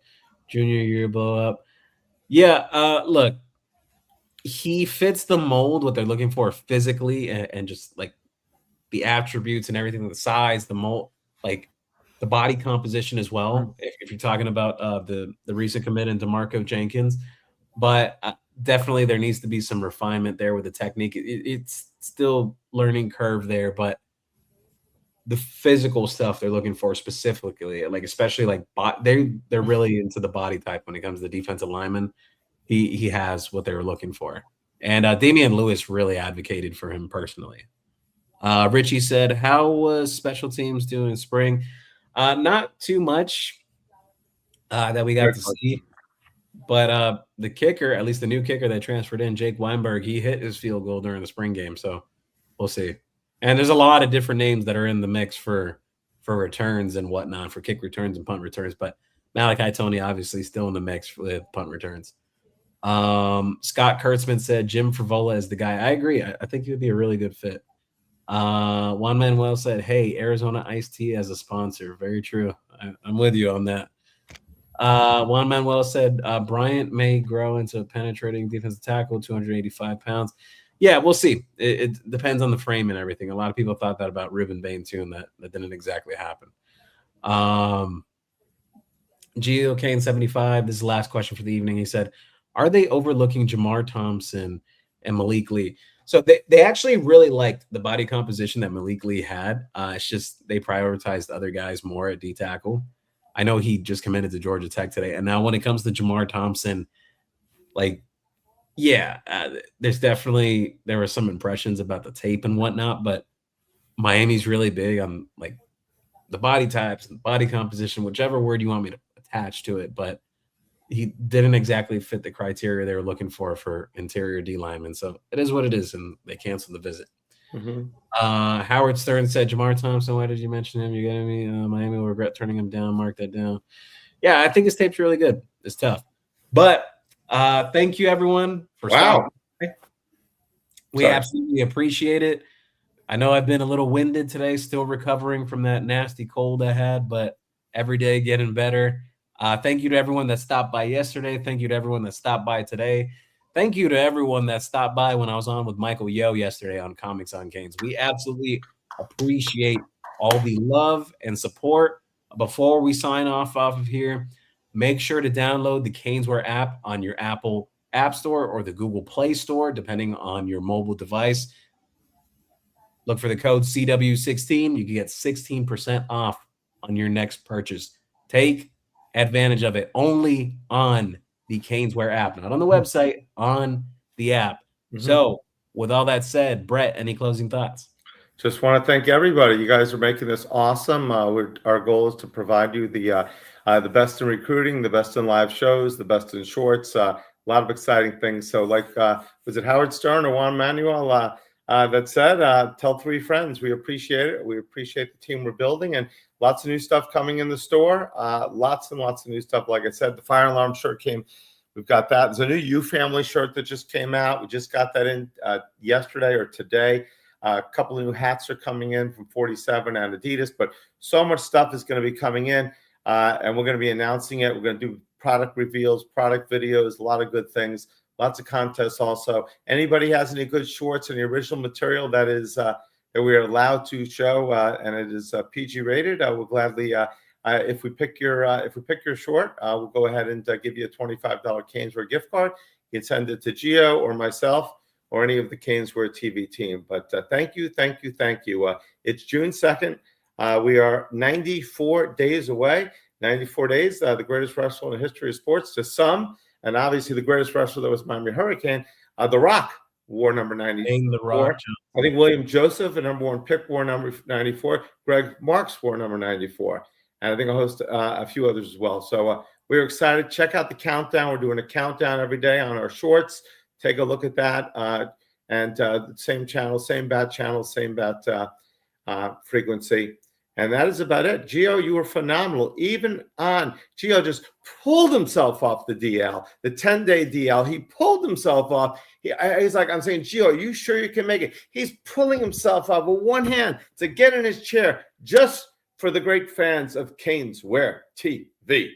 junior year blow up? Yeah, look, he fits the mold, what they're looking for physically and just like the attributes and everything, the size, the mold, like the body composition as well. If you're talking about the recent commit into Marco Jenkins, but definitely there needs to be some refinement there with the technique. It's still learning curve there, but the physical stuff they're looking for specifically, like especially like they're really into the body type when it comes to defensive lineman. He has what they were looking for, and Damian Lewis really advocated for him personally. Richie said, "How was special teams doing in spring? Not too much that we got to see, but the kicker, at least the new kicker that transferred in, Jake Weinberg, he hit his field goal during the spring game, so we'll see. And there's a lot of different names that are in the mix for returns and whatnot, for kick returns and punt returns, but Malachi Toney obviously still in the mix with punt returns." Scott Kurtzman said Jim Frivola is the guy. I agree. I think he would be a really good fit. Juan Manuel said, "Hey, Arizona Iced Tea as a sponsor." Very true. I'm with you on that. Juan Manuel said Bryant may grow into a penetrating defensive tackle, 285 pounds. Yeah, we'll see. It depends on the frame and everything. A lot of people thought that about Ruben Bain too, and that didn't exactly happen. Gio Kane 75. This is the last question for the evening. He said, "Are they overlooking Jamar Thompson and Malik Lee?" So they actually really liked the body composition that Malik Lee had. It's just they prioritized other guys more at D tackle. I know he just committed to Georgia Tech today. And now when it comes to Jamar Thompson, like, yeah, there were some impressions about the tape and whatnot, but Miami's really big on like the body types and body composition, whichever word you want me to attach to it. But he didn't exactly fit the criteria they were looking for interior D linemen. So it is what it is, and they canceled the visit. Howard Stern said, Jamar Thompson, why did you mention him? You're getting me. Miami will regret turning him down. Mark that down. Yeah, I think his tape's really good. It's tough. But thank you, everyone, for stopping by. We absolutely appreciate it. I know I've been a little winded today, still recovering from that nasty cold I had, but every day getting better. Thank you to everyone that stopped by yesterday. Thank you to everyone that stopped by today. Thank you to everyone that stopped by when I was on with Michael Yo yesterday on Comics on Canes. We absolutely appreciate all the love and support. Before we sign off of here, make sure to download the Caneswear app on your Apple App Store or the Google Play Store, depending on your mobile device. Look for the code CW16. You can get 16% off on your next purchase. Take advantage of it only on the Caneswear app, not on the website, on the app. So, with all that said, Brett, any closing thoughts? Just want to thank everybody. You guys are making this awesome. Our goal is to provide you the best in recruiting, the best in live shows, the best in shorts, a lot of exciting things. So like, was it Howard Stern or Juan Manuel that said, tell 3 friends. We appreciate it. We appreciate the team we're building, and lots of new stuff coming in the store. Lots and lots of new stuff. Like I said, the fire alarm shirt came. We've got that. There's a new U Family shirt that just came out. We just got that in yesterday or today. A couple of new hats are coming in from 47 and Adidas, but so much stuff is going to be coming in, and we're going to be announcing it. We're going to do product reveals, product videos, a lot of good things, lots of contests also. Anybody has any good shorts and the original material that is that we are allowed to show, and it is PG rated, we'll gladly, if we pick your short, we'll go ahead and give you a $25 Caneswear gift card. You can send it to Gio or myself, or any of the Caneswear TV team. But thank you. It's June 2nd. We are 94 days away. 94 days, the greatest wrestler in the history of sports to some, and obviously the greatest wrestler that was Miami Hurricane, The Rock, wore number 94. The Rock. I think William Joseph, the number 1 pick, wore number 94. Greg Marks wore number 94. And I think I'll host a few others as well. So we're excited. Check out the countdown. We're doing a countdown every day on our shorts. Take a look at that, and same channel, same bat channel, same bat frequency. And that is about it. Gio, you were phenomenal. Even on Gio just pulled himself off the DL, the 10-day DL. He pulled himself off. He's like, I'm saying, Gio, are you sure you can make it? He's pulling himself off with one hand to get in his chair just for the great fans of Canes Wear TV.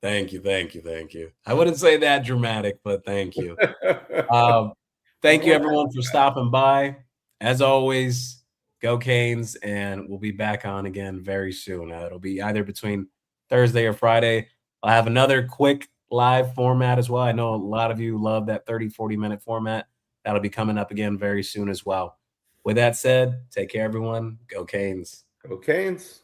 Thank you, thank you, thank you. I wouldn't say that dramatic, but thank you. Thank you, everyone, for stopping by. As always, go Canes, and we'll be back on again very soon. It'll be either between Thursday or Friday. I'll have another quick live format as well. I know a lot of you love that 30, 40-minute format. That'll be coming up again very soon as well. With that said, take care, everyone. Go Canes. Go Canes.